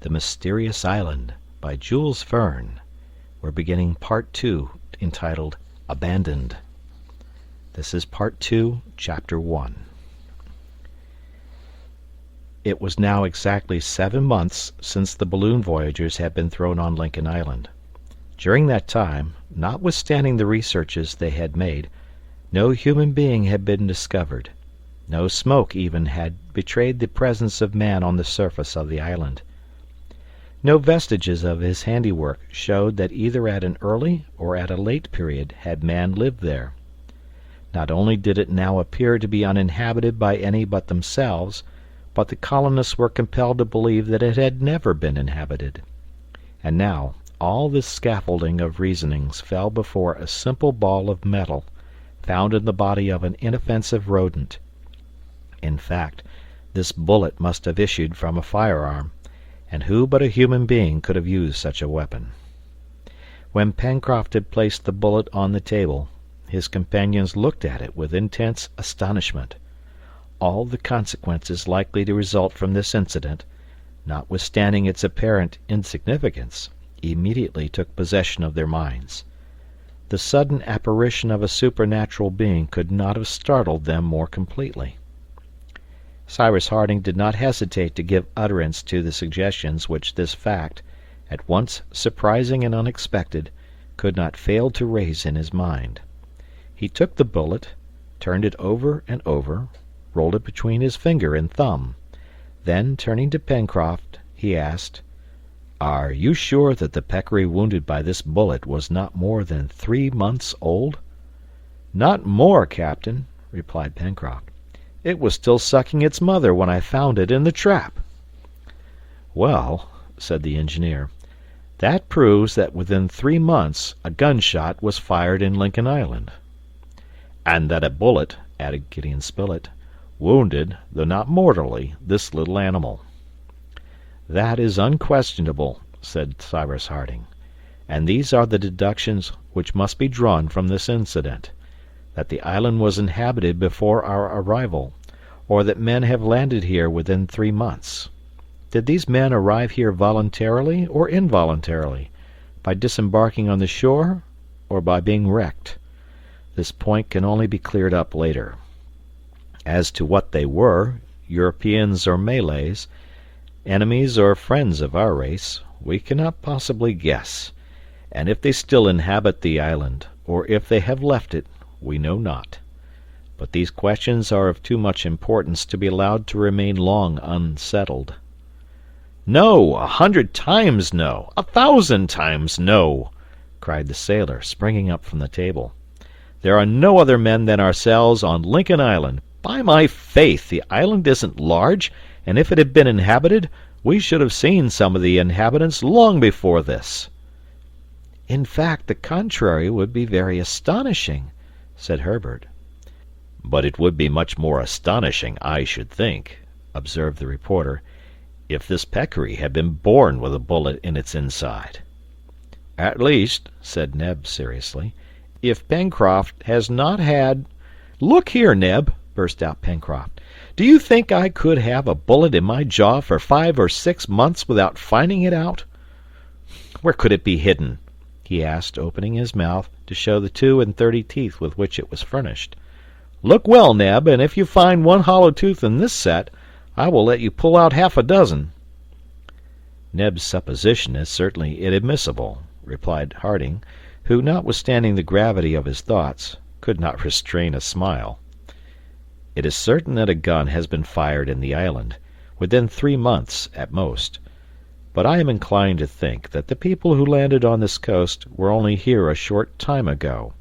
The Mysterious Island, by Jules Verne. We're beginning Part 2, entitled Abandoned. This is Part 2, Chapter 1. It was now exactly 7 months since the balloon voyagers had been thrown on Lincoln Island. During that time, notwithstanding the researches they had made, no human being had been discovered. No smoke even had betrayed the presence of man on the surface of the island. No vestiges of his handiwork showed that either at an early or at a late period had man lived there. Not only did it now appear to be uninhabited by any but themselves, but the colonists were compelled to believe that it had never been inhabited. And now all this scaffolding of reasonings fell before a simple ball of metal found in the body of an inoffensive rodent. In fact, this bullet must have issued from a firearm, and who but a human being could have used such a weapon? When Pencroft had placed the bullet on the table, his companions looked at it with intense astonishment. All the consequences likely to result from this incident, notwithstanding its apparent insignificance, immediately took possession of their minds. The sudden apparition of a supernatural being could not have startled them more completely. Cyrus Harding did not hesitate to give utterance to the suggestions which this fact, at once surprising and unexpected, could not fail to raise in his mind. He took the bullet, turned it over and over, rolled it between his finger and thumb. Then, turning to Pencroft, he asked, "Are you sure that the peccary wounded by this bullet was not more than 3 months old?" "Not more, captain," replied Pencroft. "It was still sucking its mother when I found it in the trap." "Well," said the engineer, "that proves that within 3 months a gunshot was fired in Lincoln Island." "And that a bullet," added Gideon Spilett, "wounded, though not mortally, this little animal." "That is unquestionable," said Cyrus Harding, "and these are the deductions which must be drawn from this incident: that the island was inhabited before our arrival, or that men have landed here within 3 months. Did these men arrive here voluntarily or involuntarily, by disembarking on the shore, or by being wrecked? This point can only be cleared up later. As to what they were, Europeans or Malays, enemies or friends of our race, we cannot possibly guess, and if they still inhabit the island, or if they have left it, we know not. But these questions are of too much importance to be allowed to remain long unsettled." "No, 100 times no, 1,000 times no!" cried the sailor, springing up from the table. "There are no other men than ourselves on Lincoln Island. By my faith, the island isn't large, and if it had been inhabited, we should have seen some of the inhabitants long before this." "In fact, the contrary would be very astonishing," said Herbert. "But it would be much more astonishing, I should think," observed the reporter, "if this peccary had been born with a bullet in its inside." "At least," said Neb seriously, "if Pencroft has not had—" "Look here, Neb," burst out Pencroft, "do you think I could have a bullet in my jaw for 5 or 6 months without finding it out? Where could it be hidden?" he asked, opening his mouth to show the 32 teeth with which it was furnished. "Look well, Neb, and if you find one hollow tooth in this set, I will let you pull out half a dozen." "Neb's supposition is certainly inadmissible," replied Harding, who, notwithstanding the gravity of his thoughts, could not restrain a smile. "It is certain that a gun has been fired in the island, within 3 months at most. But I am inclined to think that the people who landed on this coast were only here a short time ago,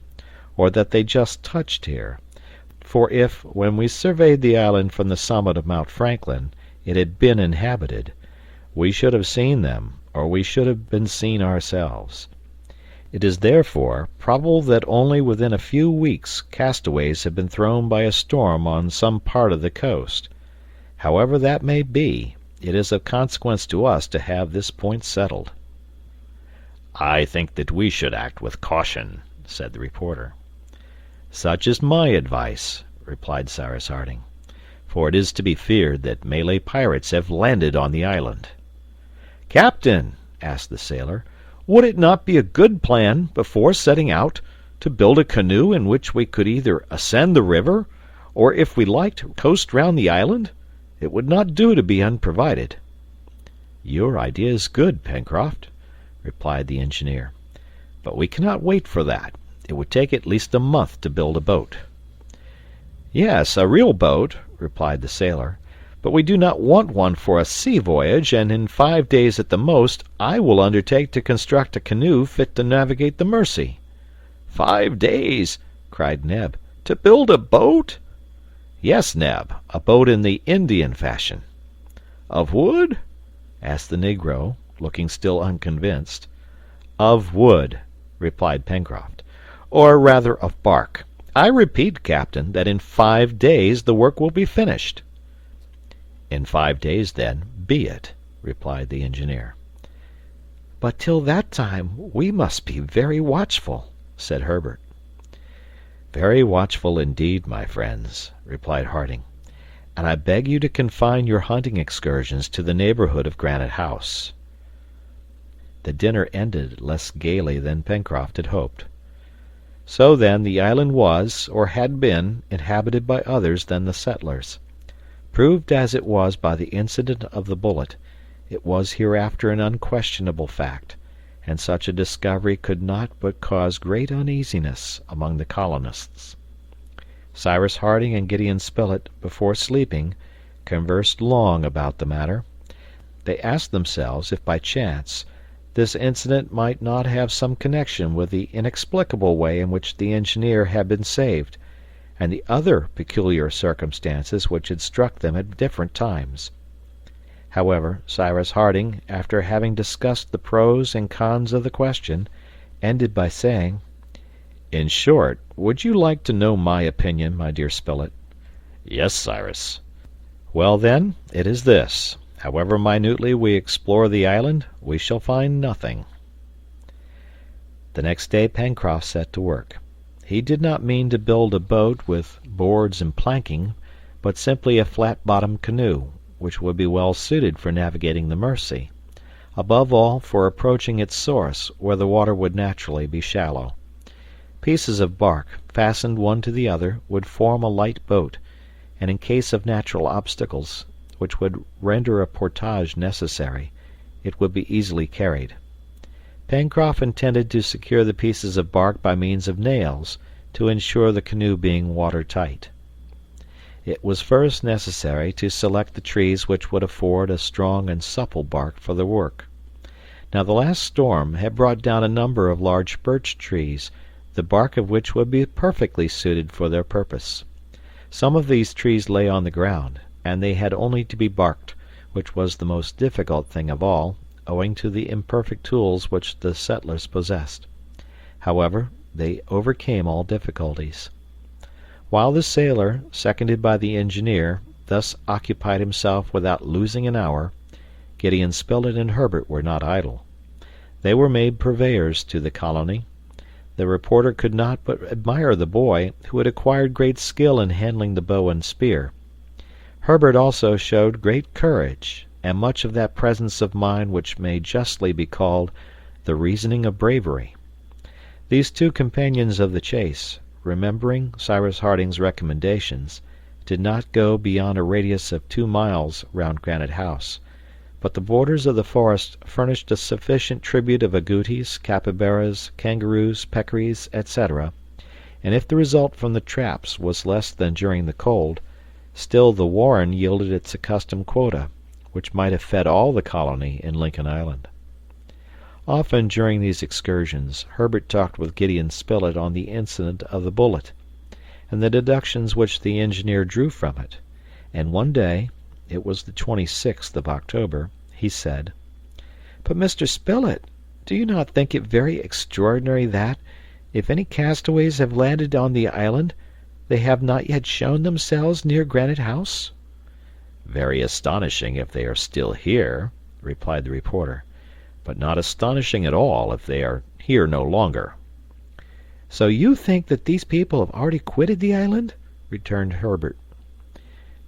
or that they just touched here. For if, when we surveyed the island from the summit of Mount Franklin, it had been inhabited, we should have seen them, or we should have been seen ourselves. It is therefore probable that only within a few weeks castaways have been thrown by a storm on some part of the coast. However that may be, it is of consequence to us to have this point settled." "I think that we should act with caution," said the reporter. "Such is my advice," replied Cyrus Harding, "for it is to be feared that Malay pirates have landed on the island." "Captain," asked the sailor, "would it not be a good plan, before setting out, to build a canoe in which we could either ascend the river, or, if we liked, coast round the island? It would not do to be unprovided." "Your idea is good, Pencroft," replied the engineer, "but we cannot wait for that. It would take at least a month to build a boat." "Yes, a real boat," replied the sailor, "but we do not want one for a sea voyage, and in 5 days at the most I will undertake to construct a canoe fit to navigate the Mersey." "5 days!" cried Neb. "To build a boat?" "Yes, Neb, a boat in the Indian fashion." "Of wood?" asked the negro, looking still unconvinced. "Of wood," replied Pencroft, "or rather of bark. I repeat, captain, that in 5 days the work will be finished." "In 5 days, then, be it," replied the engineer. "But till that time we must be very watchful," said Herbert. "Very watchful indeed, my friends," replied Harding, "and I beg you to confine your hunting excursions to the neighborhood of Granite House." The dinner ended less gaily than Pencroft had hoped. So then the island was, or had been, inhabited by others than the settlers. Proved as it was by the incident of the bullet, it was hereafter an unquestionable fact, and such a discovery could not but cause great uneasiness among the colonists. Cyrus Harding and Gideon Spilett, before sleeping, conversed long about the matter. They asked themselves if by chance this incident might not have some connection with the inexplicable way in which the engineer had been saved, and the other peculiar circumstances which had struck them at different times. However, Cyrus Harding, after having discussed the pros and cons of the question, ended by saying, "In short, would you like to know my opinion, my dear Spilett?" "Yes, Cyrus." "Well, then, it is this. However minutely we explore the island, we shall find nothing." The next day Pencroft set to work. He did not mean to build a boat with boards and planking, but simply a flat-bottomed canoe, which would be well suited for navigating the Mersey, above all for approaching its source, where the water would naturally be shallow. Pieces of bark, fastened one to the other, would form a light boat, and in case of natural obstacles, which would render a portage necessary, it would be easily carried. Pencroft intended to secure the pieces of bark by means of nails, to ensure the canoe being watertight. It was first necessary to select the trees which would afford a strong and supple bark for the work. Now the last storm had brought down a number of large birch trees, the bark of which would be perfectly suited for their purpose. Some of these trees lay on the ground, and they had only to be barked, which was the most difficult thing of all, owing to the imperfect tools which the settlers possessed. However, they overcame all difficulties. While the sailor, seconded by the engineer, thus occupied himself without losing an hour, Gideon Spilett and Herbert were not idle. They were made purveyors to the colony. The reporter could not but admire the boy, who had acquired great skill in handling the bow and spear. Herbert also showed great courage, and much of that presence of mind which may justly be called the reasoning of bravery. These two companions of the chase, remembering Cyrus Harding's recommendations, did not go beyond a radius of 2 miles round Granite House, but the borders of the forest furnished a sufficient tribute of agoutis, capybaras, kangaroos, peccaries, etc., and if the result from the traps was less than during the cold, still the warren yielded its accustomed quota, which might have fed all the colony in Lincoln Island. Often during these excursions Herbert talked with Gideon Spilett on the incident of the bullet, and the deductions which the engineer drew from it, and one day, it was the 26th of October, he said, "But, Mr. Spilett, do you not think it very extraordinary that, if any castaways have landed on the island, they have not yet shown themselves near Granite House?" "Very astonishing if they are still here," replied the reporter, "but not astonishing at all if they are here no longer." "So you think that these people have already quitted the island?" returned Herbert.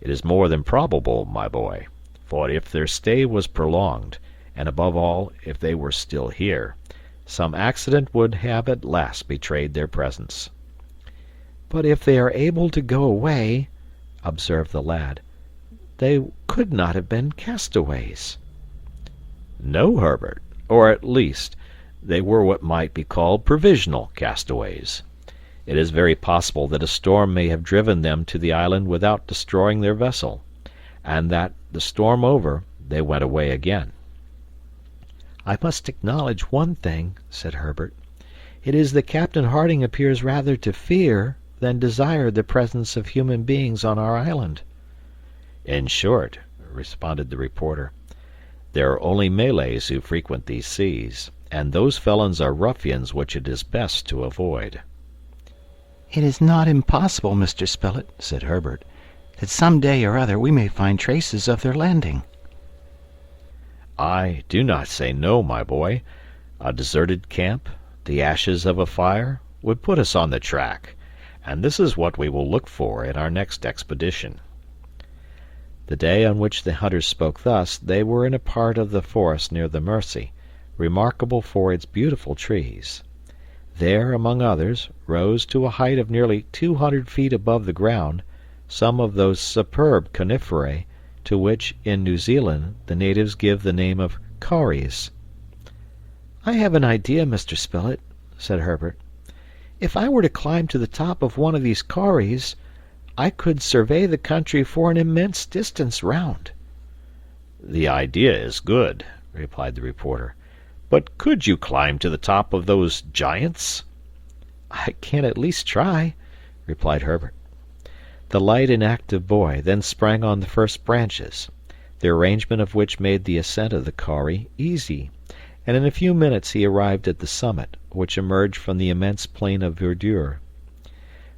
"It is more than probable, my boy, for if their stay was prolonged, and above all, if they were still here, some accident would have at last betrayed their presence. "But if they are able to go away," observed the lad, "they could not have been castaways." "No, Herbert, or at least, they were what might be called provisional castaways. It is very possible that a storm may have driven them to the island without destroying their vessel, and that, the storm over, they went away again." "I must acknowledge one thing," said Herbert. "It is that Captain Harding appears rather to fear than desire the presence of human beings on our island." "In short," responded the reporter, "there are only Malays who frequent these seas, and those felons are ruffians which it is best to avoid." "It is not impossible, Mr. Spilett," said Herbert, "that some day or other we may find traces of their landing." "I do not say no, my boy. A deserted camp, the ashes of a fire, would put us on the track, and this is what we will look for in our next expedition." The day on which the hunters spoke thus, they were in a part of the forest near the Mersey, remarkable for its beautiful trees. There, among others, rose to a height of nearly 200 feet above the ground some of those superb coniferae to which, in New Zealand, the natives give the name of kauris. "I have an idea, Mr. Spilett," said Herbert. "If I were to climb to the top of one of these kauris, I could survey the country for an immense distance round." "The idea is good," replied the reporter. "But could you climb to the top of those giants?" "I can at least try," replied Herbert. The light and active boy then sprang on the first branches, the arrangement of which made the ascent of the kauri easy, and in a few minutes he arrived at the summit, which emerged from the immense plain of verdure.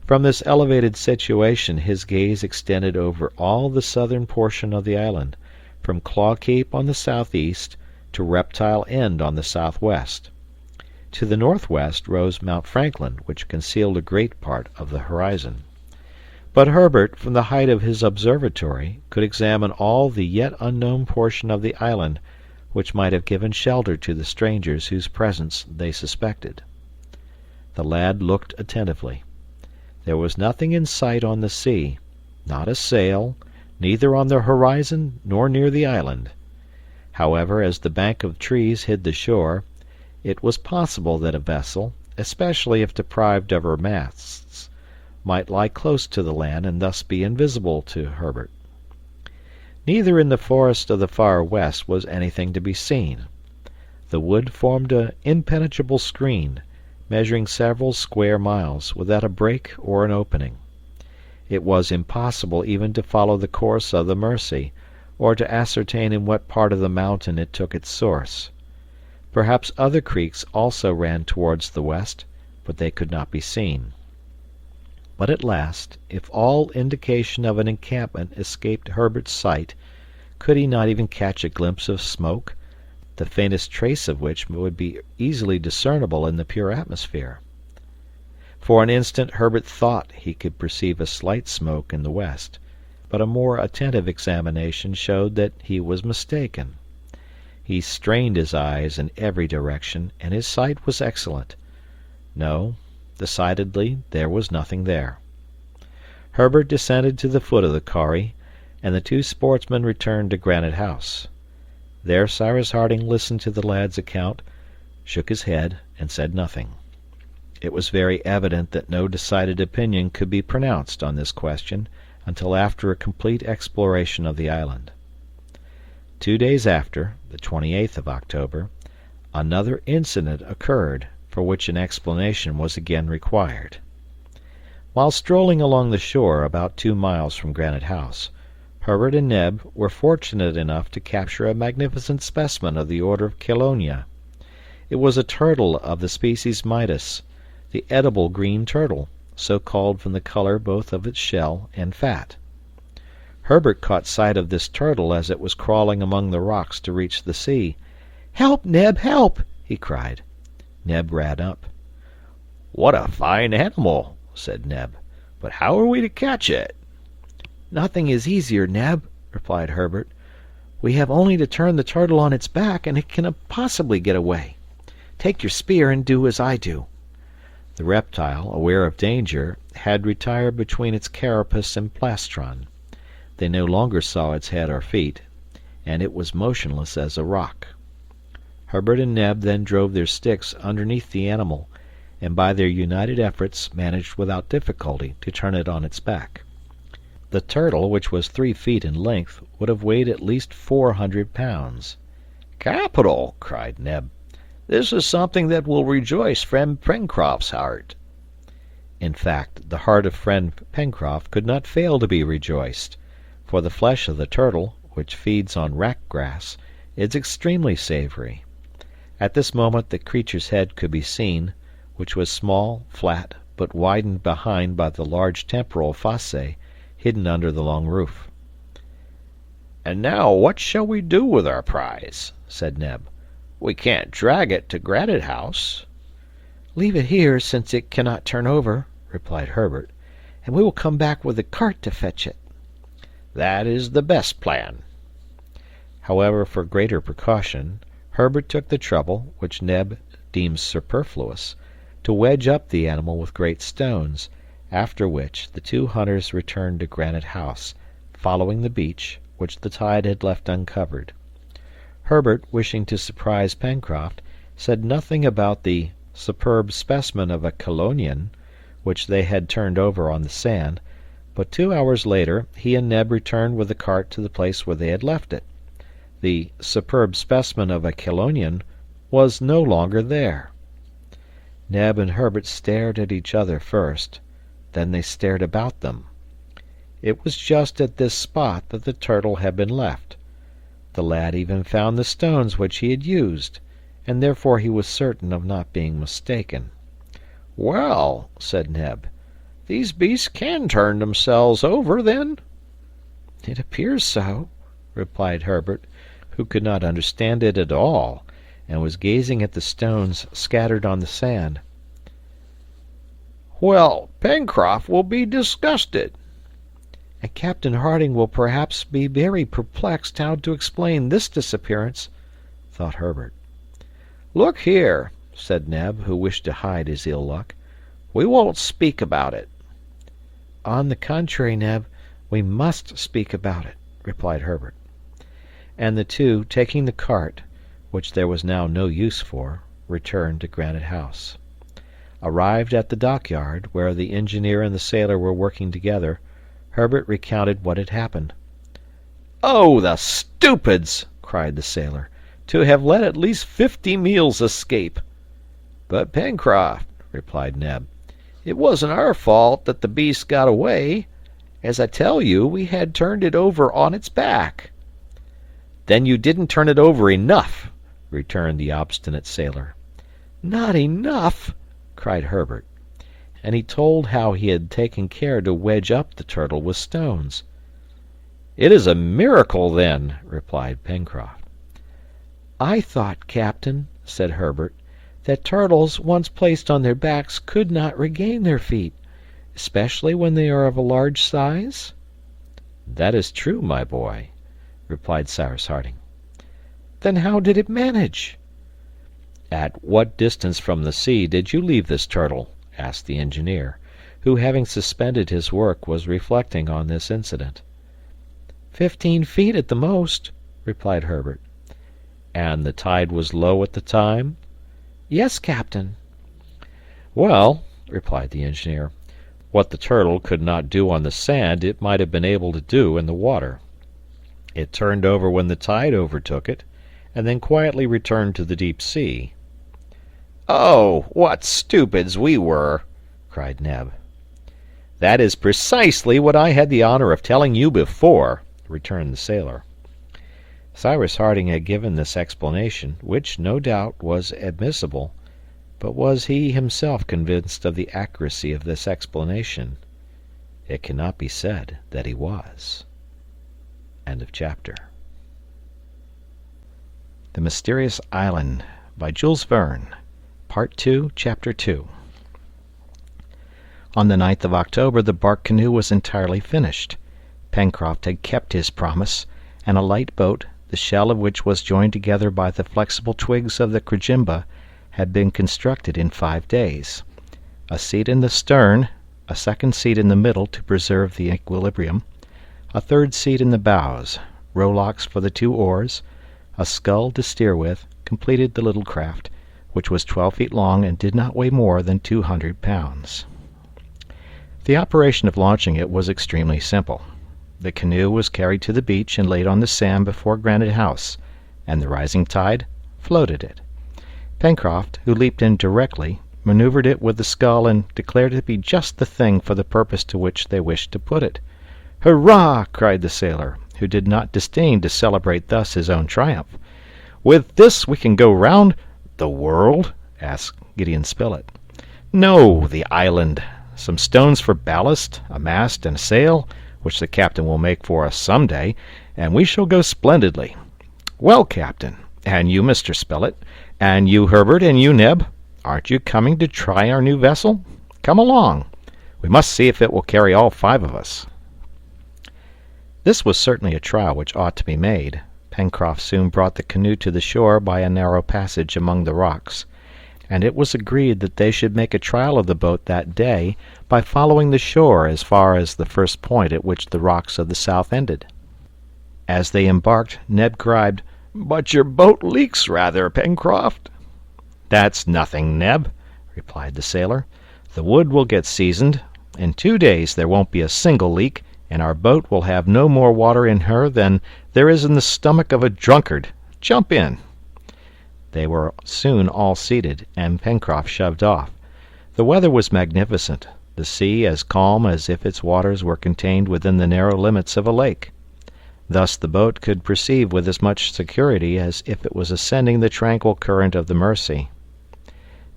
From this elevated situation his gaze extended over all the southern portion of the island, from Claw Cape on the southeast to Reptile End on the southwest. To the northwest rose Mount Franklin, which concealed a great part of the horizon. But Herbert, from the height of his observatory, could examine all the yet unknown portion of the island, which might have given shelter to the strangers whose presence they suspected. The lad looked attentively. There was nothing in sight on the sea, not a sail, neither on the horizon nor near the island. However, as the bank of trees hid the shore, it was possible that a vessel, especially if deprived of her masts, might lie close to the land and thus be invisible to Herbert. Neither in the forest of the far west was anything to be seen. The wood formed an impenetrable screen, measuring several square miles, without a break or an opening. It was impossible even to follow the course of the Mersey, or to ascertain in what part of the mountain it took its source. Perhaps other creeks also ran towards the west, but they could not be seen. But at last, if all indication of an encampment escaped Herbert's sight, could he not even catch a glimpse of smoke, the faintest trace of which would be easily discernible in the pure atmosphere? For an instant Herbert thought he could perceive a slight smoke in the west, but a more attentive examination showed that he was mistaken. He strained his eyes in every direction, and his sight was excellent. No, decidedly there was nothing there. Herbert descended to the foot of the kauri, and the two sportsmen returned to Granite House. There Cyrus Harding listened to the lad's account, shook his head, and said nothing. It was very evident that no decided opinion could be pronounced on this question until after a complete exploration of the island. 2 days after, the 28th of October, another incident occurred, for which an explanation was again required. While strolling along the shore about 2 miles from Granite House, Herbert and Neb were fortunate enough to capture a magnificent specimen of the order of Chelonia. It was a turtle of the species Midas, the edible green turtle, so called from the color both of its shell and fat. Herbert caught sight of this turtle as it was crawling among the rocks to reach the sea. "Help, Neb, help!" he cried. Neb ran up. "What a fine animal!" said Neb. "But how are we to catch it?" "Nothing is easier, Neb," replied Herbert. We have only to turn the turtle on its back, and it cannot possibly get away. Take your spear and do as I do." The reptile, aware of danger, had retired between its carapace and plastron. They no longer saw its head or feet, and it was motionless as a rock. Herbert and Neb then drove their sticks underneath the animal, and by their united efforts managed without difficulty to turn it on its back. The turtle, which was 3 feet in length, would have weighed at least 400 pounds. "Capital!" cried Neb. "This is something that will rejoice friend Pencroft's heart." In fact, the heart of friend Pencroft could not fail to be rejoiced, for the flesh of the turtle, which feeds on wrack grass, is extremely savory. At this moment the creature's head could be seen, which was small, flat, but widened behind by the large temporal fosse hidden under the long roof. "And now what shall we do with our prize?" said Neb. "We can't drag it to Granite House." "Leave it here, since it cannot turn over," replied Herbert, "and we will come back with the cart to fetch it." "That is the best plan." However, for greater precaution, Herbert took the trouble, which Neb deemed superfluous, to wedge up the animal with great stones, after which the 2 hunters returned to Granite House, following the beach, which the tide had left uncovered. Herbert, wishing to surprise Pencroft, said nothing about the superb specimen of a chelonian, which they had turned over on the sand, but 2 hours later he and Neb returned with the cart to the place where they had left it. The superb specimen of a chelonian was no longer there. Neb and Herbert stared at each other first, then they stared about them. It was just at this spot that the turtle had been left. The lad even found the stones which he had used, and therefore he was certain of not being mistaken. "Well," said Neb, "these beasts can turn themselves over, then?" "It appears so," replied Herbert, who could not understand it at all, and was gazing at the stones scattered on the sand. "Well, Pencroft will be disgusted." "And Captain Harding will perhaps be very perplexed how to explain this disappearance," thought Herbert. "Look here," said Neb, who wished to hide his ill luck, "we won't speak about it." "On the contrary, Neb, we must speak about it," replied Herbert. And the two, taking the cart, which there was now no use for, returned to Granite House. Arrived at the dockyard, where the engineer and the sailor were working together, Herbert recounted what had happened. "Oh, the stupids!" cried the sailor. "To have let at least 50 meals escape!" "But, Pencroft," replied Neb, "it wasn't our fault that the beast got away. As I tell you, we had turned it over on its back." "Then you didn't turn it over enough," returned the obstinate sailor. "Not enough!" cried Herbert, and he told how he had taken care to wedge up the turtle with stones. "It is a miracle, then," replied Pencroft. "I thought, Captain," said Herbert, "that turtles, once placed on their backs, could not regain their feet, especially when they are of a large size?" "That is true, my boy," replied Cyrus Harding. "Then how did it manage?" "At what distance from the sea did you leave this turtle?" asked the engineer, who, having suspended his work, was reflecting on this incident. 15 feet at the most," replied Herbert. "And the tide was low at the time?" "Yes, Captain." "Well," replied the engineer, "what the turtle could not do on the sand it might have been able to do in the water. It turned over when the tide overtook it, and then quietly returned to the deep sea." "Oh, what stupids we were!" cried Neb. "That is precisely what I had the honor of telling you before," returned the sailor. Cyrus Harding had given this explanation, which, no doubt, was admissible, but was he himself convinced of the accuracy of this explanation? It cannot be said that he was. End of chapter. The Mysterious Island by Jules Verne. Part 2, Chapter 2. On the 9th of October the bark canoe was entirely finished. Pencroft had kept his promise, and a light boat, the the shell of which was joined together by the flexible twigs of the crejimba, had been constructed in 5 days. A seat in the stern, a second seat in the middle to preserve the equilibrium, a third seat in the bows, rowlocks for the 2 oars, a scull to steer with, completed the little craft, which was 12 feet long and did not weigh more than 200 pounds. The operation of launching it was extremely simple. The canoe was carried to the beach and laid on the sand before Granite House, and the rising tide floated it. Pencroft, who leaped in directly, maneuvered it with the scull and declared it to be just the thing for the purpose to which they wished to put it. "Hurrah!" cried the sailor, who did not disdain to celebrate thus his own triumph. "With this we can go round the world?" asked Gideon Spilett. "No, the island. Some stones for ballast, a mast and a sail, which the captain will make for us some day, and we shall go splendidly. Well, captain, and you, Mr. Spilett, and you, Herbert, and you, Neb, aren't you coming to try our new vessel? Come along. We must see if it will carry all 5 of us." This was certainly a trial which ought to be made. Pencroft soon brought the canoe to the shore by a narrow passage among the rocks, and it was agreed that they should make a trial of the boat that day by following the shore as far as the first point at which the rocks of the south ended. As they embarked, Neb cried, "But your boat leaks rather, Pencroft." "That's nothing, Neb," replied the sailor. "The wood will get seasoned. In 2 days there won't be a single leak, and our boat will have no more water in her than there is in the stomach of a drunkard. Jump in." They were soon all seated, and Pencroft shoved off. The weather was magnificent, the sea as calm as if its waters were contained within the narrow limits of a lake. Thus the boat could proceed with as much security as if it was ascending the tranquil current of the Mersey.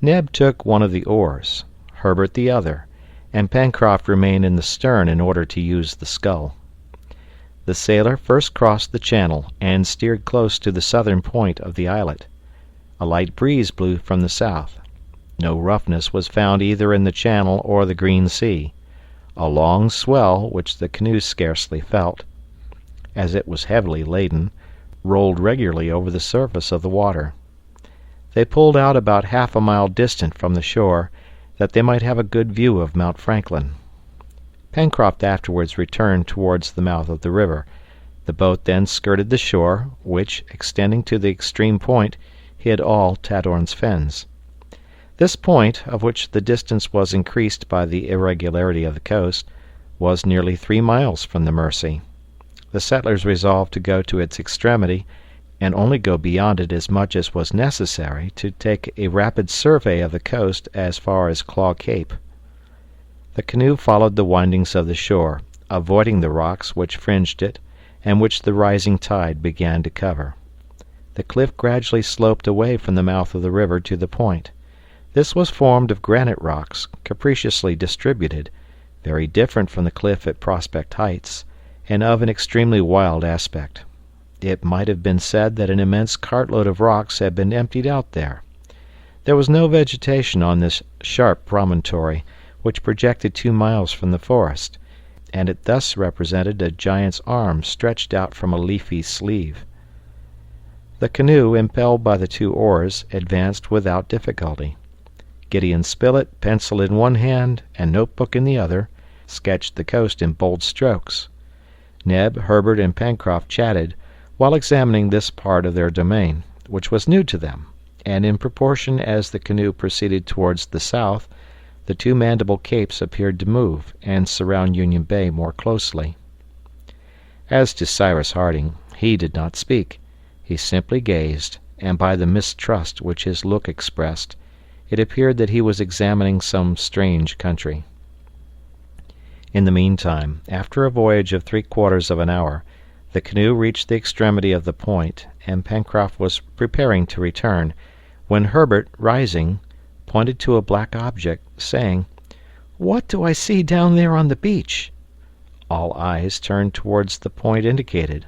Neb took one of the oars, Herbert the other, and Pencroft remained in the stern in order to use the scull. The sailor first crossed the channel and steered close to the southern point of the islet. A light breeze blew from the south. No roughness was found either in the channel or the green sea. A long swell, which the canoe scarcely felt, as it was heavily laden, rolled regularly over the surface of the water. They pulled out about half a mile distant from the shore, that they might have a good view of Mount Franklin. Pencroft afterwards returned towards the mouth of the river. The boat then skirted the shore, which, extending to the extreme point, hid all Tadorn's Fens. This point, of which the distance was increased by the irregularity of the coast, was nearly 3 miles from the Mersey. The settlers resolved to go to its extremity, and only go beyond it as much as was necessary to take a rapid survey of the coast as far as Claw Cape. The canoe followed the windings of the shore, avoiding the rocks which fringed it, and which the rising tide began to cover. The cliff gradually sloped away from the mouth of the river to the point. This was formed of granite rocks, capriciously distributed, very different from the cliff at Prospect Heights, and of an extremely wild aspect. It might have been said that an immense cartload of rocks had been emptied out there. There was no vegetation on this sharp promontory, which projected 2 miles from the forest, and it thus represented a giant's arm stretched out from a leafy sleeve. The canoe, impelled by the 2 oars, advanced without difficulty. Gideon Spilett, pencil in one hand and notebook in the other, sketched the coast in bold strokes. Neb, Herbert, and Pencroft chatted, while examining this part of their domain, which was new to them, and in proportion as the canoe proceeded towards the south, the 2 Mandible Capes appeared to move and surround Union Bay more closely. As to Cyrus Harding, he did not speak. He simply gazed, and by the mistrust which his look expressed, it appeared that he was examining some strange country. In the meantime, after a voyage of 3/4 of an hour, the canoe reached the extremity of the point, and Pencroft was preparing to return, when Herbert, rising, pointed to a black object, saying, "What do I see down there on the beach?" All eyes turned towards the point indicated.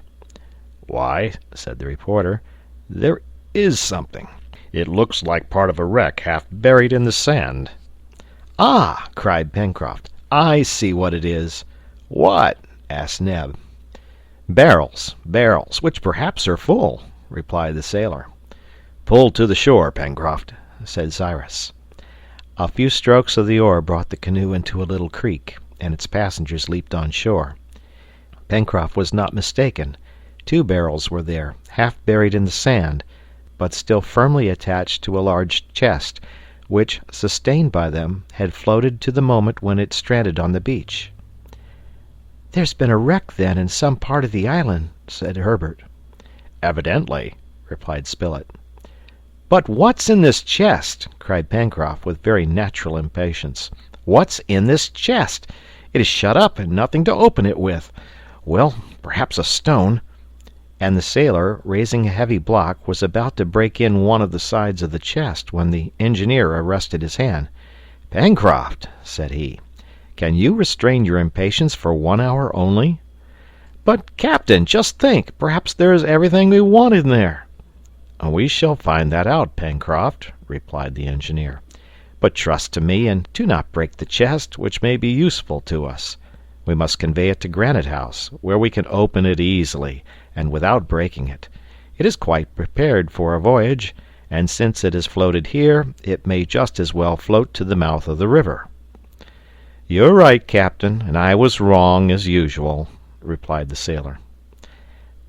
"Why," said the reporter, "there is something. It looks like part of a wreck half buried in the sand." "Ah!" cried Pencroft, "I see what it is." "What?" asked Neb. Barrels, barrels, which perhaps are full," replied the sailor. "Pull to the shore, Pencroft," said Cyrus. A few strokes of the oar brought the canoe into a little creek, and its passengers leaped on shore. Pencroft was not mistaken. 2 barrels were there, half buried in the sand, but still firmly attached to a large chest, which, sustained by them, had floated to the moment when it stranded on the beach. "There's been a wreck, then, in some part of the island," said Herbert. "Evidently," replied Spilett. "But what's in this chest?" cried Pencroft, with very natural impatience. "What's in this chest? It is shut up, and nothing to open it with. Well, perhaps a stone." And the sailor, raising a heavy block, was about to break in one of the sides of the chest when the engineer arrested his hand. "Pencroft," said he, "can you restrain your impatience for 1 hour only?" "But, Captain, just think! Perhaps there is everything we want in there." "We shall find that out, Pencroft," replied the engineer. "But trust to me, and do not break the chest, which may be useful to us. We must convey it to Granite House, where we can open it easily, and without breaking it. It is quite prepared for a voyage, and since it has floated here, it may just as well float to the mouth of the river." "You're right, Captain, and I was wrong as usual," replied the sailor.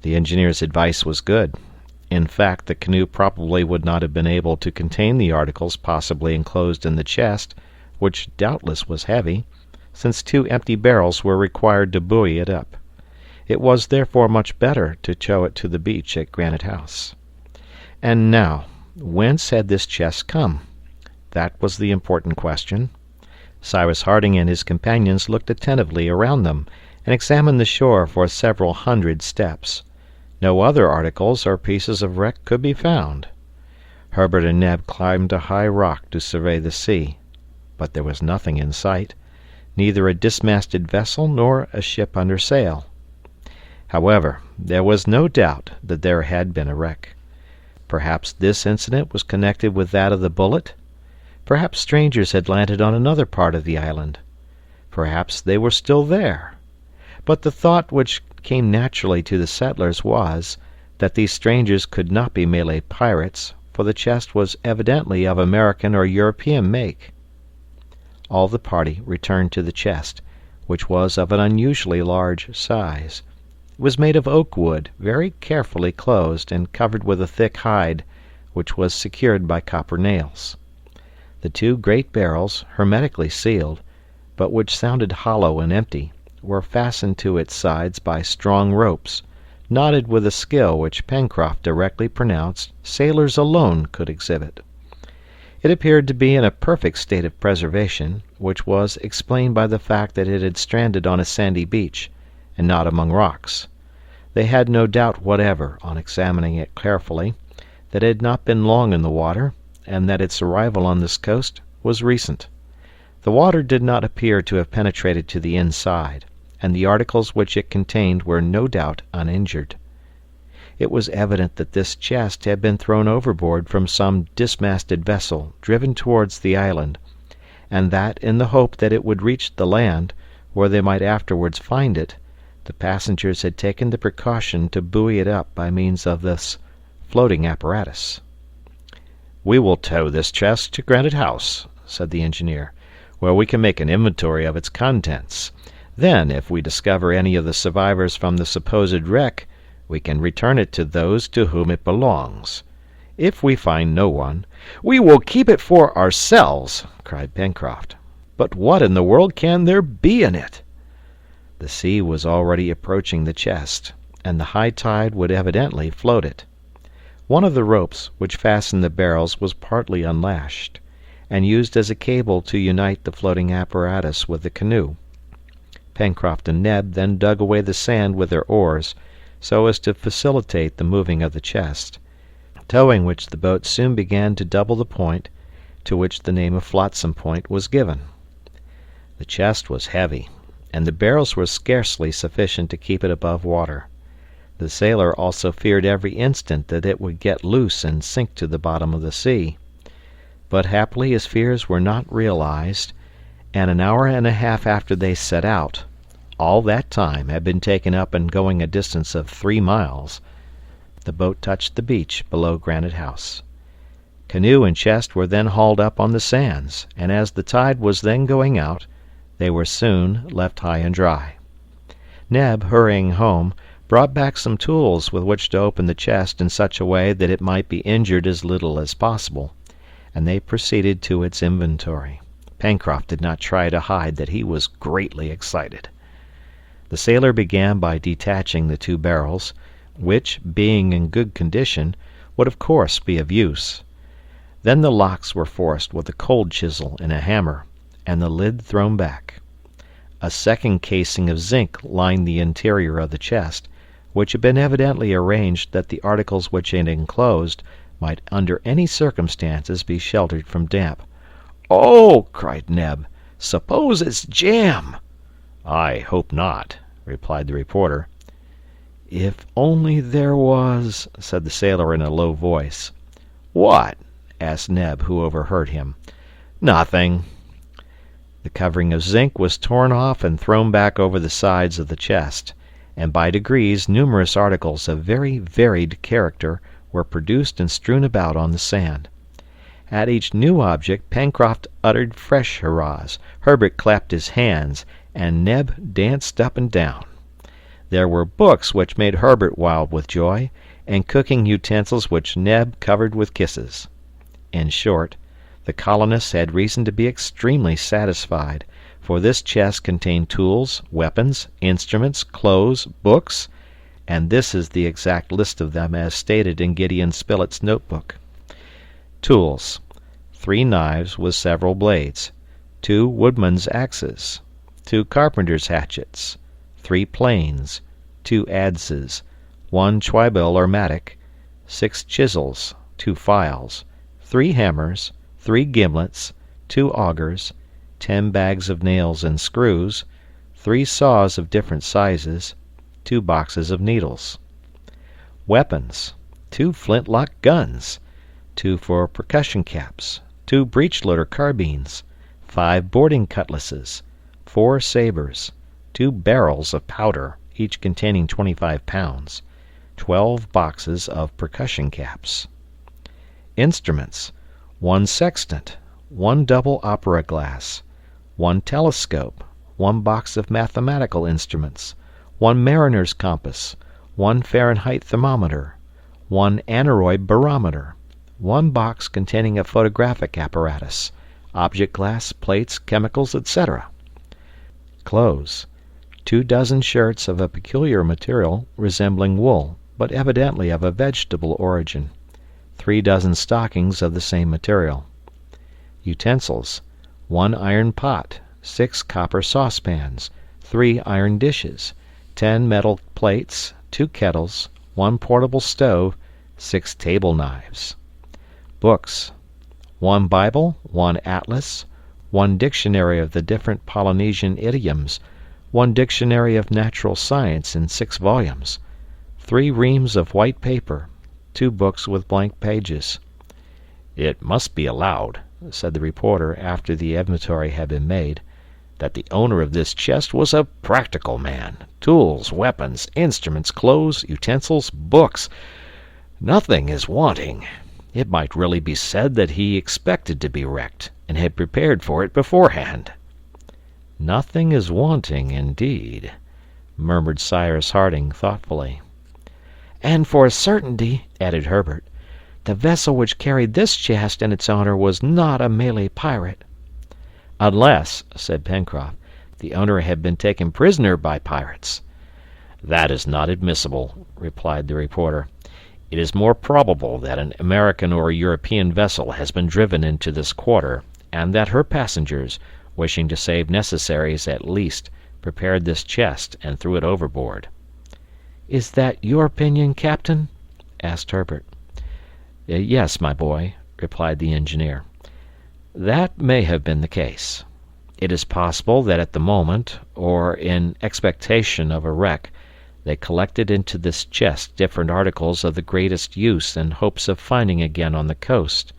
The engineer's advice was good. In fact, the canoe probably would not have been able to contain the articles possibly enclosed in the chest, which doubtless was heavy, since 2 empty barrels were required to buoy it up. It was therefore much better to tow it to the beach at Granite House. And now, whence had this chest come? That was the important question. Cyrus Harding and his companions looked attentively around them, and examined the shore for several hundred steps. No other articles or pieces of wreck could be found. Herbert and Neb climbed a high rock to survey the sea, but there was nothing in sight, neither a dismasted vessel nor a ship under sail. However, there was no doubt that there had been a wreck. Perhaps this incident was connected with that of the bullet. Perhaps strangers had landed on another part of the island. Perhaps they were still there. But the thought which came naturally to the settlers was that these strangers could not be Malay pirates, for the chest was evidently of American or European make. All the party returned to the chest, which was of an unusually large size. It was made of oak wood, very carefully closed and covered with a thick hide, which was secured by copper nails. The 2 great barrels, hermetically sealed, but which sounded hollow and empty, were fastened to its sides by strong ropes, knotted with a skill which Pencroft directly pronounced sailors alone could exhibit. It appeared to be in a perfect state of preservation, which was explained by the fact that it had stranded on a sandy beach, and not among rocks. They had no doubt whatever, on examining it carefully, that it had not been long in the water, and that its arrival on this coast was recent. The water did not appear to have penetrated to the inside, and the articles which it contained were no doubt uninjured. It was evident that this chest had been thrown overboard from some dismasted vessel driven towards the island, and that, in the hope that it would reach the land, where they might afterwards find it, the passengers had taken the precaution to buoy it up by means of this floating apparatus. "We will tow this chest to Granite House," said the engineer, "where we can make an inventory of its contents. Then, if we discover any of the survivors from the supposed wreck, we can return it to those to whom it belongs. If we find no one—" "We will keep it for ourselves!" cried Pencroft. "But what in the world can there be in it?" The sea was already approaching the chest, and the high tide would evidently float it. One of the ropes which fastened the barrels was partly unlashed, and used as a cable to unite the floating apparatus with the canoe. Pencroft and Neb then dug away the sand with their oars, so as to facilitate the moving of the chest, towing which the boat soon began to double the point, to which the name of Flotsam Point was given. The chest was heavy, and the barrels were scarcely sufficient to keep it above water. The sailor also feared every instant that it would get loose and sink to the bottom of the sea. But happily his fears were not realized, and an hour and a half after they set out, all that time had been taken up in going a distance of 3 miles. The boat touched the beach below Granite House. Canoe and chest were then hauled up on the sands, and as the tide was then going out, they were soon left high and dry. Neb, hurrying home, brought back some tools with which to open the chest in such a way that it might be injured as little as possible, and they proceeded to its inventory. Pencroft did not try to hide that he was greatly excited. The sailor began by detaching the 2 barrels, which, being in good condition, would of course be of use. Then the locks were forced with a cold chisel and a hammer, and the lid thrown back. A second casing of zinc lined the interior of the chest, which had been evidently arranged that the articles which it enclosed might under any circumstances be sheltered from damp. "Oh!" cried Neb, "suppose it's jam!" "I hope not," replied the reporter. "If only there was," said the sailor in a low voice. "What?" asked Neb, who overheard him. "Nothing." The covering of zinc was torn off and thrown back over the sides of the chest, and by degrees numerous articles of very varied character were produced and strewn about on the sand. At each new object Pencroft uttered fresh hurrahs, Herbert clapped his hands, and Neb danced up and down. There were books which made Herbert wild with joy, and cooking utensils which Neb covered with kisses. In short, the colonists had reason to be extremely satisfied, for this chest contained tools, weapons, instruments, clothes, books, and this is the exact list of them as stated in Gideon Spilett's notebook. Tools: 3 knives with several blades, 2 woodman's axes, 2 carpenter's hatchets, 3 planes, 2 adzes, 1 chwiebel or mattock, 6 chisels, 2 files, 3 hammers, 3 gimlets, 2 augers, 10 bags of nails and screws, 3 saws of different sizes, 2 boxes of needles. Weapons: 2 flintlock guns, 2 for percussion caps, 2 breech-loader carbines, 5 boarding cutlasses, 4 sabers, 2 barrels of powder, each containing 25 pounds, 12 boxes of percussion caps. Instruments: 1 sextant, 1 double opera glass, 1 telescope, 1 box of mathematical instruments, 1 mariner's compass, 1 Fahrenheit thermometer, 1 aneroid barometer, 1 box containing a photographic apparatus, object glass, plates, chemicals, etc. Clothes: 2 dozen shirts of a peculiar material resembling wool, but evidently of a vegetable origin, 3 dozen stockings of the same material. Utensils: 1 iron pot, 6 copper saucepans, 3 iron dishes, 10 metal plates, 2 kettles, 1 portable stove, 6 table knives. Books: 1 Bible, 1 atlas, 1 dictionary of the different Polynesian idioms, 1 dictionary of natural science in 6 volumes, 3 reams of white paper, 2 books with blank pages. "It must be allowed," said the reporter after the inventory had been made, "that the owner of this chest was a practical man. Tools, weapons, instruments, clothes, utensils, books. Nothing is wanting. It might really be said that he expected to be wrecked, and had prepared for it beforehand." "Nothing is wanting, indeed," murmured Cyrus Harding thoughtfully. "And for a certainty," added Herbert, "the vessel which carried this chest and its owner was not a Malay pirate." "Unless," said Pencroft, "the owner had been taken prisoner by pirates." "That is not admissible," replied the reporter. "It is more probable that an American or European vessel has been driven into this quarter, and that her passengers, wishing to save necessaries at least, prepared this chest and threw it overboard." "Is that your opinion, Captain?" asked Herbert. "Yes, my boy," replied the engineer. "That may have been the case. It is possible that at the moment, or in expectation of a wreck, they collected into this chest different articles of the greatest use in hopes of finding again on the coast."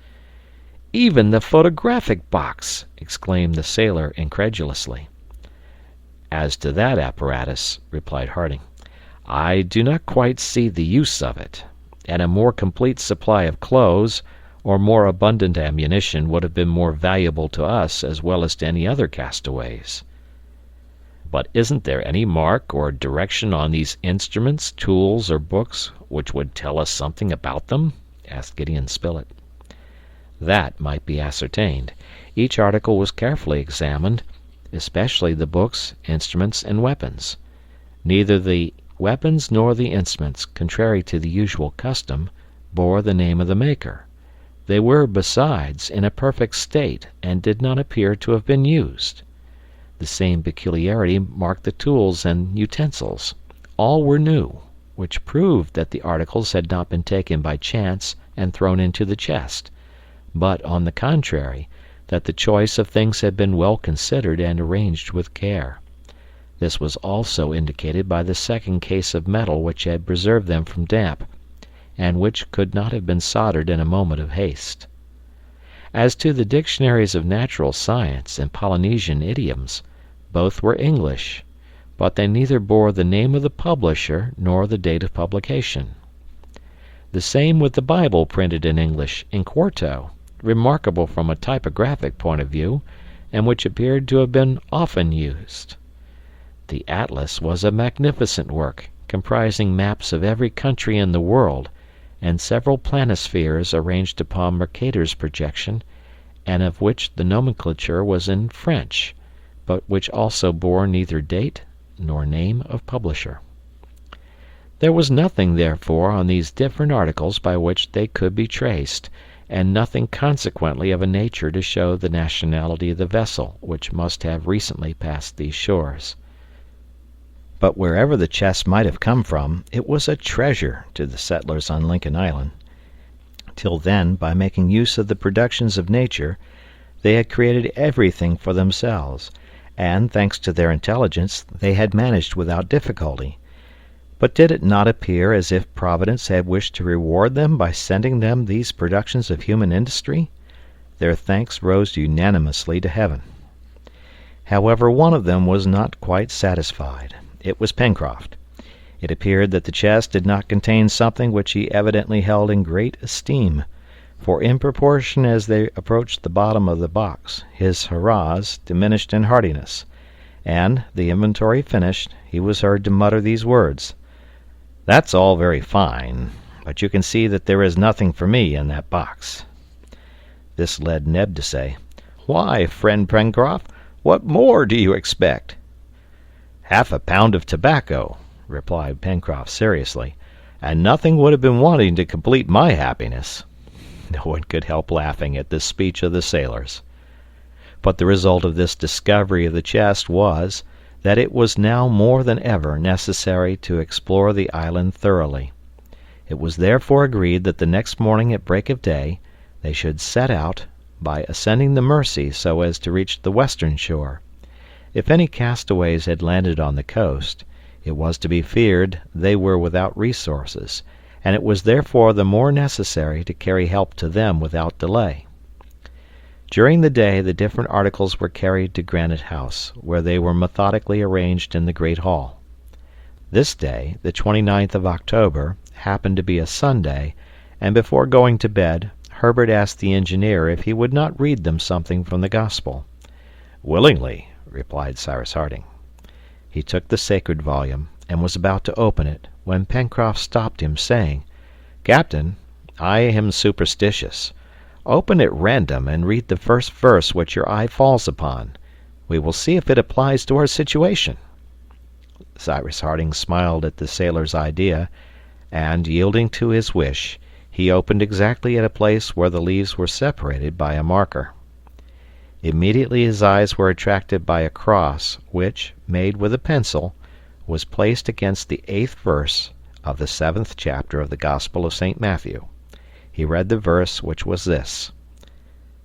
"Even the photographic box!" exclaimed the sailor incredulously. "As to that apparatus," replied Harding, "I do not quite see the use of it, and a more complete supply of clothes or more abundant ammunition would have been more valuable to us as well as to any other castaways." "But isn't there any mark or direction on these instruments, tools, or books which would tell us something about them?" asked Gideon Spilett. "That might be ascertained. Each article was carefully examined, especially the books, instruments, and weapons. Neither the weapons nor the instruments, contrary to the usual custom, bore the name of the maker. They were, besides, in a perfect state, and did not appear to have been used. The same peculiarity marked the tools and utensils. All were new, which proved that the articles had not been taken by chance and thrown into the chest, but, on the contrary, that the choice of things had been well considered and arranged with care. This was also indicated by the second case of metal which had preserved them from damp, and which could not have been soldered in a moment of haste. As to the dictionaries of natural science and Polynesian idioms, both were English, but they neither bore the name of the publisher nor the date of publication. The same with the Bible printed in English, in quarto, remarkable from a typographic point of view, and which appeared to have been often used. The atlas was a magnificent work, comprising maps of every country in the world, and several planispheres arranged upon Mercator's projection, and of which the nomenclature was in French, but which also bore neither date nor name of publisher. There was nothing, therefore, on these different articles by which they could be traced, and nothing consequently of a nature to show the nationality of the vessel which must have recently passed these shores. But wherever the chest might have come from, it was a treasure to the settlers on Lincoln Island. Till then, by making use of the productions of nature, they had created everything for themselves, and, thanks to their intelligence, they had managed without difficulty. But did it not appear as if Providence had wished to reward them by sending them these productions of human industry? Their thanks rose unanimously to heaven. However, one of them was not quite satisfied. It was Pencroft. It appeared that the chest did not contain something which he evidently held in great esteem, for in proportion as they approached the bottom of the box, his hurrahs diminished in heartiness, and, the inventory finished, he was heard to mutter these words: "That's all very fine, but you can see that there is nothing for me in that box." This led Neb to say, "Why, friend Pencroft, what more do you expect?" "Half a pound of tobacco," replied Pencroft seriously, "and nothing would have been wanting to complete my happiness." No one could help laughing at this speech of the sailors. But the result of this discovery of the chest was, that it was now more than ever necessary to explore the island thoroughly. It was therefore agreed that the next morning at break of day they should set out, by ascending the Mersey so as to reach the western shore. If any castaways had landed on the coast, it was to be feared they were without resources, and it was therefore the more necessary to carry help to them without delay. During the day the different articles were carried to Granite House, where they were methodically arranged in the great hall. This day, the 29th of October, happened to be a Sunday, and before going to bed, Herbert asked the engineer if he would not read them something from the Gospel. "Willingly," replied Cyrus Harding. He took the sacred volume, and was about to open it, when Pencroft stopped him, saying, "Captain, I am superstitious. Open at random and read the first verse which your eye falls upon. We will see if it applies to our situation." Cyrus Harding smiled at the sailor's idea, and, yielding to his wish, he opened exactly at a place where the leaves were separated by a marker. Immediately his eyes were attracted by a cross, which, made with a pencil, was placed against the 8th verse of the 7th chapter of the Gospel of St. Matthew. He read the verse, which was this: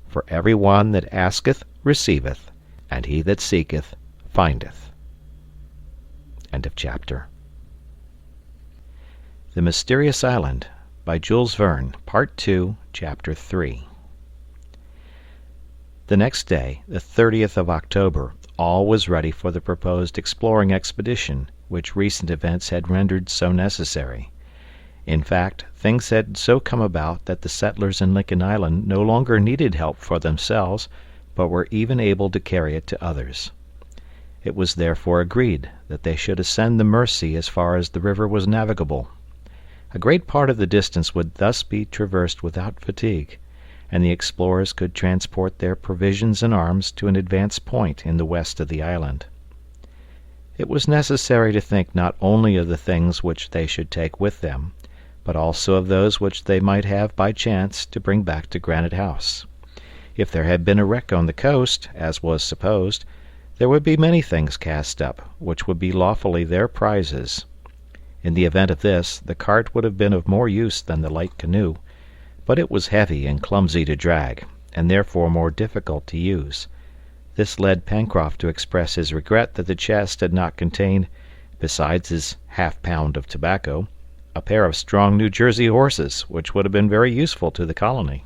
"For every one that asketh receiveth, and he that seeketh findeth." End of chapter. The Mysterious Island, by Jules Verne, Part 2, Chapter 3. The next day, the 30th of October, All was ready for the proposed exploring expedition, which recent events had rendered so necessary. In fact, things had so come about that the settlers in Lincoln Island no longer needed help for themselves, but were even able to carry it to others. It was therefore agreed that they should ascend the Mersey as far as the river was navigable. A great part of the distance would thus be traversed without fatigue, and the explorers could transport their provisions and arms to an advanced point in the west of the island. It was necessary to think not only of the things which they should take with them, but also of those which they might have by chance to bring back to Granite House. If there had been a wreck on the coast, as was supposed, there would be many things cast up, which would be lawfully their prizes. In the event of this, the cart would have been of more use than the light canoe, but it was heavy and clumsy to drag, and therefore more difficult to use. This led Pencroft to express his regret that the chest had not contained, besides his half-pound of tobacco, a pair of strong New Jersey horses, which would have been very useful to the colony.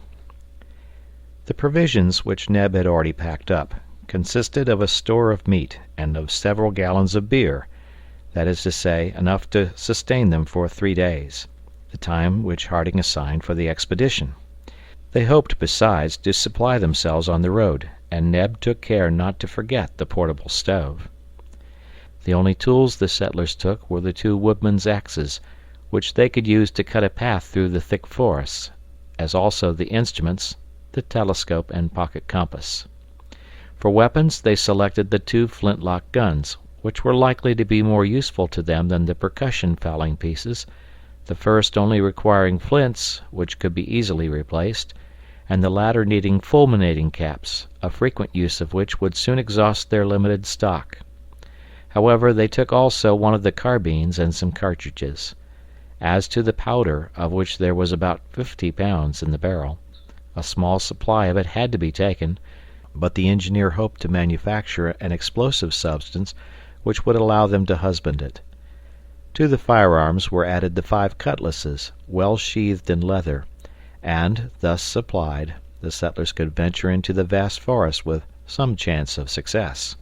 The provisions which Neb had already packed up consisted of a store of meat and of several gallons of beer, that is to say, enough to sustain them for 3 days, the time which Harding assigned for the expedition. They hoped, besides, to supply themselves on the road, and Neb took care not to forget the portable stove. The only tools the settlers took were the 2 woodmen's axes, which they could use to cut a path through the thick forests, as also the instruments, the telescope and pocket compass. For weapons they selected the 2 flintlock guns, which were likely to be more useful to them than the percussion fowling pieces, the first only requiring flints, which could be easily replaced, and the latter needing fulminating caps, a frequent use of which would soon exhaust their limited stock. However, they took also one of the carbines and some cartridges. As to the powder, of which there was about 50 pounds in the barrel, a small supply of it had to be taken, but the engineer hoped to manufacture an explosive substance which would allow them to husband it. To the firearms were added the 5 cutlasses, well sheathed in leather, and, thus supplied, the settlers could venture into the vast forest with some chance of success.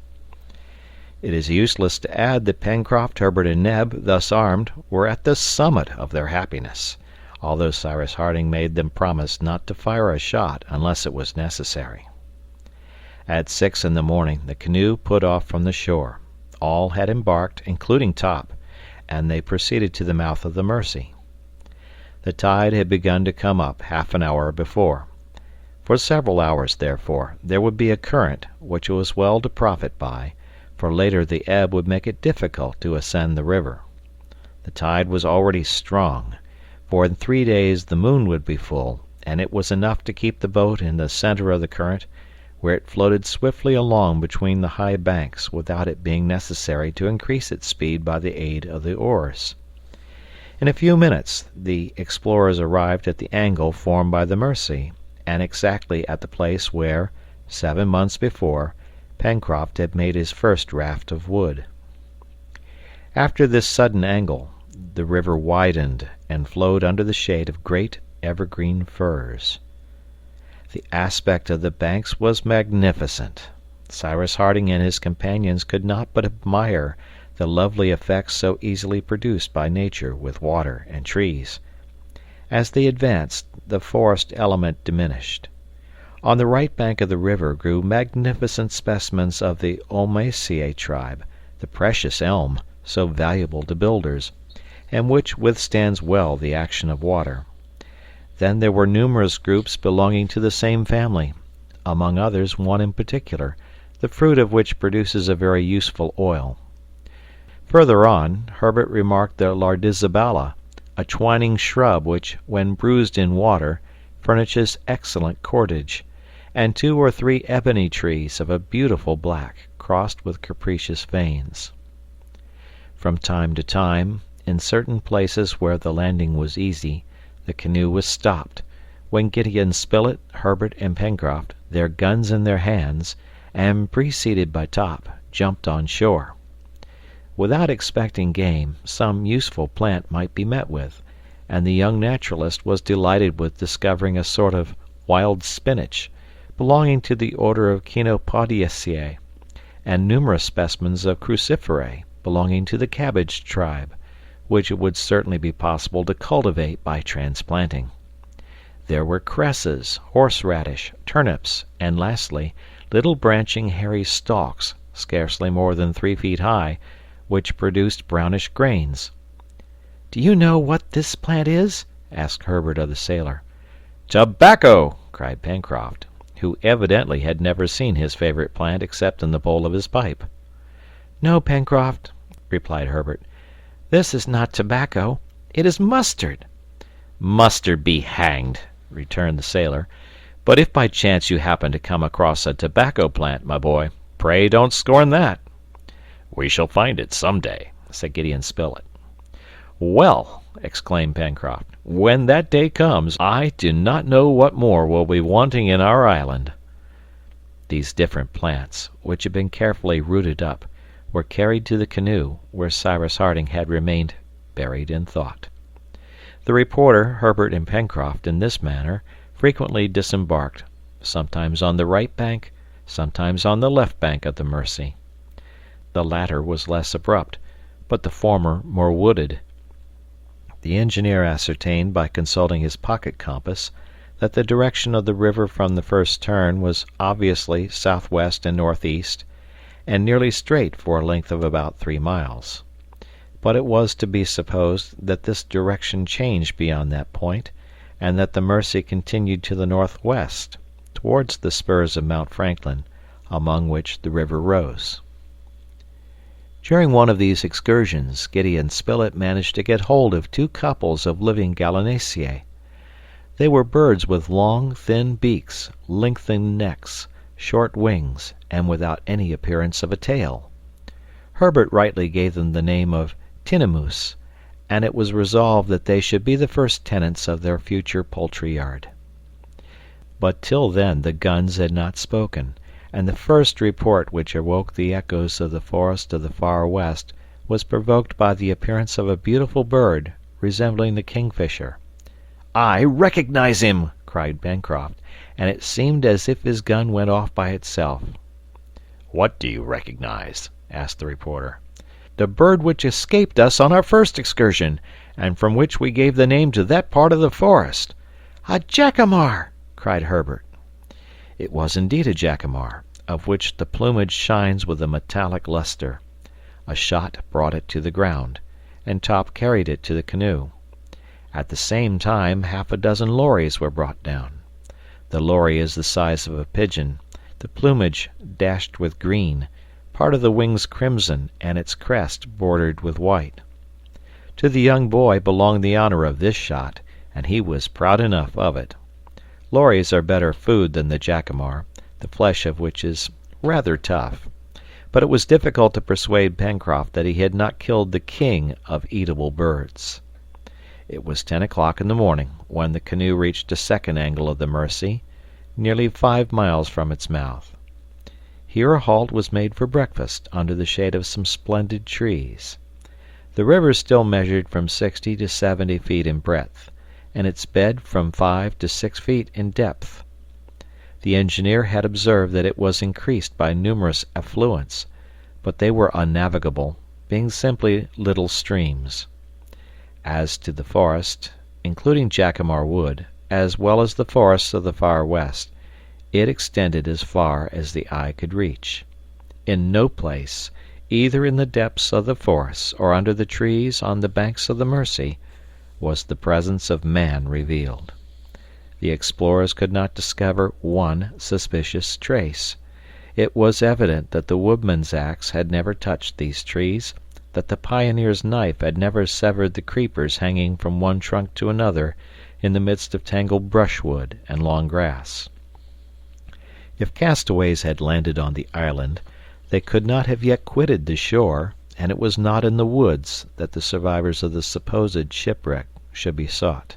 It is useless to add that Pencroft, Herbert, and Neb, thus armed, were at the summit of their happiness, although Cyrus Harding made them promise not to fire a shot unless it was necessary. At 6 in the morning the canoe put off from the shore. All had embarked, including Top, and they proceeded to the mouth of the Mersey. The tide had begun to come up half an hour before. For several hours, therefore, there would be a current, which it was well to profit by, for later the ebb would make it difficult to ascend the river. The tide was already strong, for in 3 days the moon would be full, and it was enough to keep the boat in the center of the current, where it floated swiftly along between the high banks without it being necessary to increase its speed by the aid of the oars. In a few minutes the explorers arrived at the angle formed by the Mersey, and exactly at the place where, 7 months before, Pencroft had made his first raft of wood. After this sudden angle, the river widened and flowed under the shade of great evergreen firs. The aspect of the banks was magnificent. Cyrus Harding and his companions could not but admire the lovely effects so easily produced by nature with water and trees. As they advanced, the forest element diminished. On the right bank of the river grew magnificent specimens of the Ulmaceae tribe, the precious elm, so valuable to builders, and which withstands well the action of water. Then there were numerous groups belonging to the same family, among others one in particular, the fruit of which produces a very useful oil. Further on, Herbert remarked the lardizabala, a twining shrub which, when bruised in water, furnishes excellent cordage, and 2 or 3 ebony trees of a beautiful black, crossed with capricious veins. From time to time, in certain places where the landing was easy, the canoe was stopped, when Gideon Spilett, Herbert, and Pencroft, their guns in their hands, and preceded by Top, jumped on shore. Without expecting game, some useful plant might be met with, and the young naturalist was delighted with discovering a sort of wild spinach, belonging to the order of Chenopodiaceae, and numerous specimens of cruciferae belonging to the cabbage tribe, which it would certainly be possible to cultivate by transplanting. There were cresses, horseradish, turnips, and lastly, little branching hairy stalks, scarcely more than 3 feet high, which produced brownish grains. "Do you know what this plant is?" asked Herbert of the sailor. "Tobacco!" cried Pencroft, who evidently had never seen his favorite plant except in the bowl of his pipe. "No, Pencroft," replied Herbert, "this is not tobacco. It is mustard." "Mustard be hanged!" returned the sailor. "But if by chance you happen to come across a tobacco plant, my boy, pray don't scorn that." "We shall find it some day," said Gideon Spilett. "Well," exclaimed Pencroft, "when that day comes, I do not know what more will be wanting in our island." These different plants, which had been carefully rooted up, were carried to the canoe, where Cyrus Harding had remained buried in thought. The reporter, Herbert, and Pencroft, in this manner, frequently disembarked, sometimes on the right bank, sometimes on the left bank of the Mersey. The latter was less abrupt, but the former more wooded. The engineer ascertained by consulting his pocket compass that the direction of the river from the first turn was obviously southwest and northeast, and nearly straight for a length of about 3 miles. But it was to be supposed that this direction changed beyond that point, and that the Mersey continued to the northwest, towards the spurs of Mount Franklin, among which the river rose. During one of these excursions, Gideon Spilett managed to get hold of 2 couples of living gallinaceae. They were birds with long, thin beaks, lengthened necks, short wings, and without any appearance of a tail. Herbert rightly gave them the name of tinamous, and it was resolved that they should be the first tenants of their future poultry yard. But till then the guns had not spoken, and the first report which awoke the echoes of the forest of the far west was provoked by the appearance of a beautiful bird resembling the kingfisher. "I recognize him!" cried Pencroft, and it seemed as if his gun went off by itself. "What do you recognize?" asked the reporter. "The bird which escaped us on our first excursion, and from which we gave the name to that part of the forest." "A jacamar!" cried Herbert. It was indeed a jacamar, of which the plumage shines with a metallic luster. A shot brought it to the ground, and Top carried it to the canoe. At the same time 1/2 dozen lories were brought down. The lory is the size of a pigeon, the plumage dashed with green, part of the wings crimson, and its crest bordered with white. To the young boy belonged the honor of this shot, and he was proud enough of it. Lories are better food than the jacamar, the flesh of which is rather tough, but it was difficult to persuade Pencroft that he had not killed the king of eatable birds. It was 10 o'clock in the morning when the canoe reached a second angle of the Mersey, nearly 5 miles from its mouth. Here a halt was made for breakfast under the shade of some splendid trees. The river still measured from 60 to 70 feet in breadth, and its bed from 5 to 6 feet in depth. The engineer had observed that it was increased by numerous affluents, but they were unnavigable, being simply little streams. As to the forest, including Jacamar Wood, as well as the forests of the far west, it extended as far as the eye could reach. In no place, either in the depths of the forests or under the trees on the banks of the Mersey, was the presence of man revealed. The explorers could not discover one suspicious trace. It was evident that the woodman's axe had never touched these trees, that the pioneer's knife had never severed the creepers hanging from one trunk to another in the midst of tangled brushwood and long grass. If castaways had landed on the island, they could not have yet quitted the shore, and it was not in the woods that the survivors of the supposed shipwreck should be sought.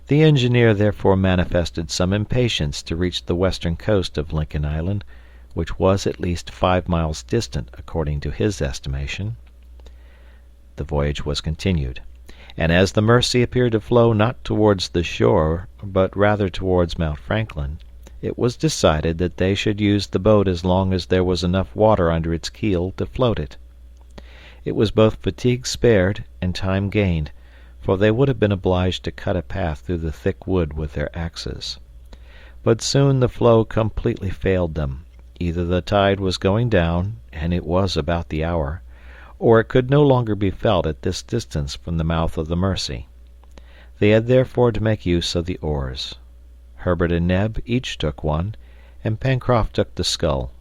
The engineer therefore manifested some impatience to reach the western coast of Lincoln Island, which was at least 5 miles distant according to his estimation. The voyage was continued, and as the Mersey appeared to flow not towards the shore, but rather towards Mount Franklin, it was decided that they should use the boat as long as there was enough water under its keel to float it. It was both fatigue spared and time gained, for they would have been obliged to cut a path through the thick wood with their axes. But soon the flow completely failed them. Either the tide was going down, and it was about the hour, or it could no longer be felt at this distance from the mouth of the Mersey. They had therefore to make use of the oars. Herbert and Neb each took one, and Pencroft took the scull.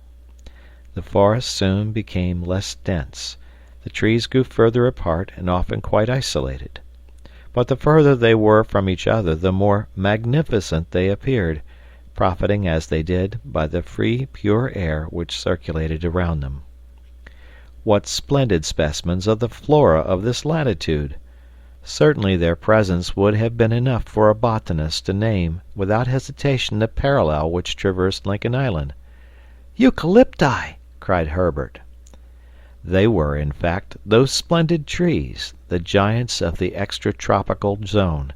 The forest soon became less dense. The trees grew further apart and often quite isolated. But the further they were from each other, the more magnificent they appeared, profiting as they did by the free, pure air which circulated around them. What splendid specimens of the flora of this latitude! Certainly their presence would have been enough for a botanist to name without hesitation the parallel which traversed Lincoln Island. "Eucalypti!" cried Herbert. They were, in fact, those splendid trees, the giants of the extratropical zone,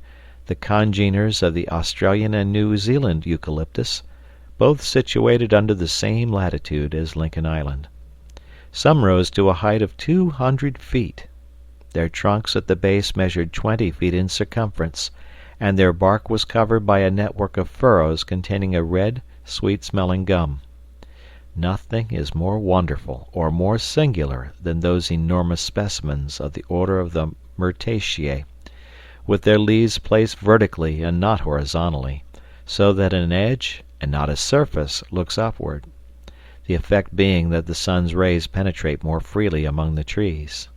the congeners of the Australian and New Zealand eucalyptus, both situated under the same latitude as Lincoln Island. Some rose to a height of 200 feet. Their trunks at the base measured 20 feet in circumference, and their bark was covered by a network of furrows containing a red, sweet-smelling gum. Nothing is more wonderful or more singular than those enormous specimens of the order of the Myrtaceae, with their leaves placed vertically and not horizontally, so that an edge and not a surface looks upward, the effect being that the sun's rays penetrate more freely among the trees.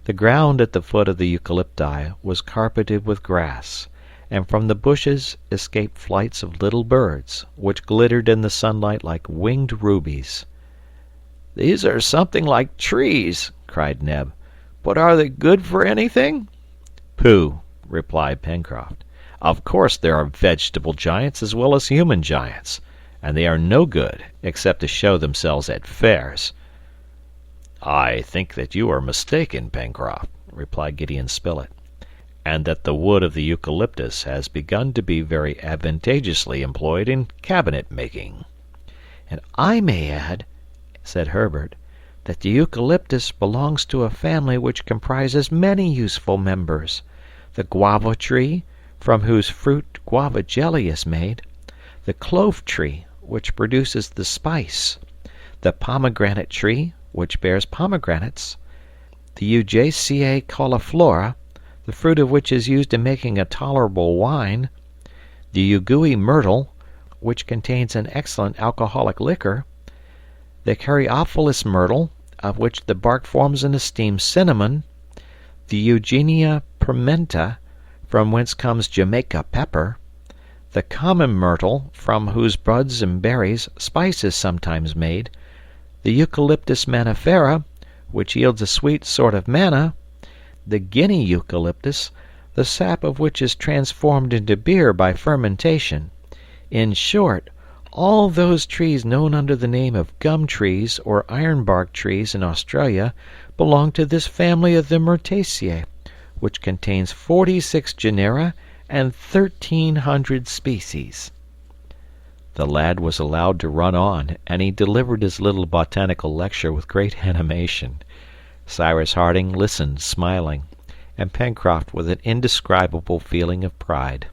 The ground at the foot of the eucalypti was carpeted with grass, and from the bushes escaped flights of little birds, which glittered in the sunlight like winged rubies. "These are something like trees," cried Neb, "but are they good for anything?" "Pooh!" replied Pencroft. "Of course there are vegetable giants as well as human giants, and they are no good except to show themselves at fairs." "I think that you are mistaken, Pencroft," replied Gideon Spilett, "and that the wood of the eucalyptus has begun to be very advantageously employed in cabinet making." "And I may add," said Herbert, "that the eucalyptus belongs to a family which comprises many useful members: the guava tree, from whose fruit guava jelly is made; the clove tree, which produces the spice; the pomegranate tree, which bears pomegranates; the Eugaceae cauliflora, the fruit of which is used in making a tolerable wine; the Uguay myrtle, which contains an excellent alcoholic liquor; the Caryophyllus myrtle, of which the bark forms an esteemed cinnamon; the Eugenia pimenta, from whence comes Jamaica pepper; the common myrtle, from whose buds and berries spice is sometimes made; the Eucalyptus manifera, which yields a sweet sort of manna; the Guinea eucalyptus, the sap of which is transformed into beer by fermentation; in short, all those trees known under the name of gum trees or ironbark trees in Australia belong to this family of the Myrtaceae, which contains 46 genera and 1,300 species." The lad was allowed to run on, and he delivered his little botanical lecture with great animation. Cyrus Harding listened smiling, and Pencroft with an indescribable feeling of pride.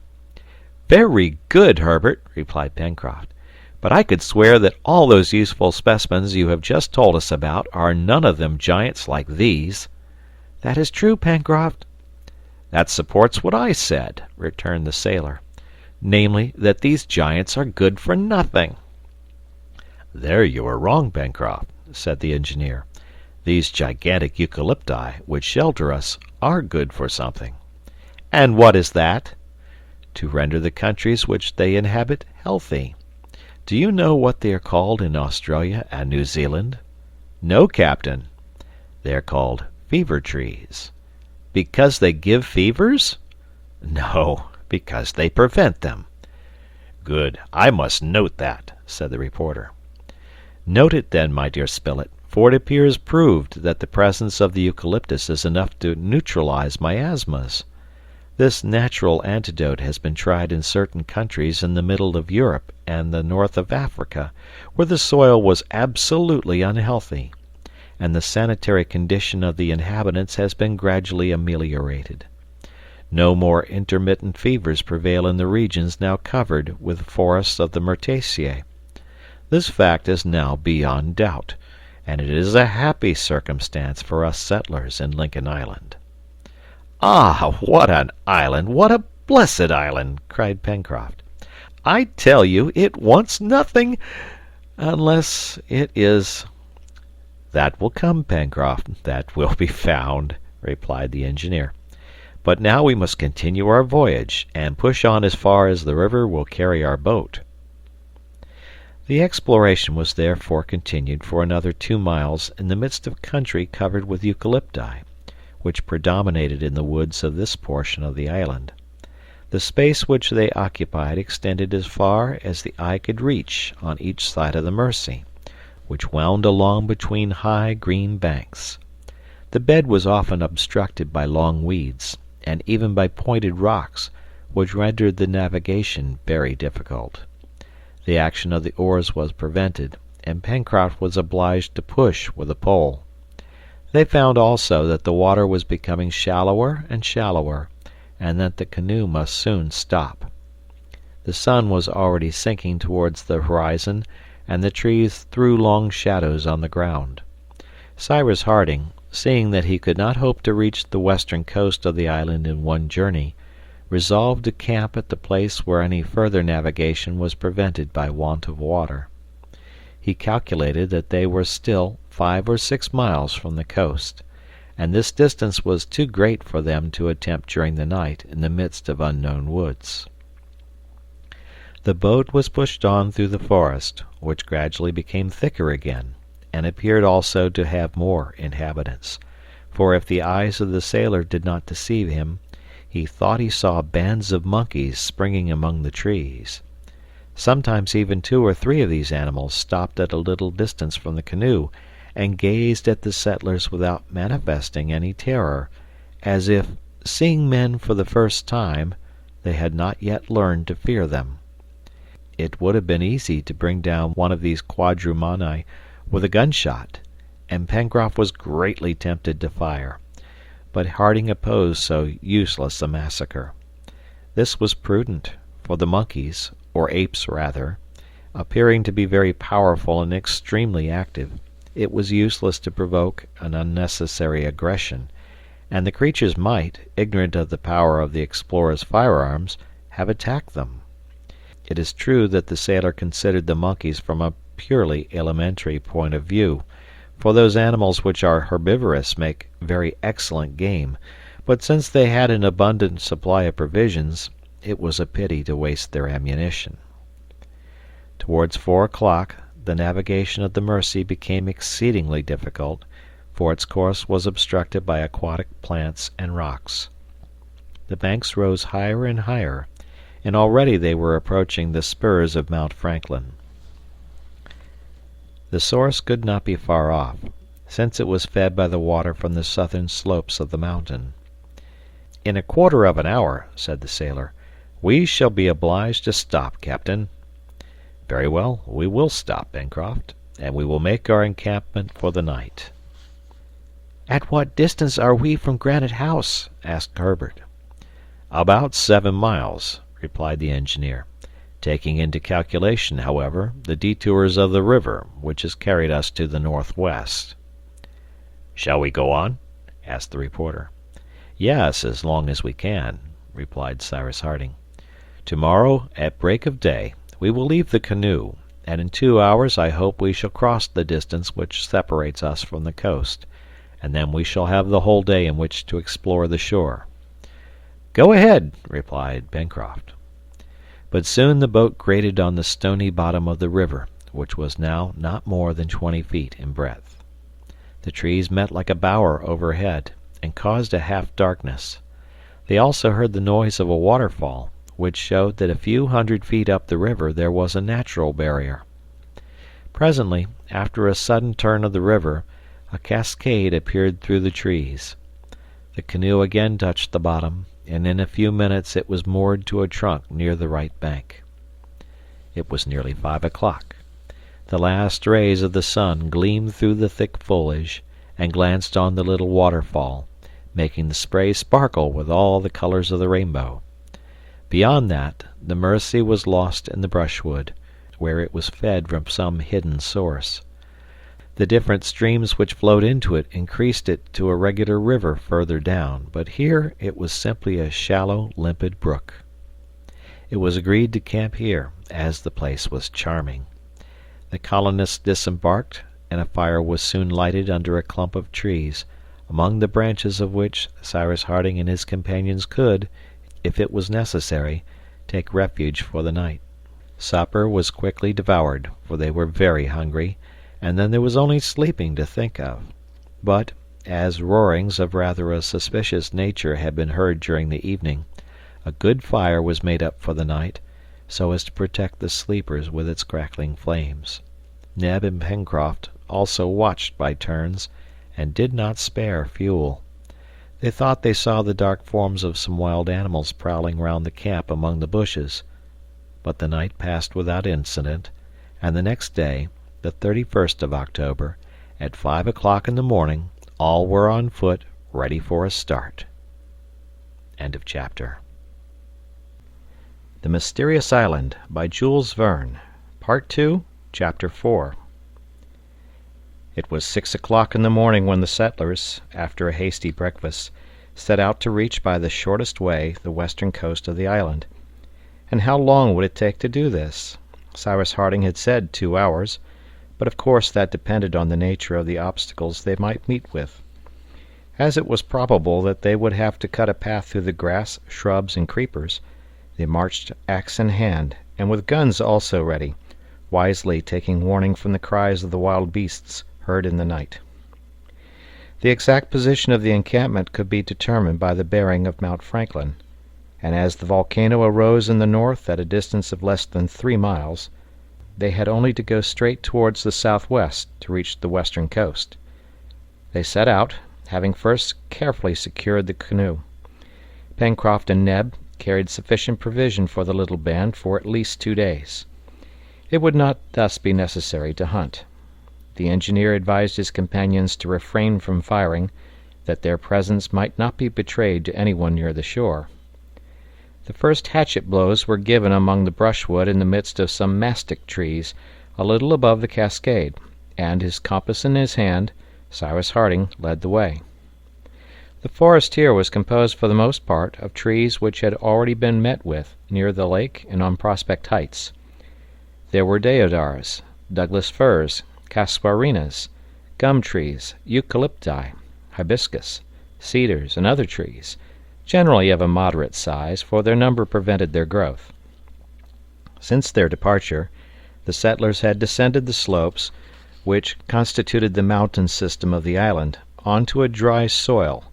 "Very good, Herbert," replied Pencroft, "but I could swear that all those useful specimens you have just told us about are none of them giants like these." "That is true, Pencroft." "That supports what I said," returned the sailor, "namely, that these giants are good for nothing." "There you are wrong, Pencroft," said the engineer. "These gigantic eucalypti, which shelter us, are good for something." "And what is that?" "To render the countries which they inhabit healthy. Do you know what they are called in Australia and New Zealand?" "No, captain." "They are called fever trees." "Because they give fevers?" "No, because they prevent them." "Good. I must note that," said the reporter. "Note it then, my dear Spilett, for it appears proved that the presence of the eucalyptus is enough to neutralize miasmas. This natural antidote has been tried in certain countries in the middle of Europe and the north of Africa, where the soil was absolutely unhealthy, and the sanitary condition of the inhabitants has been gradually ameliorated. No more intermittent fevers prevail in the regions now covered with forests of the Myrtaceae. This fact is now beyond doubt, and it is a happy circumstance for us settlers in Lincoln Island." "Ah, what an island! What a blessed island!" cried Pencroft. "I tell you it wants nothing, unless it is—" "That will come, Pencroft, that will be found," replied the engineer. "But now we must continue our voyage, and push on as far as the river will carry our boat." The exploration was therefore continued for another 2 miles in the midst of country covered with eucalypti, which predominated in the woods of this portion of the island. The space which they occupied extended as far as the eye could reach on each side of the Mersey, which wound along between high green banks. The bed was often obstructed by long weeds, and even by pointed rocks, which rendered the navigation very difficult. The action of the oars was prevented, and Pencroft was obliged to push with a pole. They found also that the water was becoming shallower and shallower, and that the canoe must soon stop. The sun was already sinking towards the horizon, and the trees threw long shadows on the ground. Cyrus Harding, seeing that he could not hope to reach the western coast of the island in one journey, resolved to camp at the place where any further navigation was prevented by want of water. He calculated that they were still 5 or 6 miles from the coast, and this distance was too great for them to attempt during the night in the midst of unknown woods. The boat was pushed on through the forest, which gradually became thicker again, and appeared also to have more inhabitants, for if the eyes of the sailor did not deceive him, he thought he saw bands of monkeys springing among the trees. Sometimes even 2 or 3 of these animals stopped at a little distance from the canoe and gazed at the settlers without manifesting any terror, as if, seeing men for the first time, they had not yet learned to fear them. It would have been easy to bring down one of these quadrumani with a gunshot, and Pencroft was greatly tempted to fire, but Harding opposed so useless a massacre. This was prudent, for the monkeys, or apes rather, appearing to be very powerful and extremely active, it was useless to provoke an unnecessary aggression, and the creatures might, ignorant of the power of the explorers' firearms, have attacked them. It is true that the sailor considered the monkeys from a purely elementary point of view, for those animals which are herbivorous make very excellent game, but since they had an abundant supply of provisions, it was a pity to waste their ammunition. Towards 4 o'clock, the navigation of the Mersey became exceedingly difficult, for its course was obstructed by aquatic plants and rocks. The banks rose higher and higher, and already they were approaching the spurs of Mount Franklin. The source could not be far off, since it was fed by the water from the southern slopes of the mountain. "In a quarter of an hour," said the sailor, "we shall be obliged to stop, Captain." "Very well, we will stop, Pencroft, and we will make our encampment for the night." "At what distance are we from Granite House?" asked Herbert. "About 7 miles," replied the engineer, taking into calculation, however, the detours of the river, which has carried us to the northwest. "Shall we go on?" asked the reporter. "Yes, as long as we can," replied Cyrus Harding. "Tomorrow, at break of day, we will leave the canoe, and in 2 hours I hope we shall cross the distance which separates us from the coast, and then we shall have the whole day in which to explore the shore." "Go ahead," replied Pencroft. But soon the boat grated on the stony bottom of the river, which was now not more than 20 feet in breadth. The trees met like a bower overhead, and caused a half-darkness. They also heard the noise of a waterfall, which showed that a few hundred feet up the river there was a natural barrier. Presently, after a sudden turn of the river, a cascade appeared through the trees. The canoe again touched the bottom, and in a few minutes it was moored to a trunk near the right bank. It was nearly 5 o'clock. The last rays of the sun gleamed through the thick foliage and glanced on the little waterfall, making the spray sparkle with all the colors of the rainbow. Beyond that, the Mersey was lost in the brushwood, where it was fed from some hidden source. The different streams which flowed into it increased it to a regular river further down, but here it was simply a shallow, limpid brook. It was agreed to camp here, as the place was charming. The colonists disembarked, and a fire was soon lighted under a clump of trees, among the branches of which Cyrus Harding and his companions could, if it was necessary, take refuge for the night. Supper was quickly devoured, for they were very hungry, and then there was only sleeping to think of. But, as roarings of rather a suspicious nature had been heard during the evening, a good fire was made up for the night, so as to protect the sleepers with its crackling flames. Neb and Pencroft also watched by turns, and did not spare fuel. They thought they saw the dark forms of some wild animals prowling round the camp among the bushes. But the night passed without incident, and the next day, the 31st of October, at 5 o'clock in the morning, all were on foot, ready for a start. End of chapter. The Mysterious Island by Jules Verne. Part 2, Chapter 4. It was 6 o'clock in the morning when the settlers, after a hasty breakfast, set out to reach by the shortest way the western coast of the island. And how long would it take to do this? Cyrus Harding had said 2 hours, but of course that depended on the nature of the obstacles they might meet with. As it was probable that they would have to cut a path through the grass, shrubs, and creepers, they marched axe in hand, and with guns also ready, wisely taking warning from the cries of the wild beasts heard in the night. The exact position of the encampment could be determined by the bearing of Mount Franklin, and as the volcano arose in the north at a distance of less than 3 miles, they had only to go straight towards the southwest to reach the western coast. They set out, having first carefully secured the canoe. Pencroft and Neb carried sufficient provision for the little band for at least 2 days. It would not thus be necessary to hunt. The engineer advised his companions to refrain from firing, that their presence might not be betrayed to anyone near the shore. The first hatchet blows were given among the brushwood in the midst of some mastic trees, a little above the cascade, and, his compass in his hand, Cyrus Harding led the way. The forest here was composed for the most part of trees which had already been met with near the lake and on Prospect Heights. There were deodars, Douglas firs, casuarinas, gum trees, eucalypti, hibiscus, cedars, and other trees, generally of a moderate size, for their number prevented their growth. Since their departure, the settlers had descended the slopes, which constituted the mountain system of the island, onto a dry soil,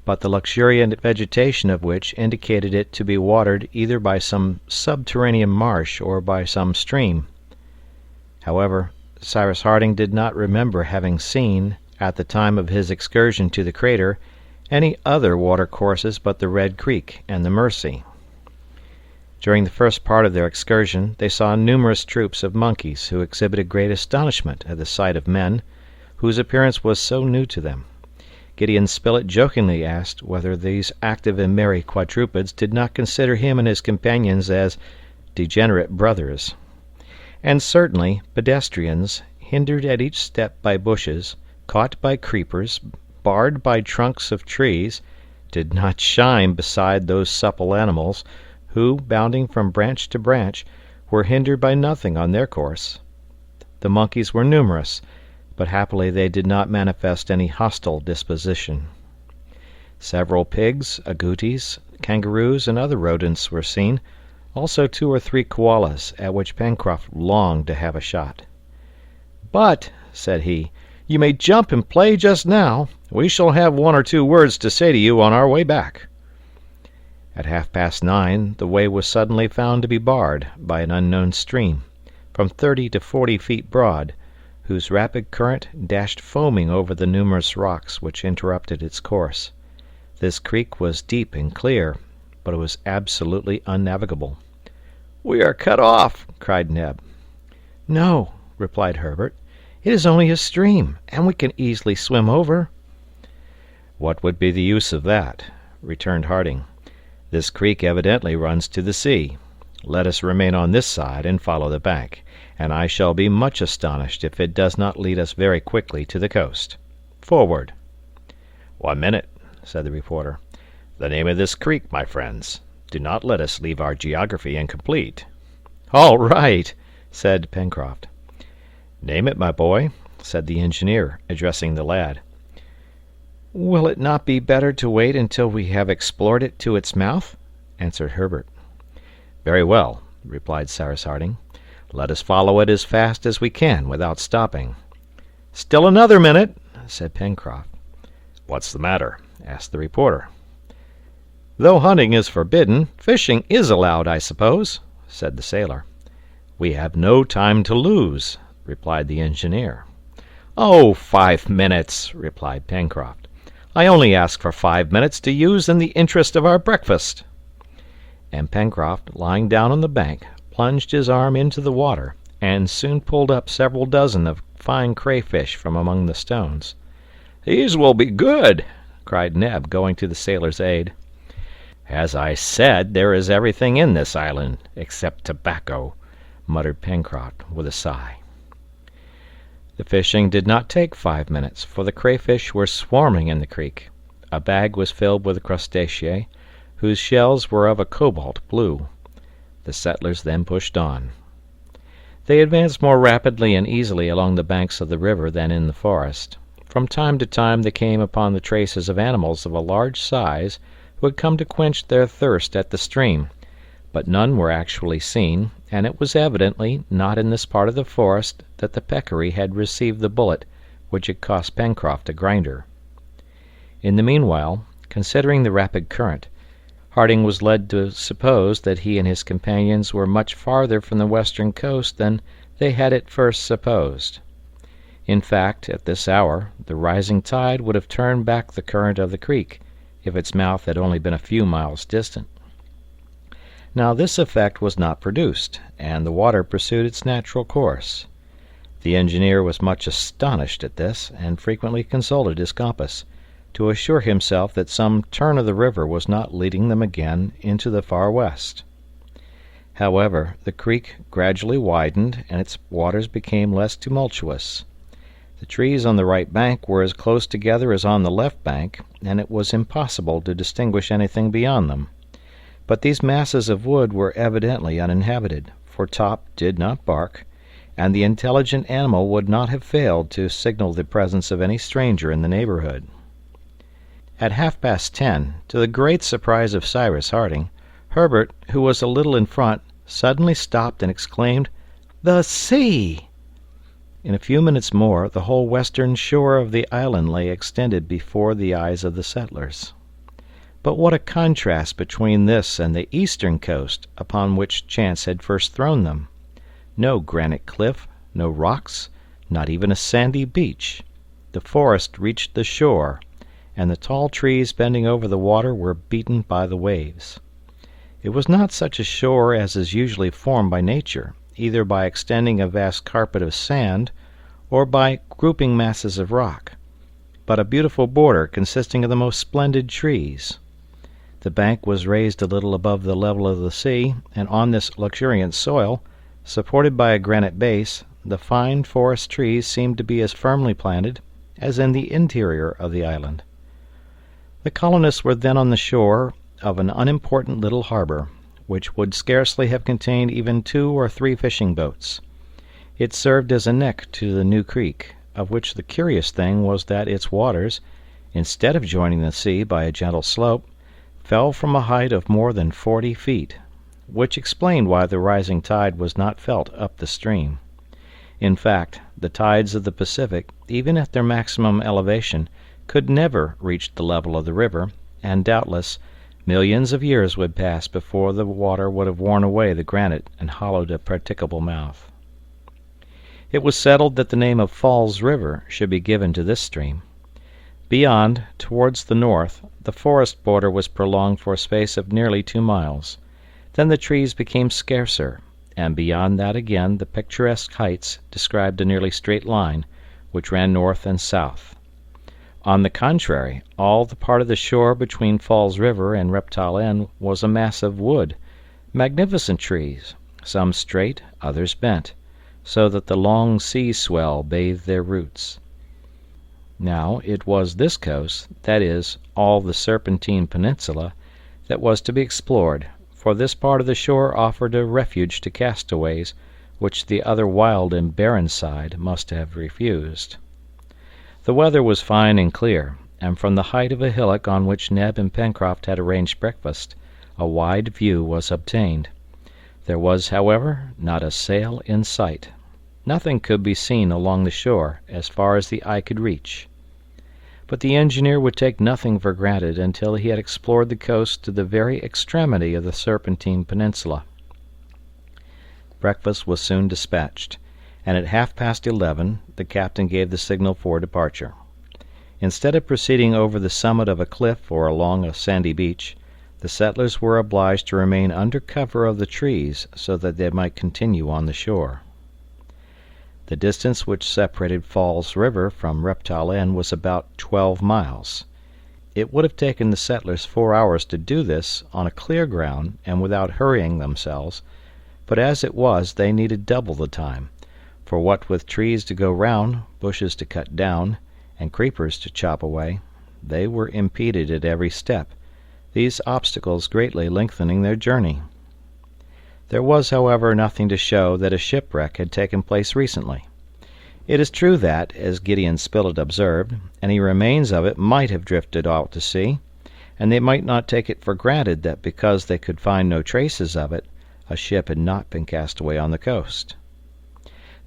but the luxuriant vegetation of which indicated it to be watered either by some subterranean marsh or by some stream. However, Cyrus Harding did not remember having seen, at the time of his excursion to the crater, any other watercourses but the Red Creek and the Mersey. During the first part of their excursion they saw numerous troops of monkeys who exhibited great astonishment at the sight of men, whose appearance was so new to them. Gideon Spilett jokingly asked whether these active and merry quadrupeds did not consider him and his companions as degenerate brothers. And certainly pedestrians, hindered at each step by bushes, caught by creepers, barred by trunks of trees, did not shine beside those supple animals, who, bounding from branch to branch, were hindered by nothing on their course. The monkeys were numerous, but happily they did not manifest any hostile disposition. Several pigs, agoutis, kangaroos, and other rodents were seen, also 2 or 3 koalas, at which Pencroft longed to have a shot. "But," said he, "you may jump and play just now. We shall have 1 or 2 words to say to you on our way back." At 9:30 the way was suddenly found to be barred by an unknown stream, from 30 to 40 feet broad, whose rapid current dashed foaming over the numerous rocks which interrupted its course. This creek was deep and clear, but it was absolutely unnavigable. "We are cut off!" cried Neb. "No," replied Herbert. "It is only a stream, and we can easily swim over." "What would be the use of that?" returned Harding. "This creek evidently runs to the sea. Let us remain on this side and follow the bank, and I shall be much astonished if it does not lead us very quickly to the coast. Forward!" "One minute," said the reporter. "The name of this creek, my friends. Do not let us leave our geography incomplete." "All right," said Pencroft. "Name it, my boy," said the engineer, addressing the lad. "Will it not be better to wait until we have explored it to its mouth?" answered Herbert. "Very well," replied Cyrus Harding. "Let us follow it as fast as we can without stopping." "Still another minute," said Pencroft. "What's the matter?" asked the reporter. "Though hunting is forbidden, fishing is allowed, I suppose," said the sailor. "We have no time to lose," replied the engineer. "Oh, 5 minutes," replied Pencroft. "I only ask for 5 minutes to use in the interest of our breakfast." And Pencroft, lying down on the bank, plunged his arm into the water, and soon pulled up several dozen of fine crayfish from among the stones. "These will be good," cried Neb, going to the sailor's aid. "As I said, there is everything in this island except tobacco," muttered Pencroft, with a sigh. The fishing did not take 5 minutes, for the crayfish were swarming in the creek. A bag was filled with crustacea, whose shells were of a cobalt blue. The settlers then pushed on. They advanced more rapidly and easily along the banks of the river than in the forest. From time to time they came upon the traces of animals of a large size who had come to quench their thirst at the stream, but none were actually seen, and it was evidently not in this part of the forest that the peccary had received the bullet which had cost Pencroft a grinder. In the meanwhile, considering the rapid current, Harding was led to suppose that he and his companions were much farther from the western coast than they had at first supposed. In fact, at this hour, the rising tide would have turned back the current of the creek, if its mouth had only been a few miles distant. Now this effect was not produced, and the water pursued its natural course. The engineer was much astonished at this, and frequently consulted his compass, to assure himself that some turn of the river was not leading them again into the far west. However, the creek gradually widened, and its waters became less tumultuous. The trees on the right bank were as close together as on the left bank, and it was impossible to distinguish anything beyond them. But these masses of wood were evidently uninhabited, for Top did not bark, and the intelligent animal would not have failed to signal the presence of any stranger in the neighborhood. At 10:30, to the great surprise of Cyrus Harding, Herbert, who was a little in front, suddenly stopped and exclaimed, "The sea!" In a few minutes more the whole western shore of the island lay extended before the eyes of the settlers. But what a contrast between this and the eastern coast upon which chance had first thrown them! No granite cliff, no rocks, not even a sandy beach. The forest reached the shore, and the tall trees bending over the water were beaten by the waves. It was not such a shore as is usually formed by nature, either by extending a vast carpet of sand or by grouping masses of rock, but a beautiful border consisting of the most splendid trees. The bank was raised a little above the level of the sea, and on this luxuriant soil, supported by a granite base, the fine forest trees seemed to be as firmly planted as in the interior of the island. The colonists were then on the shore of an unimportant little harbor, which would scarcely have contained even 2 or 3 fishing boats. It served as a neck to the new creek, of which the curious thing was that its waters, instead of joining the sea by a gentle slope, fell from a height of more than 40 feet, which explained why the rising tide was not felt up the stream. In fact, the tides of the Pacific, even at their maximum elevation, could never reach the level of the river, and doubtless millions of years would pass before the water would have worn away the granite and hollowed a practicable mouth. It was settled that the name of Falls River should be given to this stream. Beyond, towards the north, the forest border was prolonged for a space of nearly 2 miles, Then the trees became scarcer, and beyond that again the picturesque heights described a nearly straight line, which ran north and south. On the contrary, all the part of the shore between Falls River and Reptile End was a mass of wood, magnificent trees, some straight, others bent, so that the long sea swell bathed their roots. Now it was this coast, that is, all the Serpentine Peninsula, that was to be explored, for this part of the shore offered a refuge to castaways, which the other wild and barren side must have refused. The weather was fine and clear, and from the height of a hillock on which Neb and Pencroft had arranged breakfast, a wide view was obtained. There was, however, not a sail in sight. Nothing could be seen along the shore as far as the eye could reach. But the engineer would take nothing for granted until he had explored the coast to the very extremity of the Serpentine Peninsula. Breakfast was soon dispatched, and at 11:30 the captain gave the signal for departure. Instead of proceeding over the summit of a cliff or along a sandy beach, the settlers were obliged to remain under cover of the trees so that they might continue on the shore. The distance which separated Falls River from Reptile End was about 12 miles. It would have taken the settlers 4 hours to do this on a clear ground and without hurrying themselves, but as it was they needed double the time, for what with trees to go round, bushes to cut down, and creepers to chop away, they were impeded at every step, these obstacles greatly lengthening their journey. There was, however, nothing to show that a shipwreck had taken place recently. It is true that, as Gideon Spilett observed, any remains of it might have drifted out to sea, and they might not take it for granted that because they could find no traces of it, a ship had not been cast away on the coast.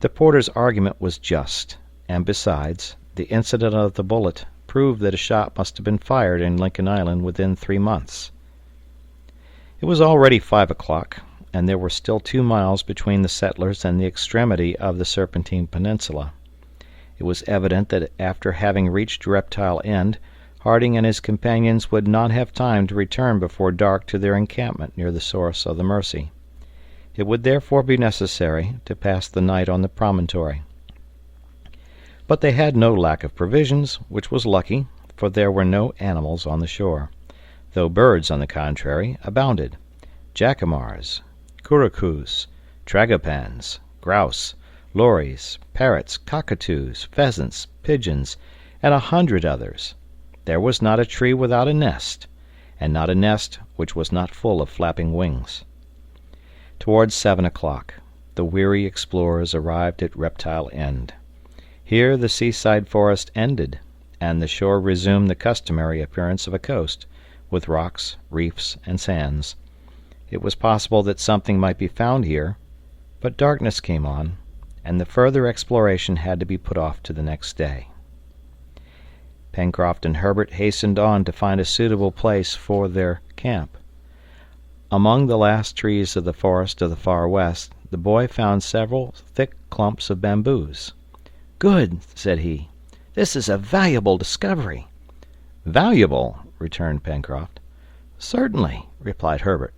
The porter's argument was just, and besides, the incident of the bullet proved that a shot must have been fired in Lincoln Island within 3 months. It was already 5 o'clock, and there were still 2 miles between the settlers and the extremity of the Serpentine Peninsula. It was evident that after having reached Reptile End, Harding and his companions would not have time to return before dark to their encampment near the source of the Mercy. It would therefore be necessary to pass the night on the promontory. But they had no lack of provisions, which was lucky, for there were no animals on the shore, though birds, on the contrary, abounded. Jacamars, curcues, tragopans, grouse, lories, parrots, cockatoos, pheasants, pigeons, and 100 others. There was not a tree without a nest, and not a nest which was not full of flapping wings. Towards 7 o'clock, the weary explorers arrived at Reptile End. Here the seaside forest ended, and the shore resumed the customary appearance of a coast, with rocks, reefs, and sands. It was possible that something might be found here, but darkness came on, and the further exploration had to be put off to the next day. Pencroft and Herbert hastened on to find a suitable place for their camp. Among the last trees of the forest of the far west, the boy found several thick clumps of bamboos. "Good," said he. "This is a valuable discovery." "Valuable?" returned Pencroft. "Certainly," replied Herbert.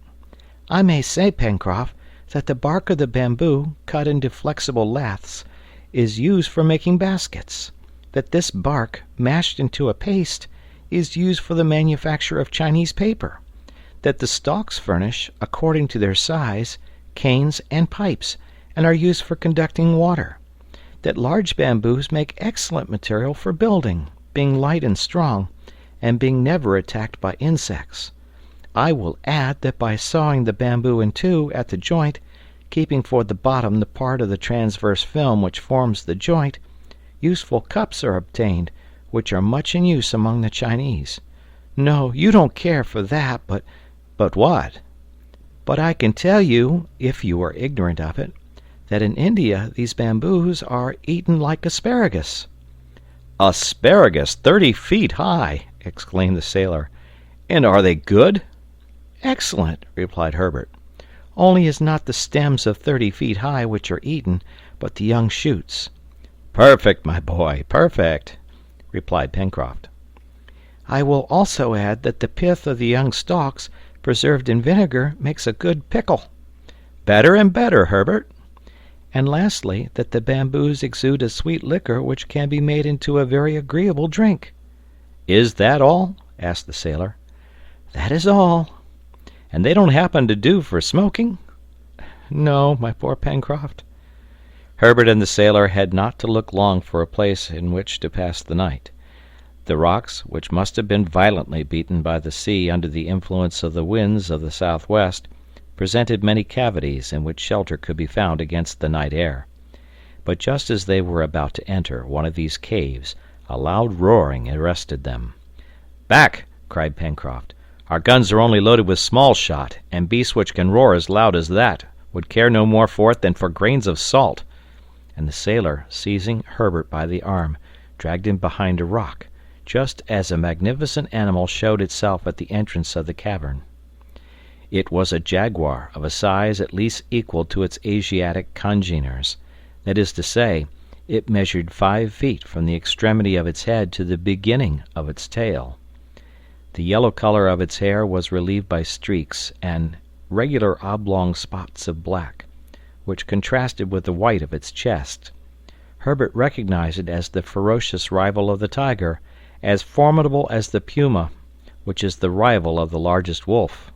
"I may say, Pencroft, that the bark of the bamboo, cut into flexible laths, is used for making baskets; that this bark, mashed into a paste, is used for the manufacture of Chinese paper; that the stalks furnish, according to their size, canes and pipes, and are used for conducting water; that large bamboos make excellent material for building, being light and strong, and being never attacked by insects. I will add that by sawing the bamboo in two at the joint, keeping for the bottom the part of the transverse film which forms the joint, useful cups are obtained, which are much in use among the Chinese. No, you don't care for that, but—" "But what?" "But I can tell you, if you are ignorant of it, that in India these bamboos are eaten like asparagus." "Asparagus 30 feet high!" exclaimed the sailor. "And are they good?" "Excellent," replied Herbert. "Only it is not the stems of 30 feet high which are eaten, but the young shoots." "Perfect, my boy, perfect," replied Pencroft. "I will also add that the pith of the young stalks preserved in vinegar makes a good pickle. Better and better, Herbert. And lastly, that the bamboos exude a sweet liquor which can be made into a very agreeable drink. Is that all? Asked the sailor. That is all. And they don't happen to do for smoking? No, my poor Pencroft. Herbert and the sailor had not to look long for a place in which to pass the night. The rocks, which must have been violently beaten by the sea under the influence of the winds of the southwest, presented many cavities in which shelter could be found against the night air. But just as they were about to enter one of these caves, a loud roaring arrested them. "Back!" cried Pencroft. "Our guns are only loaded with small shot, and beasts which can roar as loud as that would care no more for it than for grains of salt." And the sailor, seizing Herbert by the arm, dragged him behind a rock, just as a magnificent animal showed itself at the entrance of the cavern. It was a jaguar of a size at least equal to its Asiatic congeners. That is to say, it measured 5 feet from the extremity of its head to the beginning of its tail. The yellow color of its hair was relieved by streaks and regular oblong spots of black, which contrasted with the white of its chest. Herbert recognized it as the ferocious rival of the tiger, as formidable as the puma, which is the rival of the largest wolf.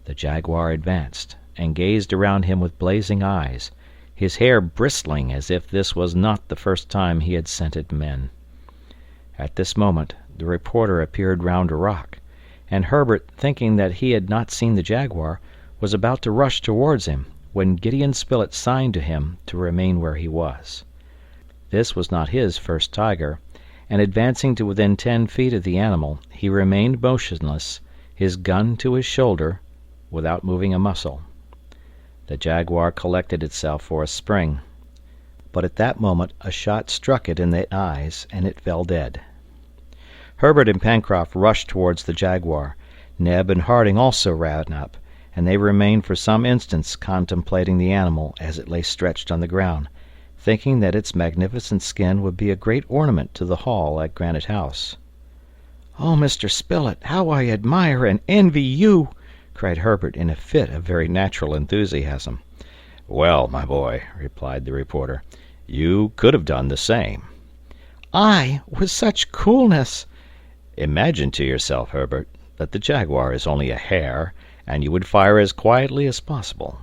The jaguar advanced, and gazed around him with blazing eyes, his hair bristling as if this was not the first time he had scented men. At this moment the reporter appeared round a rock, and Herbert, thinking that he had not seen the jaguar, was about to rush towards him, when Gideon Spilett signed to him to remain where he was. This was not his first tiger, and advancing to within 10 feet of the animal, he remained motionless, his gun to his shoulder, without moving a muscle. The jaguar collected itself for a spring, but at that moment a shot struck it in the eyes, and it fell dead. Herbert and Pencroft rushed towards the jaguar. Neb and Harding also ran up, and they remained for some instants contemplating the animal as it lay stretched on the ground, thinking that its magnificent skin would be a great ornament to the hall at Granite House. "Oh, Mr. Spilett, how I admire and envy you!" cried Herbert in a fit of very natural enthusiasm. "Well, my boy," replied the reporter, "you could have done the same." "I, with such coolness!" "Imagine to yourself, Herbert, that the jaguar is only a hare, and you would fire as quietly as possible."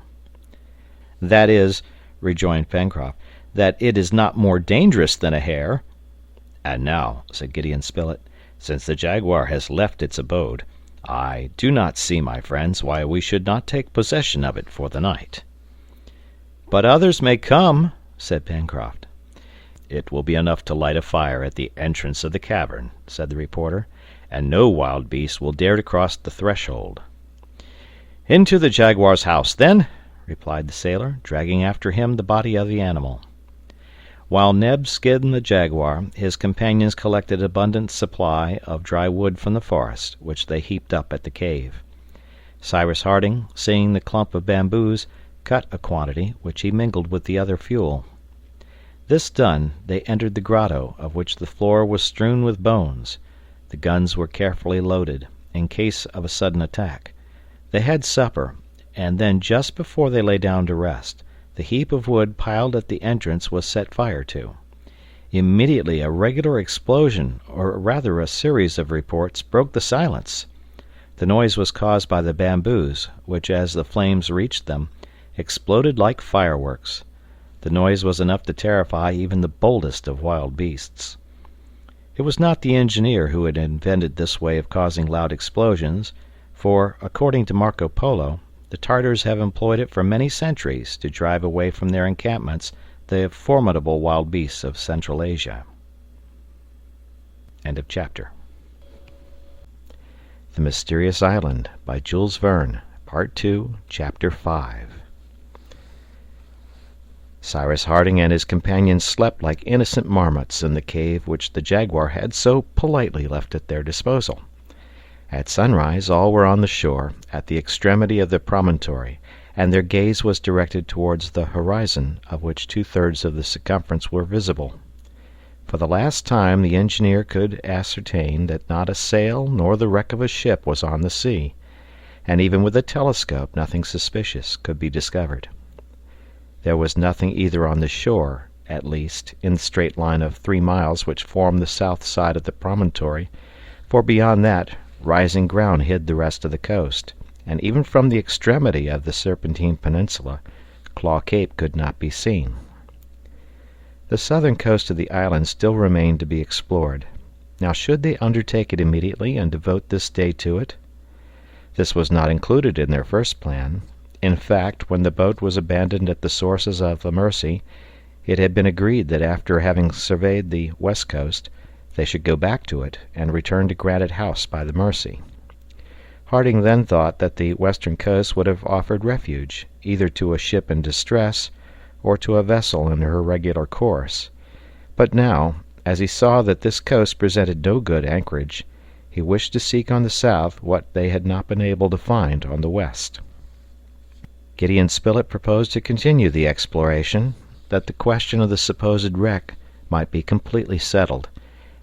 "That is," rejoined Pencroft, "that it is not more dangerous than a hare." "And now," said Gideon Spilett, "since the jaguar has left its abode, I do not see, my friends, why we should not take possession of it for the night." "But others may come," said Pencroft. "It will be enough to light a fire at the entrance of the cavern," said the reporter, "and no wild beast will dare to cross the threshold." "Into the jaguar's house, then," replied the sailor, dragging after him the body of the animal. While Neb skinned the jaguar, his companions collected abundant supply of dry wood from the forest, which they heaped up at the cave. Cyrus Harding, seeing the clump of bamboos, cut a quantity, which he mingled with the other fuel. This done, they entered the grotto, of which the floor was strewn with bones. The guns were carefully loaded, in case of a sudden attack. They had supper, and then just before they lay down to rest, the heap of wood piled at the entrance was set fire to. Immediately a regular explosion, or rather a series of reports, broke the silence. The noise was caused by the bamboos, which, as the flames reached them, exploded like fireworks. The noise was enough to terrify even the boldest of wild beasts. It was not the engineer who had invented this way of causing loud explosions, for, according to Marco Polo, the Tartars have employed it for many centuries to drive away from their encampments the formidable wild beasts of Central Asia. End of chapter. The Mysterious Island by Jules Verne, Part 2, Chapter 5. Cyrus Harding and his companions slept like innocent marmots in the cave which the jaguar had so politely left at their disposal. At sunrise all were on the shore, at the extremity of the promontory, and their gaze was directed towards the horizon, of which 2/3 of the circumference were visible. For the last time the engineer could ascertain that not a sail nor the wreck of a ship was on the sea. and even with a telescope nothing suspicious could be discovered. There was nothing either on the shore, at least, in the straight line of 3 miles which formed the south side of the promontory, for beyond that, rising ground hid the rest of the coast, and even from the extremity of the Serpentine Peninsula, Claw Cape could not be seen. The southern coast of the island still remained to be explored. Now should they undertake it immediately and devote this day to it? This was not included in their first plan. In fact, when the boat was abandoned at the sources of the Mersey, it had been agreed that after having surveyed the west coast, they should go back to it and return to Granite House by the Mersey. Harding then thought that the western coast would have offered refuge, either to a ship in distress or to a vessel in her regular course. But now, as he saw that this coast presented no good anchorage, he wished to seek on the south what they had not been able to find on the west. Gideon Spilett proposed to continue the exploration, that the question of the supposed wreck might be completely settled,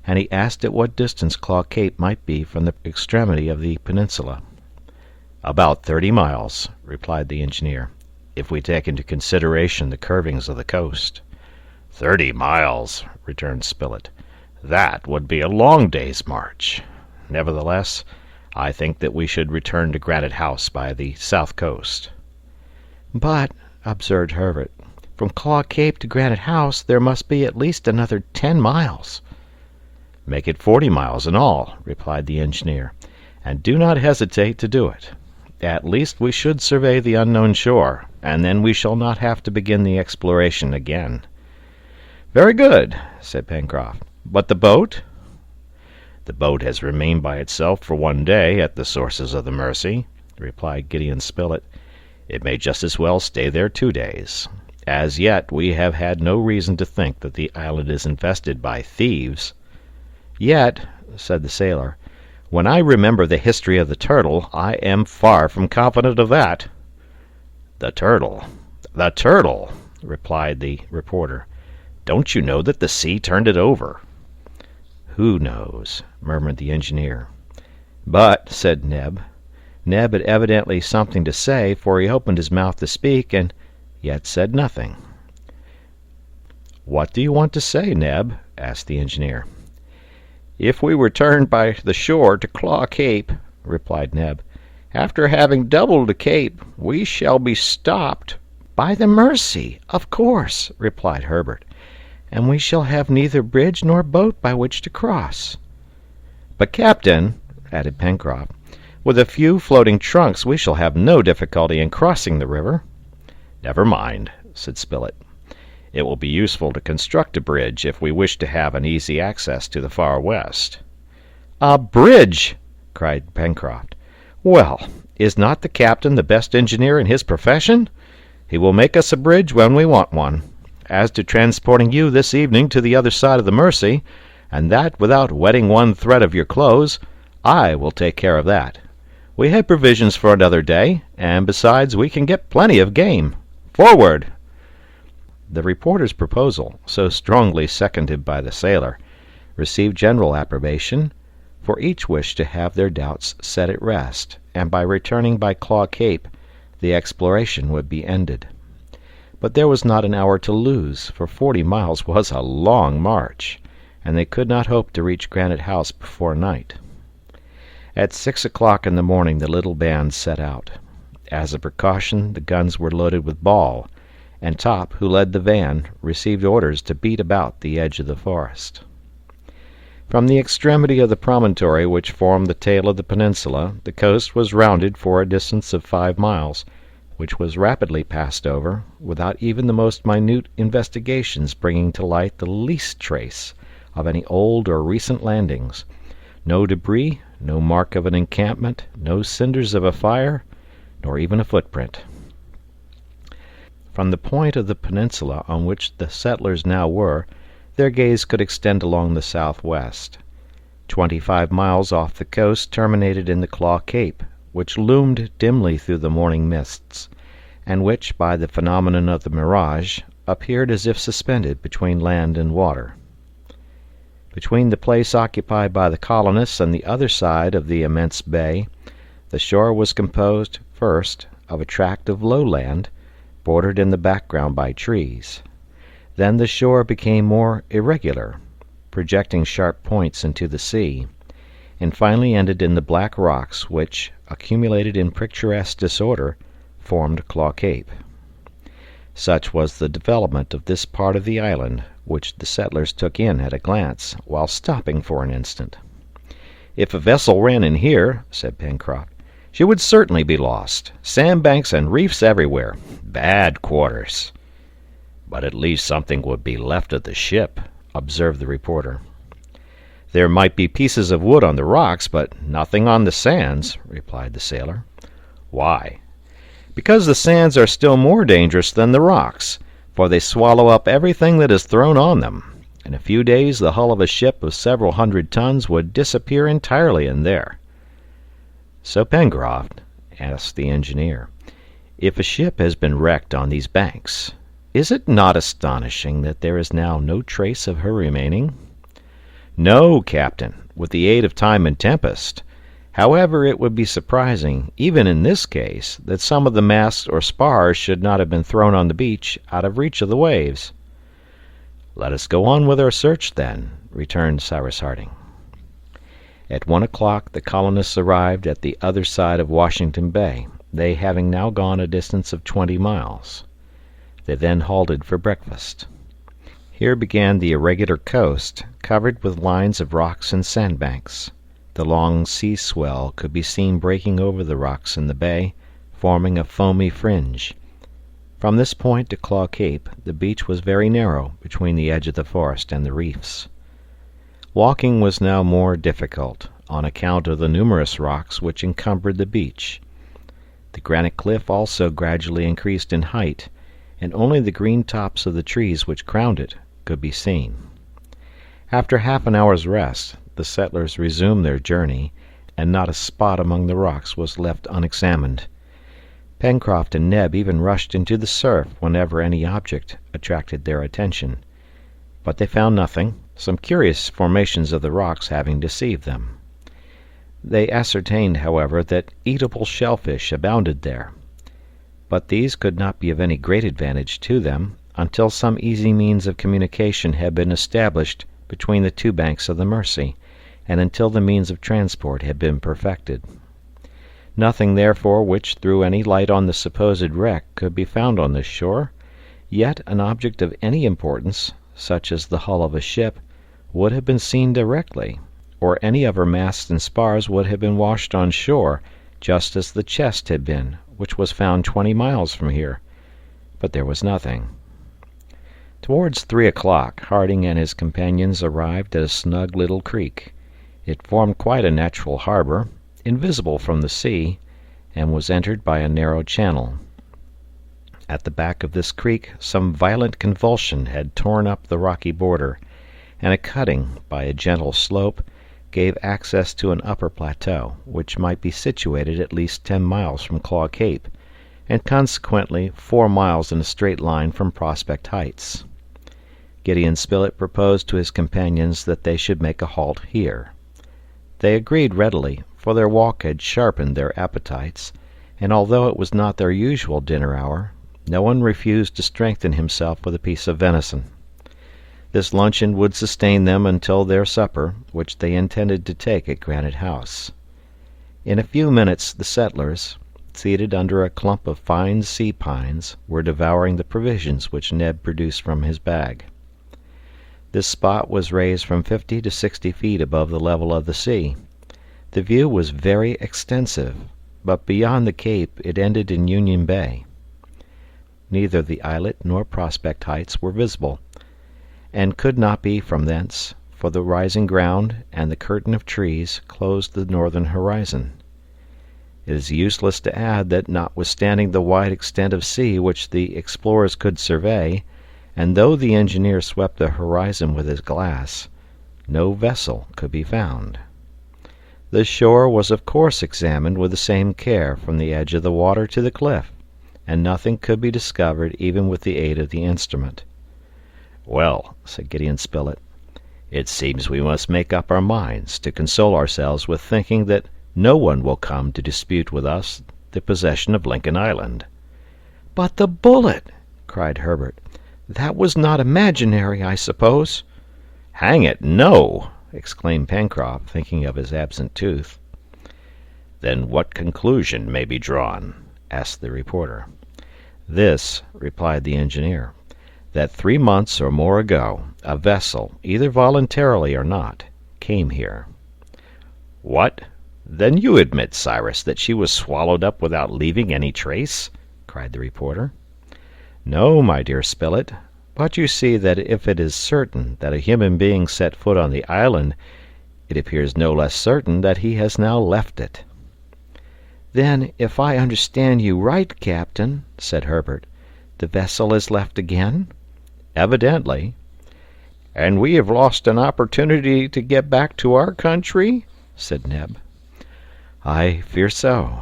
and he asked at what distance Claw Cape might be from the extremity of the peninsula. "About 30 miles," replied the engineer, "if we take into consideration the curvings of the coast." 30 miles, returned Spilett. "That would be a long day's march. Nevertheless, I think that we should return to Granite House by the south coast." "But," observed Herbert, "from Claw Cape to Granite House there must be at least another 10 miles." "Make it 40 miles in all," replied the engineer, "and do not hesitate to do it. At least we should survey the unknown shore, and then we shall not have to begin the exploration again." "Very good," said Pencroft. "But the boat?" "The boat has remained by itself for 1 day at the sources of the Mersey," replied Gideon Spilett. "It may just as well stay there 2 days. As yet we have had no reason to think that the island is infested by thieves." "Yet," said the sailor, "when I remember the history of the turtle, I am far from confident of that." "The turtle, the turtle!" replied the reporter. "Don't you know that the sea turned it over?" "Who knows?" murmured the engineer. "But," said Neb, Neb had evidently something to say, for he opened his mouth to speak, and yet said nothing. "What do you want to say, Neb?" asked the engineer. "If we return by the shore to Claw Cape," replied Neb, "after having doubled the cape, we shall be stopped—" "By the Mersey, of course," replied Herbert, "and we shall have neither bridge nor boat by which to cross." "But, Captain," added Pencroft, "with a few floating trunks we shall have no difficulty in crossing the river." "Never mind," said Spilett. "It will be useful to construct a bridge if we wish to have an easy access to the far west." "A bridge!" cried Pencroft. "Well, is not the captain the best engineer in his profession? He will make us a bridge when we want one. As to transporting you this evening to the other side of the Mersey, and that without wetting one thread of your clothes, I will take care of that. We have provisions for another day, and besides we can get plenty of game. Forward!" The reporter's proposal, so strongly seconded by the sailor, received general approbation, for each wished to have their doubts set at rest, and by returning by Claw Cape the exploration would be ended. But there was not an hour to lose, for 40 miles was a long march, and they could not hope to reach Granite House before night. At 6 o'clock in the morning the little band set out. As a precaution, the guns were loaded with ball, and Top, who led the van, received orders to beat about the edge of the forest. From the extremity of the promontory which formed the tail of the peninsula, the coast was rounded for a distance of 5 miles, which was rapidly passed over, without even the most minute investigations bringing to light the least trace of any old or recent landings. No debris, no mark of an encampment, no cinders of a fire, nor even a footprint. From the point of the peninsula on which the settlers now were, their gaze could extend along the southwest. 25 miles off the coast terminated in the Claw Cape, which loomed dimly through the morning mists, and which, by the phenomenon of the mirage, appeared as if suspended between land and water. Between the place occupied by the colonists and the other side of the immense bay, The shore was composed, first, of a tract of lowland, bordered in the background by trees. Then the shore became more irregular, projecting sharp points into the sea, and finally ended in the black rocks which, accumulated in picturesque disorder, formed Claw Cape. Such was the development of this part of the island, which the settlers took in at a glance, while stopping for an instant. "If a vessel ran in here," said Pencroft, "she would certainly be lost. Sandbanks and reefs everywhere. Bad quarters." "But at least something would be left of the ship," observed the reporter. "There might be pieces of wood on the rocks, but nothing on the sands," replied the sailor. "Why?" "Because the sands are still more dangerous than the rocks, for they swallow up everything that is thrown on them. In a few days the hull of a ship of several hundred tons would disappear entirely in there." "So, Pencroft," asked the engineer, "if a ship has been wrecked on these banks, is it not astonishing that there is now no trace of her remaining?" "No, captain, with the aid of time and tempest. However, it would be surprising, even in this case, that some of the masts or spars should not have been thrown on the beach, out of reach of the waves." "Let us go on with our search, then," returned Cyrus Harding. At 1 o'clock the colonists arrived at the other side of Washington Bay, they having now gone a distance of 20 miles. They then halted for breakfast. Here began the irregular coast, covered with lines of rocks and sandbanks. The long sea swell could be seen breaking over the rocks in the bay, forming a foamy fringe. From this point to Claw Cape the beach was very narrow between the edge of the forest and the reefs. Walking was now more difficult, on account of the numerous rocks which encumbered the beach. The granite cliff also gradually increased in height, and only the green tops of the trees which crowned it could be seen. After half an hour's rest, the settlers resumed their journey, and not a spot among the rocks was left unexamined. Pencroft and Neb even rushed into the surf whenever any object attracted their attention. But they found nothing, some curious formations of the rocks having deceived them. They ascertained, however, that eatable shellfish abounded there. But these could not be of any great advantage to them until some easy means of communication had been established between the two banks of the Mercy, and until the means of transport had been perfected. Nothing, therefore, which threw any light on the supposed wreck could be found on this shore, yet an object of any importance, such as the hull of a ship, would have been seen directly, or any of her masts and spars would have been washed on shore, just as the chest had been, which was found 20 miles from here. But there was nothing. Towards 3 o'clock Harding and his companions arrived at a snug little creek. It formed quite a natural harbor, invisible from the sea, and was entered by a narrow channel. At the back of this creek some violent convulsion had torn up the rocky border, and a cutting, by a gentle slope, gave access to an upper plateau, which might be situated at least 10 miles from Claw Cape, and consequently 4 miles in a straight line from Prospect Heights. Gideon Spilett proposed to his companions that they should make a halt here. They agreed readily, for their walk had sharpened their appetites, and although it was not their usual dinner hour, no one refused to strengthen himself with a piece of venison. This luncheon would sustain them until their supper, which they intended to take at Granite House. In a few minutes the settlers, seated under a clump of fine sea pines, were devouring the provisions which Neb produced from his bag. This spot was raised from 50 to 60 feet above the level of the sea. The view was very extensive, but beyond the cape it ended in Union Bay. Neither the islet nor Prospect Heights were visible, and could not be from thence, for the rising ground and the curtain of trees closed the northern horizon. It is useless to add that notwithstanding the wide extent of sea which the explorers could survey, and though the engineer swept the horizon with his glass, no vessel could be found. The shore was of course examined with the same care from the edge of the water to the cliff, and nothing could be discovered even with the aid of the instrument. "Well," said Gideon Spilett, "it seems we must make up our minds to console ourselves with thinking that No one will come to dispute with us the possession of Lincoln Island." "But the bullet!" cried Herbert. "That was not imaginary, I suppose?" "Hang it, no!" exclaimed Pencroft, thinking of his absent tooth. "Then what conclusion may be drawn?" asked the reporter. "This," replied the engineer, "that 3 months or more ago a vessel, either voluntarily or not, came here." "What? Then you admit, Cyrus, that she was swallowed up without leaving any trace?" cried the reporter. "No, my dear Spilett, but you see that if it is certain that a human being set foot on the island, it appears no less certain that he has now left it." "Then, if I understand you right, Captain," said Herbert, "the vessel has left again?" "Evidently." "And we have lost an opportunity to get back to our country?" said Neb. "I fear so."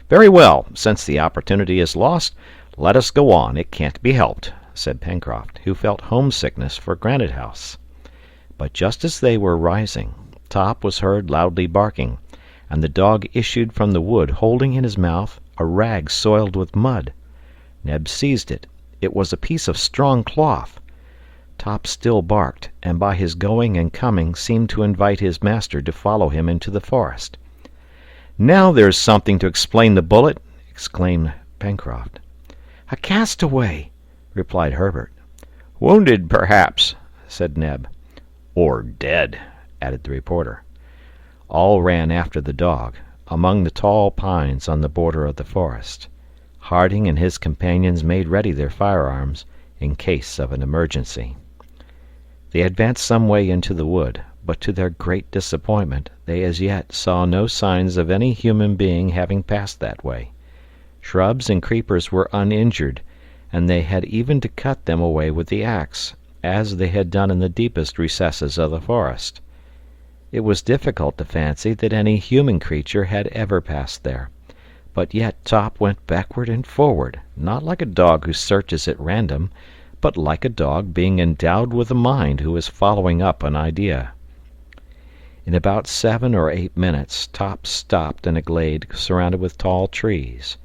"Very well, since the opportunity is lost, let us go on. It can't be helped," said Pencroft, who felt homesickness for Granite House. But just as they were rising, Top was heard loudly barking, and the dog issued from the wood holding in his mouth a rag soiled with mud. Neb seized it. It was a piece of strong cloth. Top still barked, and by his going and coming seemed to invite his master to follow him into the forest. "Now there's something to explain the bullet!" exclaimed Pencroft. "A castaway!" replied Herbert. "Wounded, perhaps," said Neb. "Or dead," added the reporter. All ran after the dog, among the tall pines on the border of the forest. Harding and his companions made ready their firearms in case of an emergency. They advanced some way into the wood, but to their great disappointment they as yet saw no signs of any human being having passed that way. Shrubs and creepers were uninjured, and they had even to cut them away with the axe, as they had done in the deepest recesses of the forest. It was difficult to fancy that any human creature had ever passed there, but yet Top went backward and forward, not like a dog who searches at random, but like a dog being endowed with a mind who is following up an idea. In about 7 or 8 minutes Top stopped in a glade surrounded with tall trees.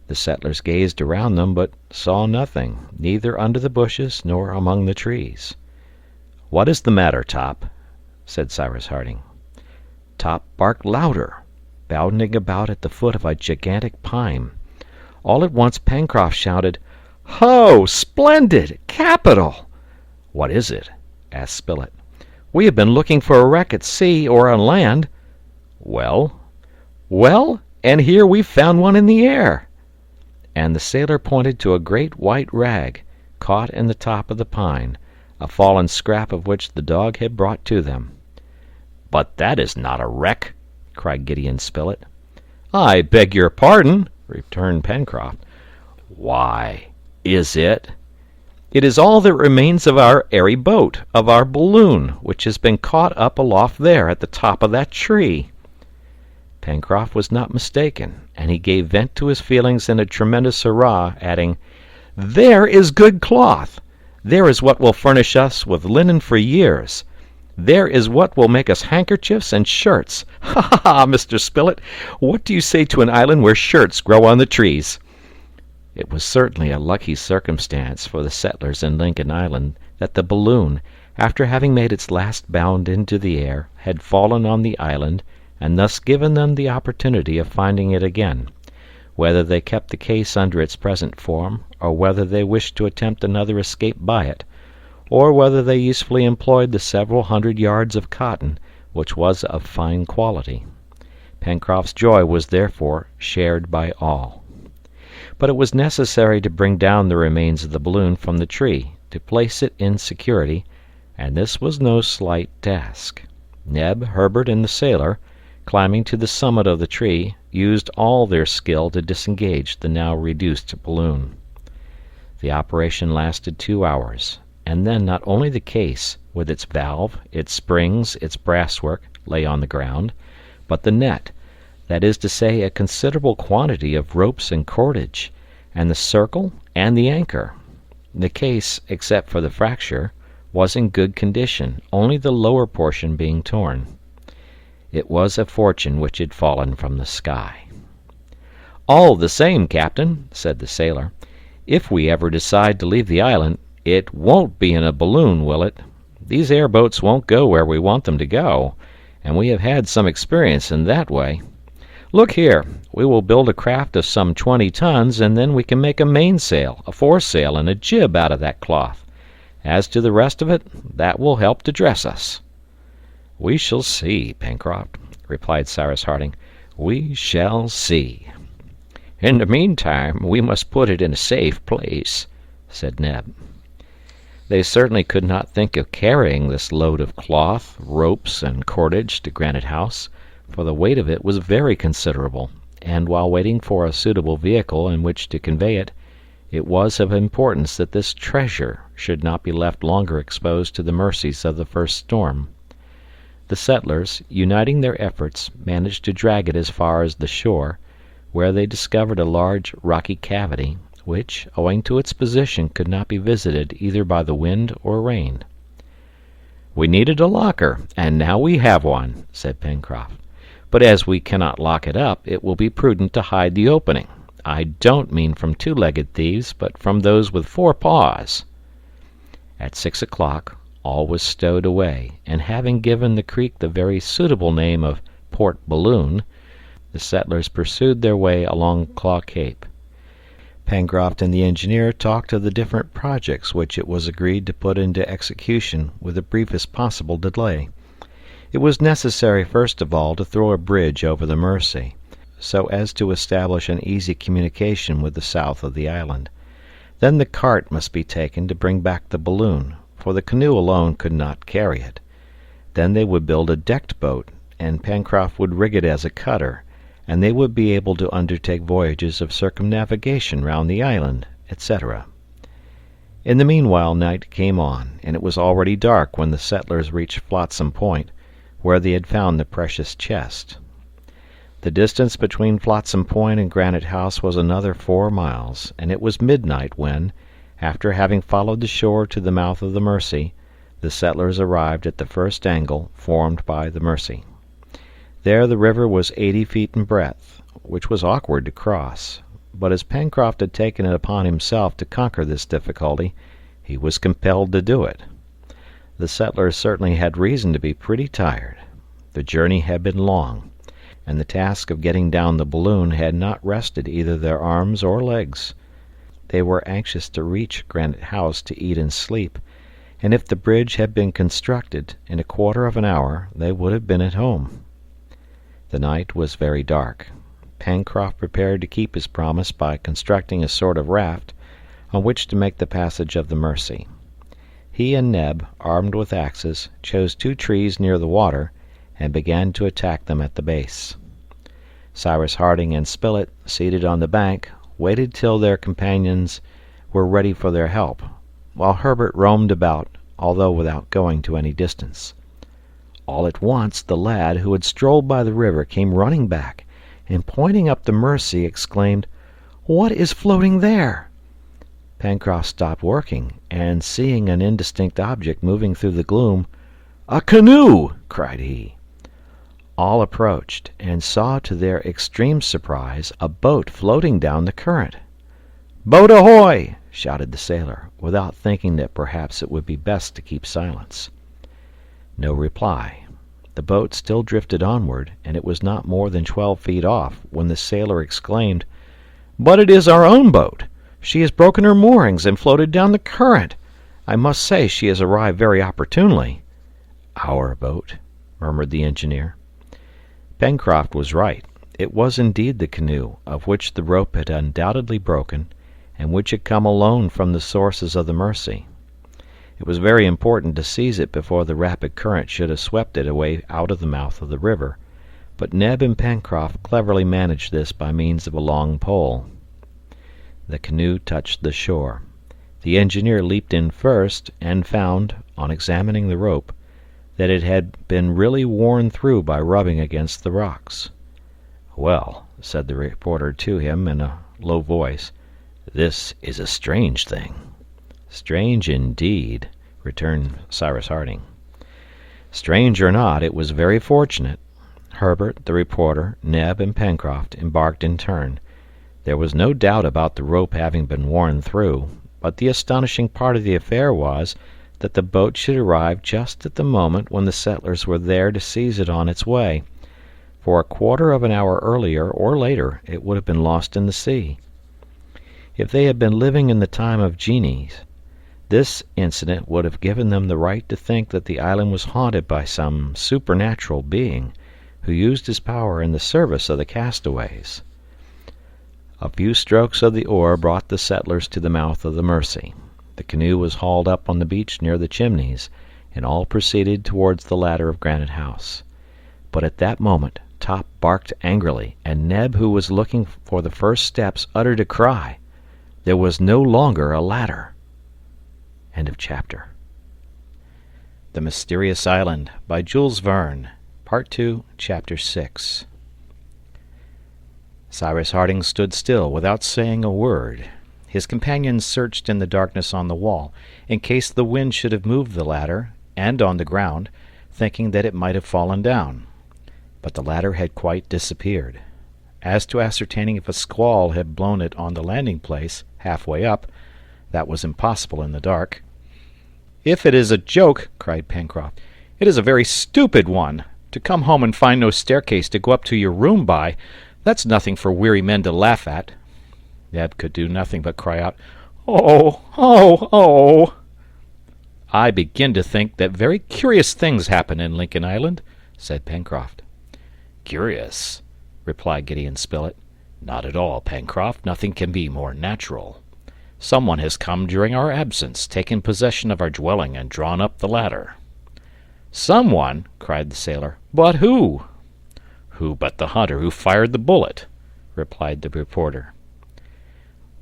The settlers gazed around them, but saw nothing, neither under the bushes nor among the trees. "What is the matter, Top?" said Cyrus Harding. Top barked louder, bounding about at the foot of a gigantic pine. All at once Pencroft shouted, "Ho! Splendid! Capital!" "What is it?" asked Spilett. "We have been looking for a wreck at sea or on land." "Well?" "Well, and here we've found one in the air." And the sailor pointed to a great white rag, caught in the top of the pine, a fallen scrap of which the dog had brought to them. "But that is not a wreck!" cried Gideon Spilett. "I beg your pardon," returned Pencroft. "Why, is it?" "It is all that remains of our airy boat, of our balloon, which has been caught up aloft there at the top of that tree." Pencroft was not mistaken, and he gave vent to his feelings in a tremendous hurrah, adding, "There is good cloth! There is what will furnish us with linen for years! There is what will make us handkerchiefs and shirts! Ha ha ha, Mr. Spilett! What do you say to an island where shirts grow on the trees?" It was certainly a lucky circumstance for the settlers in Lincoln Island that the balloon, after having made its last bound into the air, had fallen on the island, and thus given them the opportunity of finding it again, whether they kept the case under its present form, or whether they wished to attempt another escape by it, or whether they usefully employed the several hundred yards of cotton, which was of fine quality. Pencroft's joy was therefore shared by all. But it was necessary to bring down the remains of the balloon from the tree, to place it in security, and this was no slight task. Neb, Herbert, and the sailor, climbing to the summit of the tree, used all their skill to disengage the now reduced balloon. The operation lasted 2 hours, and then not only the case, with its valve, its springs, its brasswork, lay on the ground, but the net, that is to say, a considerable quantity of ropes and cordage, and the circle and the anchor. The case, except for the fracture, was in good condition, only the lower portion being torn. It was a fortune which had fallen from the sky. "All the same, Captain," said the sailor, "if we ever decide to leave the island, it won't be in a balloon, will it? These airboats won't go where we want them to go, and we have had some experience in that way. Look here, we will build a craft of some 20 tons, and then we can make a mainsail, a foresail, and a jib out of that cloth. As to the rest of it, that will help to dress us." "We shall see, Pencroft," replied Cyrus Harding. "We shall see." "In the meantime, we must put it in a safe place," said Neb. They certainly could not think of carrying this load of cloth, ropes, and cordage to Granite House, for the weight of it was very considerable, and while waiting for a suitable vehicle in which to convey it, it was of importance that this treasure should not be left longer exposed to the mercies of the first storm. The settlers, uniting their efforts, managed to drag it as far as the shore, where they discovered a large rocky cavity, which, owing to its position, could not be visited either by the wind or rain. "We needed a locker, and now we have one," said Pencroft. "But as we cannot lock it up, it will be prudent to hide the opening. I don't mean from two-legged thieves, but from those with 4 paws." At 6 o'clock all was stowed away, and having given the creek the very suitable name of Port Balloon, the settlers pursued their way along Claw Cape. Pencroft and the engineer talked of the different projects which it was agreed to put into execution with the briefest possible delay. It was necessary first of all to throw a bridge over the Mersey, so as to establish an easy communication with the south of the island. Then the cart must be taken to bring back the balloon, for the canoe alone could not carry it. Then they would build a decked boat, and Pencroft would rig it as a cutter, and they would be able to undertake voyages of circumnavigation round the island, etc. In the meanwhile night came on, and it was already dark when the settlers reached Flotsam Point, where they had found the precious chest. The distance between Flotsam Point and Granite House was another 4 miles, and it was midnight when, after having followed the shore to the mouth of the Mersey, the settlers arrived at the first angle formed by the Mersey. There the river was 80 feet in breadth, which was awkward to cross, but as Pencroft had taken it upon himself to conquer this difficulty, he was compelled to do it. The settlers certainly had reason to be pretty tired. The journey had been long, and the task of getting down the balloon had not rested either their arms or legs. They were anxious to reach Granite House to eat and sleep, and if the bridge had been constructed, in a quarter of an hour they would have been at home. The night was very dark. Pencroft prepared to keep his promise by constructing a sort of raft on which to make the passage of the Mersey. He and Neb, armed with axes, chose 2 trees near the water, and began to attack them at the base. Cyrus Harding and Spilett, seated on the bank, waited till their companions were ready for their help, while Herbert roamed about, although without going to any distance. All at once the lad who had strolled by the river came running back, and pointing up the Mersey exclaimed, "What is floating there?" Pencroft stopped working, and seeing an indistinct object moving through the gloom, "A canoe!" cried he. All approached, and saw to their extreme surprise a boat floating down the current. "Boat ahoy!" shouted the sailor, without thinking that perhaps it would be best to keep silence. No reply. The boat still drifted onward, and it was not more than 12 feet off when the sailor exclaimed, "But it is our own boat! She has broken her moorings and floated down the current. I must say she has arrived very opportunely." "Our boat," murmured the engineer. Pencroft was right. It was indeed the canoe, of which the rope had undoubtedly broken, and which had come alone from the sources of the Mersey. It was very important to seize it before the rapid current should have swept it away out of the mouth of the river, but Neb and Pencroft cleverly managed this by means of a long pole. The canoe touched the shore. The engineer leaped in first, and found, on examining the rope, that it had been really worn through by rubbing against the rocks. "Well," said the reporter to him in a low voice, "this is a strange thing." "Strange indeed," returned Cyrus Harding. "Strange or not, it was very fortunate. Herbert, the reporter, Neb, and Pencroft embarked in turn. There was no doubt about the rope having been worn through, but the astonishing part of the affair was that the boat should arrive just at the moment when the settlers were there to seize it on its way, for a quarter of an hour earlier or later it would have been lost in the sea. If they had been living in the time of genies, this incident would have given them the right to think that the island was haunted by some supernatural being who used his power in the service of the castaways. A few strokes of the oar brought the settlers to the mouth of the Mersey. The canoe was hauled up on the beach near the Chimneys, and all proceeded towards the ladder of Granite House. But at that moment Top barked angrily, and Neb, who was looking for the first steps, uttered a cry. There was no longer a ladder. End of chapter. The Mysterious Island by Jules Verne, Part 2, Chapter 6. Cyrus Harding stood still without saying a word. His companions searched in the darkness on the wall, in case the wind should have moved the ladder, and on the ground, thinking that it might have fallen down. But the ladder had quite disappeared. As to ascertaining if a squall had blown it on the landing place, halfway up, that was impossible in the dark. "If it is a joke," cried Pencroft, "it is a very stupid one. To come home and find no staircase to go up to your room by, that's nothing for weary men to laugh at." Neb could do nothing but cry out, "Oh, oh, oh!" "I begin to think that very curious things happen in Lincoln Island," said Pencroft. "Curious?" replied Gideon Spilett. "Not at all, Pencroft. Nothing can be more natural. Someone has come during our absence, taken possession of our dwelling, and drawn up the ladder." "Someone!" cried the sailor. "But who?" "Who but the hunter who fired the bullet?" replied the reporter.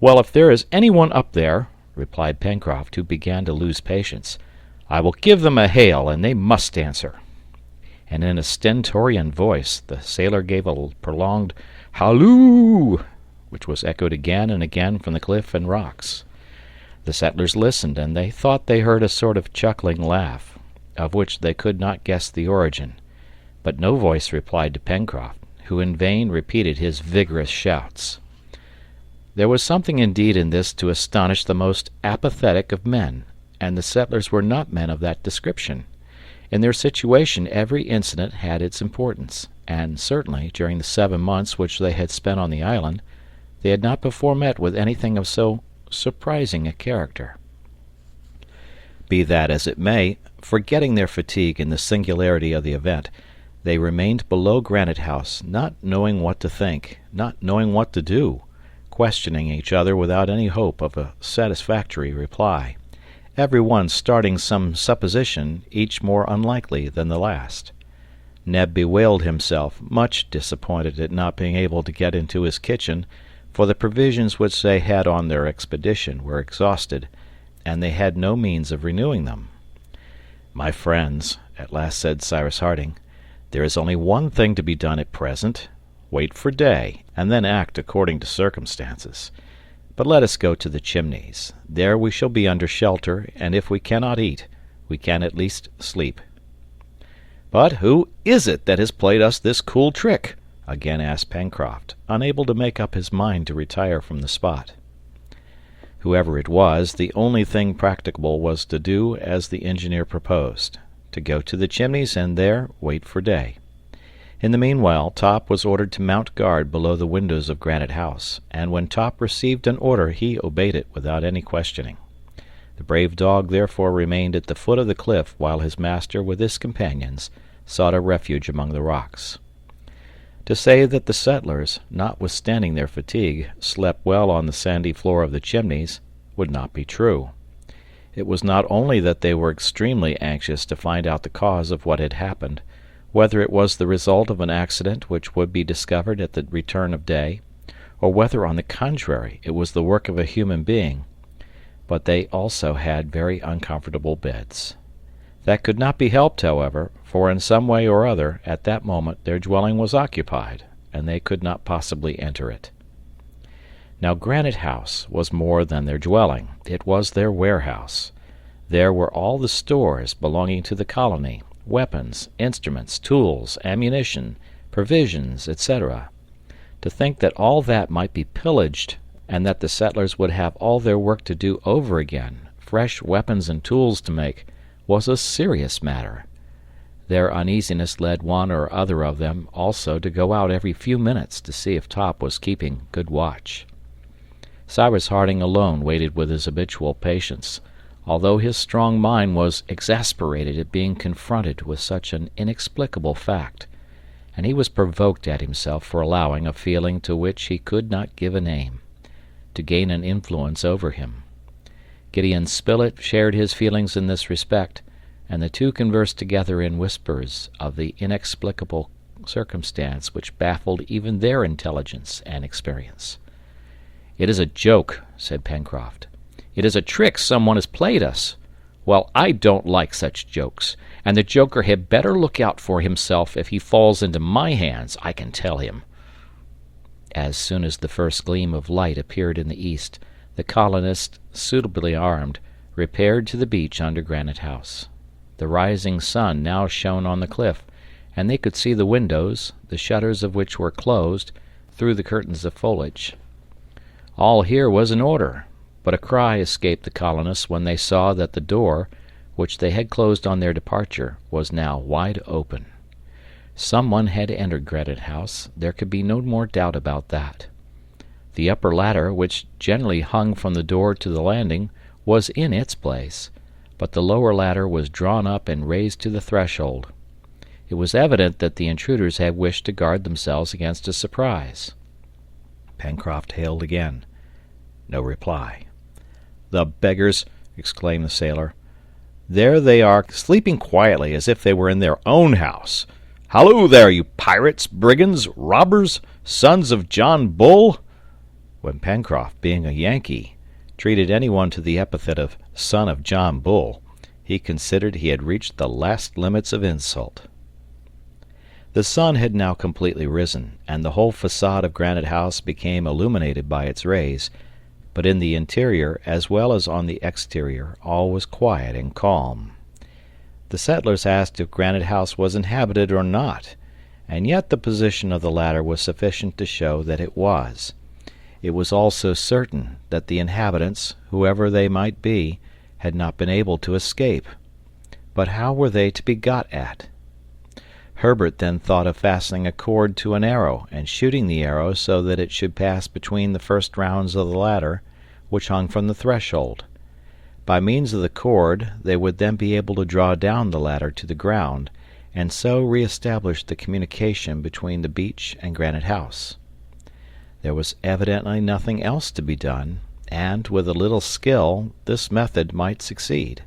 "Well, if there is anyone up there," replied Pencroft, who began to lose patience, "I will give them a hail, and they must answer." And in a stentorian voice the sailor gave a prolonged halloo, which was echoed again and again from the cliff and rocks. The settlers listened, and they thought they heard a sort of chuckling laugh, of which they could not guess the origin, but no voice replied to Pencroft, who in vain repeated his vigorous shouts. There was something indeed in this to astonish the most apathetic of men, and the settlers were not men of that description. In their situation every incident had its importance, and certainly during the 7 months which they had spent on the island they had not before met with anything of so surprising a character. Be that as it may, forgetting their fatigue in the singularity of the event, they remained below Granite House, not knowing what to think, not knowing what to do, questioning each other without any hope of a satisfactory reply, every one starting some supposition, each more unlikely than the last. Neb bewailed himself, much disappointed at not being able to get into his kitchen, for the provisions which they had on their expedition were exhausted, and they had no means of renewing them. "My friends," at last said Cyrus Harding, "there is only one thing to be done at present. Wait for day, and then act according to circumstances. But let us go to the Chimneys. There we shall be under shelter, and if we cannot eat, we can at least sleep." "But who is it that has played us this cool trick?" again asked Pencroft, unable to make up his mind to retire from the spot. Whoever it was, the only thing practicable was to do as the engineer proposed, to go to the Chimneys and there wait for day. In the meanwhile Top was ordered to mount guard below the windows of Granite House, and when Top received an order he obeyed it without any questioning. The brave dog therefore remained at the foot of the cliff while his master with his companions sought a refuge among the rocks. To say that the settlers, notwithstanding their fatigue, slept well on the sandy floor of the Chimneys would not be true. It was not only that they were extremely anxious to find out the cause of what had happened, whether it was the result of an accident which would be discovered at the return of day, or whether on the contrary it was the work of a human being, but they also had very uncomfortable beds. That could not be helped, however, for in some way or other at that moment their dwelling was occupied, and they could not possibly enter it. Now Granite House was more than their dwelling, it was their warehouse. There were all the stores belonging to the colony, weapons, instruments, tools, ammunition, provisions, etc. To think that all that might be pillaged, and that the settlers would have all their work to do over again, fresh weapons and tools to make, was a serious matter. Their uneasiness led one or other of them also to go out every few minutes to see if Top was keeping good watch. Cyrus Harding alone waited with his habitual patience, although his strong mind was exasperated at being confronted with such an inexplicable fact, and he was provoked at himself for allowing a feeling to which he could not give a name to gain an influence over him. Gideon Spilett shared his feelings in this respect, and the two conversed together in whispers of the inexplicable circumstance which baffled even their intelligence and experience. "It is a joke," said Pencroft. "It is a trick someone has played us. Well, I don't like such jokes, and the joker had better look out for himself if he falls into my hands, I can tell him." As soon as the first gleam of light appeared in the east, the colonists, suitably armed, repaired to the beach under Granite House. The rising sun now shone on the cliff, and they could see the windows, the shutters of which were closed, through the curtains of foliage. All here was in order, but a cry escaped the colonists when they saw that the door, which they had closed on their departure, was now wide open. Someone had entered Granite House, there could be no more doubt about that. The upper ladder, which generally hung from the door to the landing, was in its place, but the lower ladder was drawn up and raised to the threshold. It was evident that the intruders had wished to guard themselves against a surprise. Pencroft hailed again. No reply. "The beggars!" exclaimed the sailor. "There they are, sleeping quietly as if they were in their own house. Halloo there, you pirates, brigands, robbers, sons of John Bull!" When Pencroft, being a Yankee, treated anyone to the epithet of son of John Bull, he considered he had reached the last limits of insult. The sun had now completely risen, and the whole facade of Granite House became illuminated by its rays, but in the interior as well as on the exterior all was quiet and calm. The settlers asked if Granite House was inhabited or not, and yet the position of the ladder was sufficient to show that it was. It was also certain that the inhabitants, whoever they might be, had not been able to escape. But how were they to be got at? Herbert then thought of fastening a cord to an arrow and shooting the arrow so that it should pass between the first rounds of the ladder, which hung from the threshold. By means of the cord they would then be able to draw down the ladder to the ground, and so re-establish the communication between the beach and Granite House. There was evidently nothing else to be done, and with a little skill this method might succeed.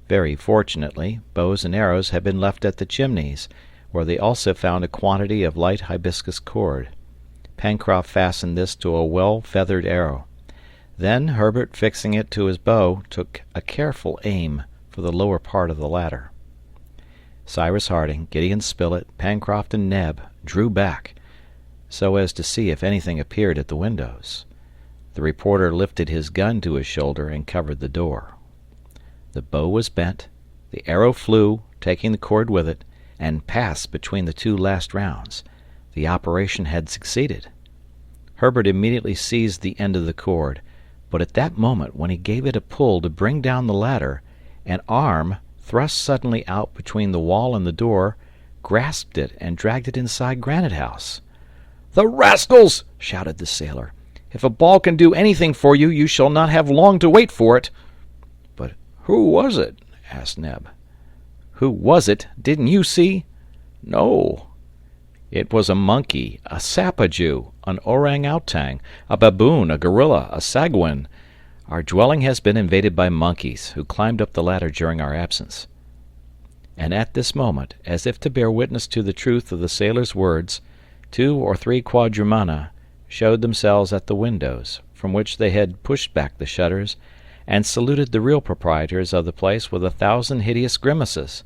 Very fortunately, bows and arrows had been left at the Chimneys, where they also found a quantity of light hibiscus cord. Pencroft fastened this to a well-feathered arrow. Then Herbert, fixing it to his bow, took a careful aim for the lower part of the ladder. Cyrus Harding, Gideon Spilett, Pencroft, and Neb drew back, so as to see if anything appeared at the windows. The reporter lifted his gun to his shoulder and covered the door. The bow was bent, the arrow flew, taking the cord with it, and passed between the two last rounds. The operation had succeeded. Herbert immediately seized the end of the cord, but at that moment, when he gave it a pull to bring down the ladder, an arm, thrust suddenly out between the wall and the door, grasped it and dragged it inside Granite House. "The rascals!" shouted the sailor. "If a ball can do anything for you, you shall not have long to wait for it." "But who was it?" asked Neb. "Who was it? Didn't you see?" "No." "It was a monkey, a sapajou, an orang-outang, a baboon, a gorilla, a saguin. Our dwelling has been invaded by monkeys, who climbed up the ladder during our absence." And at this moment, as if to bear witness to the truth of the sailor's words, 2 or 3 quadrumana showed themselves at the windows, from which they had pushed back the shutters, and saluted the real proprietors of the place with 1,000 hideous grimaces.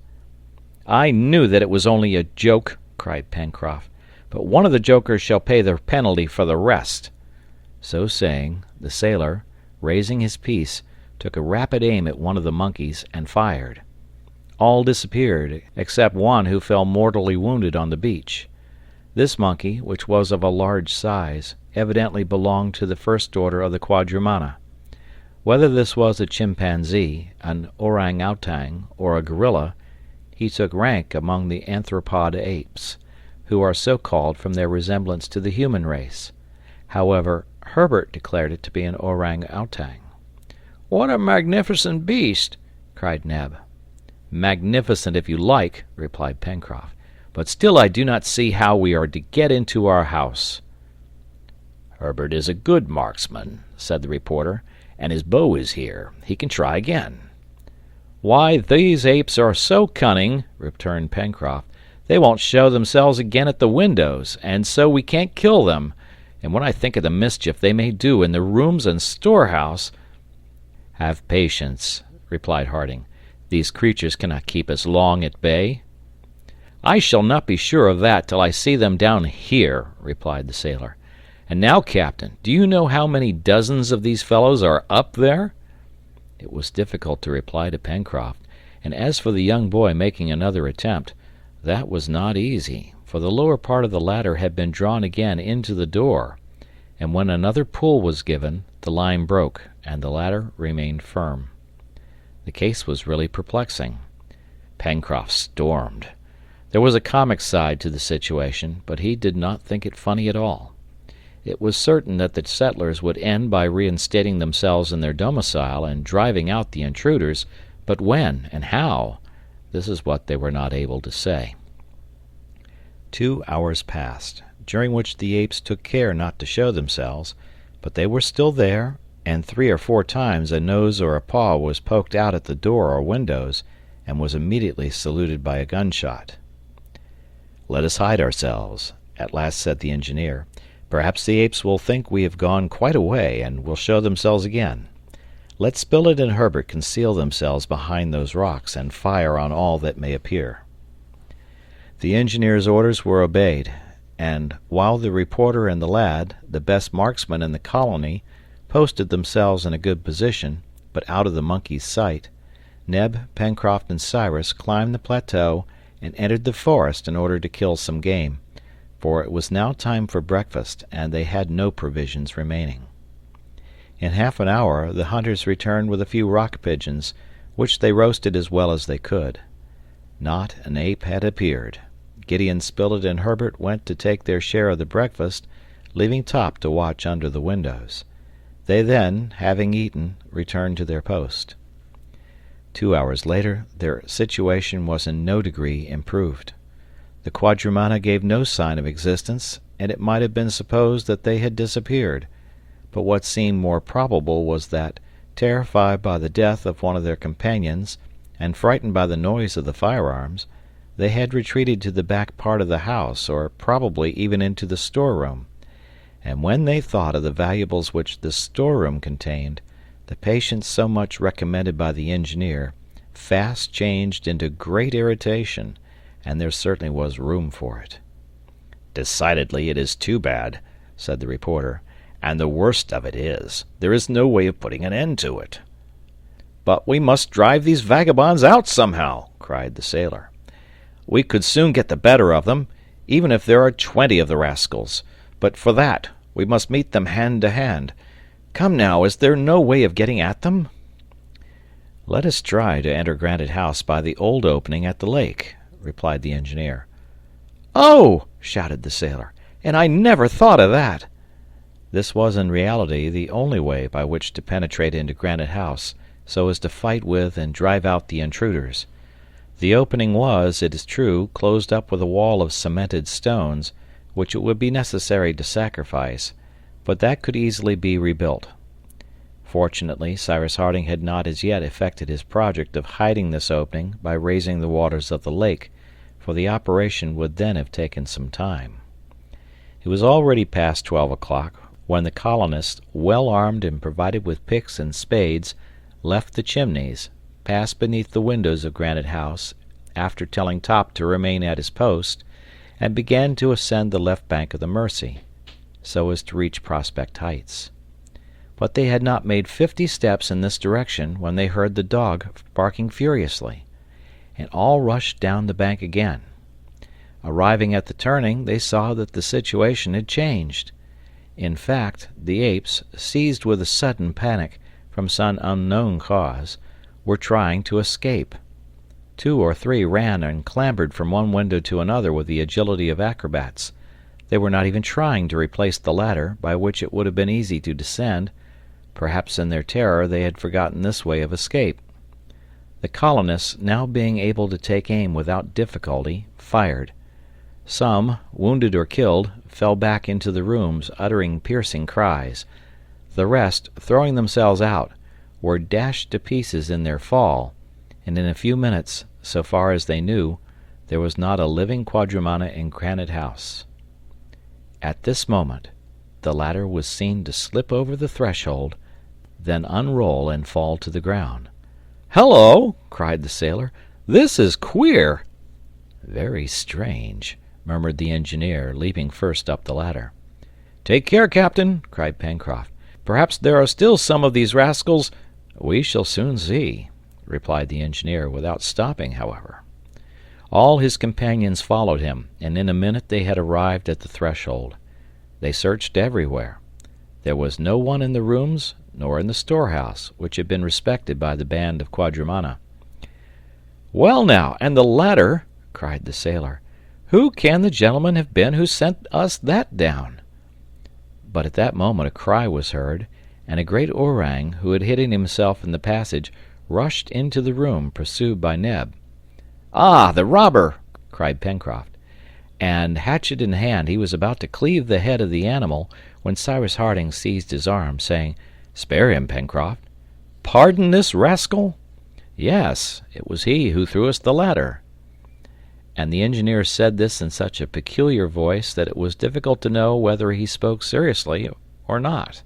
"I knew that it was only a joke," cried Pencroft, "but one of the jokers shall pay the penalty for the rest." So saying, the sailor, raising his piece, took a rapid aim at one of the monkeys and fired. All disappeared, except one who fell mortally wounded on the beach. This monkey, which was of a large size, evidently belonged to the first order of the quadrumana. Whether this was a chimpanzee, an orang-outang, or a gorilla, he took rank among the anthropod apes, who are so called from their resemblance to the human race. However, Herbert declared it to be an orang-outang. "What a magnificent beast!" cried Neb. "Magnificent if you like," replied Pencroft, "but still I do not see how we are to get into our house." "Herbert is a good marksman," said the reporter, "and his bow is here. He can try again." "Why, these apes are so cunning," returned Pencroft, "they won't show themselves again at the windows, and so we can't kill them. And when I think of the mischief they may do in the rooms and storehouse—" "Have patience," replied Harding. "These creatures cannot keep us long at bay." "I shall not be sure of that till I see them down here," replied the sailor. "And now, captain, do you know how many dozens of these fellows are up there?" It was difficult to reply to Pencroft, and as for the young boy making another attempt, that was not easy, for the lower part of the ladder had been drawn again into the door, and when another pull was given, the line broke, and the ladder remained firm. The case was really perplexing. Pencroft stormed. There was a comic side to the situation, but he did not think it funny at all. It was certain that the settlers would end by reinstating themselves in their domicile and driving out the intruders, but when and how, this is what they were not able to say. 2 hours passed, during which the apes took care not to show themselves, but they were still there, and 3 or 4 times a nose or a paw was poked out at the door or windows, and was immediately saluted by a gunshot. "Let us hide ourselves," at last said the engineer. "Perhaps the apes will think we have gone quite a way, and will show themselves again. Let Spilett and Herbert conceal themselves behind those rocks, and fire on all that may appear." The engineer's orders were obeyed, and while the reporter and the lad, the best marksmen in the colony, posted themselves in a good position, but out of the monkey's sight, Neb, Pencroft, and Cyrus climbed the plateau and entered the forest in order to kill some game, for it was now time for breakfast, and they had no provisions remaining. In half an hour the hunters returned with a few rock pigeons, which they roasted as well as they could. Not an ape had appeared. Gideon Spilett and Herbert went to take their share of the breakfast, leaving Top to watch under the windows. They then, having eaten, returned to their post. 2 hours later their situation was in no degree improved. The quadrumana gave no sign of existence, and it might have been supposed that they had disappeared, but what seemed more probable was that, terrified by the death of one of their companions, and frightened by the noise of the firearms, they had retreated to the back part of the house, or probably even into the storeroom, and when they thought of the valuables which this storeroom contained, the patience so much recommended by the engineer fast changed into great irritation, and there certainly was room for it. "Decidedly it is too bad," said the reporter, "and the worst of it is, there is no way of putting an end to it." "But we must drive these vagabonds out somehow," cried the sailor. "We could soon get the better of them, even if there are 20 of the rascals, but for that we must meet them hand to hand. Come now, is there no way of getting at them?" "Let us try to enter Granite House by the old opening at the lake," replied the engineer. "Oh!" shouted the sailor, "and I never thought of that!" This was in reality the only way by which to penetrate into Granite House, so as to fight with and drive out the intruders. The opening was, it is true, closed up with a wall of cemented stones, which it would be necessary to sacrifice, but that could easily be rebuilt. Fortunately, Cyrus Harding had not as yet effected his project of hiding this opening by raising the waters of the lake, for the operation would then have taken some time. It was already past 12 o'clock when the colonists, well armed and provided with picks and spades, left the chimneys, passed beneath the windows of Granite House, after telling Top to remain at his post, and began to ascend the left bank of the Mersey, so as to reach Prospect Heights. But they had not made 50 steps in this direction when they heard the dog barking furiously, and all rushed down the bank again. Arriving at the turning, they saw that the situation had changed. In fact, the apes, seized with a sudden panic from some unknown cause, were trying to escape. 2 or 3 ran and clambered from one window to another with the agility of acrobats. They were not even trying to replace the ladder, by which it would have been easy to descend. Perhaps in their terror they had forgotten this way of escape. The colonists, now being able to take aim without difficulty, fired. Some, wounded or killed, fell back into the rooms, uttering piercing cries. The rest, throwing themselves out, were dashed to pieces in their fall, and in a few minutes, so far as they knew, there was not a living quadrumana in Granite House. At this moment, the ladder was seen to slip over the threshold, then unroll and fall to the ground. "Hello!" cried the sailor. "This is queer." "Very strange," murmured the engineer, leaping first up the ladder. "Take care, Captain!" cried Pencroft. "Perhaps there are still some of these rascals—" "We shall soon see," replied the engineer, without stopping, however. All his companions followed him, and in a minute they had arrived at the threshold. They searched everywhere. There was no one in the rooms, nor in the storehouse, which had been respected by the band of quadrumana. "Well now, and the ladder!" cried the sailor. "Who can the gentleman have been who sent us that down?" But at that moment a cry was heard, and a great orang, who had hidden himself in the passage, rushed into the room, pursued by Neb. "Ah, the robber!" cried Pencroft, and, hatchet in hand, he was about to cleave the head of the animal, when Cyrus Harding seized his arm, saying, "Spare him, Pencroft." "Pardon this rascal?" "Yes, it was he who threw us the ladder." And the engineer said this in such a peculiar voice that it was difficult to know whether he spoke seriously or not.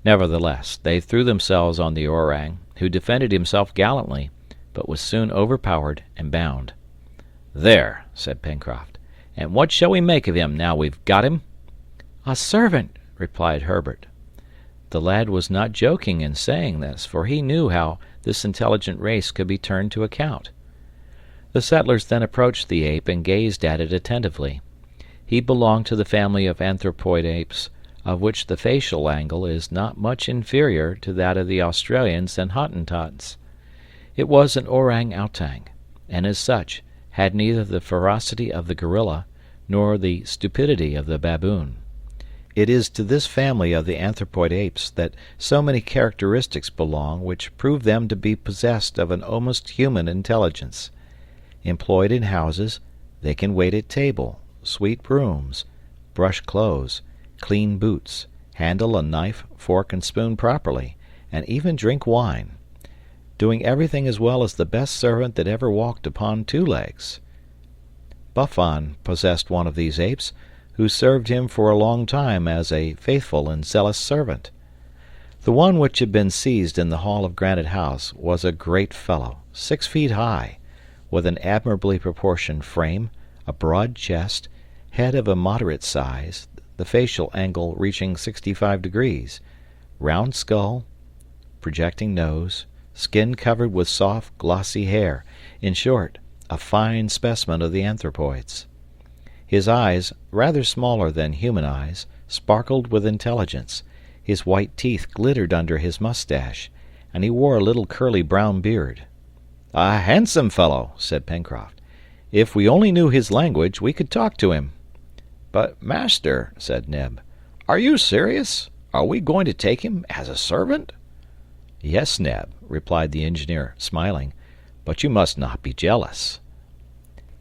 Nevertheless, they threw themselves on the orang, who defended himself gallantly, but was soon overpowered and bound. "There," said Pencroft. "And what shall we make of him, now we've got him?" "A servant," replied Herbert. The lad was not joking in saying this, for he knew how this intelligent race could be turned to account. The settlers then approached the ape and gazed at it attentively. He belonged to the family of anthropoid apes, of which the facial angle is not much inferior to that of the Australians and Hottentots. It was an orang-outang, and as such had neither the ferocity of the gorilla nor the stupidity of the baboon. It is to this family of the anthropoid apes that so many characteristics belong which prove them to be possessed of an almost human intelligence. Employed in houses, they can wait at table, sweep rooms, brush clothes, clean boots, handle a knife, fork, and spoon properly, and even drink wine, doing everything as well as the best servant that ever walked upon 2 legs. Buffon possessed one of these apes, who served him for a long time as a faithful and zealous servant. The one which had been seized in the hall of Granite House was a great fellow, 6 feet high, with an admirably proportioned frame, a broad chest, head of a moderate size, the facial angle reaching 65 degrees, round skull, projecting nose, skin covered with soft, glossy hair, in short, a fine specimen of the anthropoids. His eyes, rather smaller than human eyes, sparkled with intelligence, his white teeth glittered under his mustache, and he wore a little curly brown beard. "A handsome fellow," said Pencroft. "If we only knew his language, we could talk to him." "But, master," said Neb, "are you serious? Are we going to take him as a servant?" "Yes, Neb," replied the engineer, smiling, "but you must not be jealous."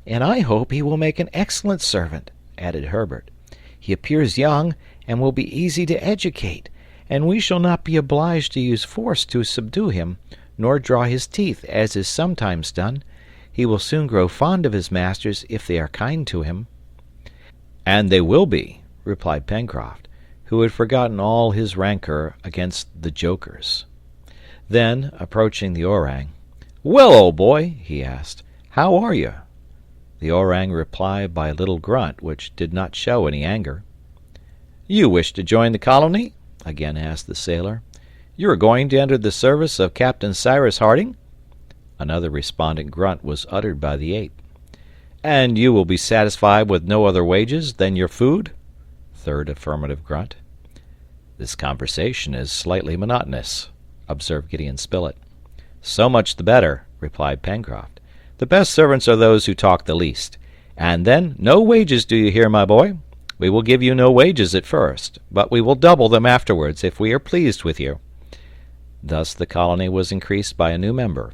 "And I hope he will make an excellent servant," added Herbert. "He appears young, and will be easy to educate, and we shall not be obliged to use force to subdue him, nor draw his teeth, as is sometimes done. He will soon grow fond of his masters if they are kind to him." "And they will be," replied Pencroft, who had forgotten all his rancor against the jokers. Then, approaching the orang, "Well, old boy," he asked, "how are you?" The orang replied by a little grunt which did not show any anger. "You wish to join the colony?" again asked the sailor. "You are going to enter the service of Captain Cyrus Harding?" Another respondent grunt was uttered by the ape. And you will be satisfied with no other wages than your food? Third affirmative grunt. This conversation is slightly monotonous, observed Gideon Spilett. So much the better, replied Pencroft. The best servants are those who talk the least. And then, no wages, do you hear, my boy? We will give you no wages at first, but we will double them afterwards if we are pleased with you. Thus the colony was increased by a new member.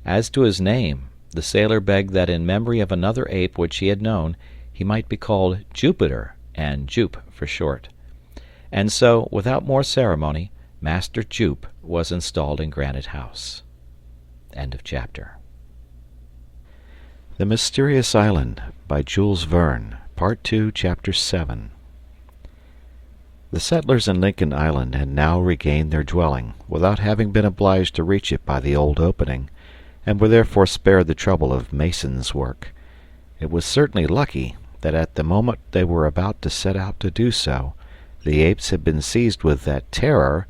As to his name, the sailor begged that in memory of another ape which he had known, he might be called Jupiter, and Jup for short. And so, without more ceremony, Master Jup was installed in Granite House. End of chapter. The Mysterious Island by Jules Verne, Part 2, Chapter 7. The settlers in Lincoln Island had now regained their dwelling, without having been obliged to reach it by the old opening, and were therefore spared the trouble of mason's work. It was certainly lucky that at the moment they were about to set out to do so, the apes had been seized with that terror,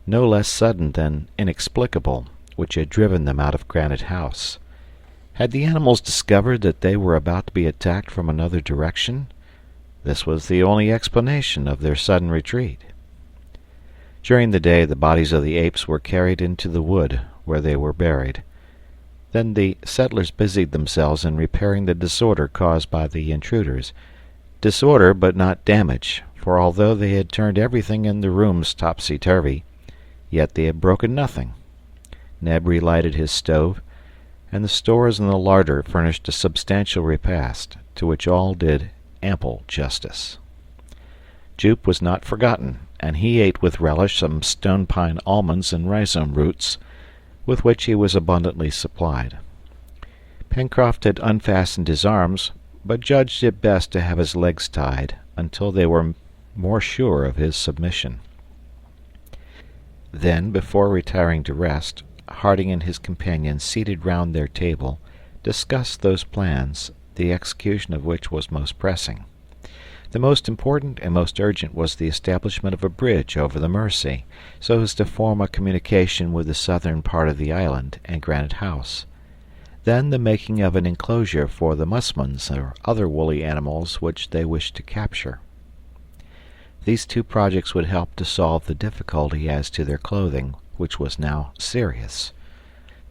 no less sudden than inexplicable, which had driven them out of Granite House. Had the animals discovered that they were about to be attacked from another direction? This was the only explanation of their sudden retreat. During the day the bodies of the apes were carried into the wood, where they were buried. Then the settlers busied themselves in repairing the disorder caused by the intruders. Disorder, but not damage, for although they had turned everything in the rooms topsy-turvy, yet they had broken nothing. Neb relighted his stove, and the stores in the larder furnished a substantial repast, to which all did ample justice. Jup was not forgotten, and he ate with relish some stone-pine almonds and rhizome roots, with which he was abundantly supplied. Pencroft had unfastened his arms, but judged it best to have his legs tied until they were more sure of his submission. Then, before retiring to rest, Harding and his companions, seated round their table, discussed those plans, the execution of which was most pressing. The most important and most urgent was the establishment of a bridge over the Mersey, so as to form a communication with the southern part of the island and Granite House. Then the making of an enclosure for the musmons or other woolly animals which they wished to capture. These two projects would help to solve the difficulty as to their clothing, which was now serious.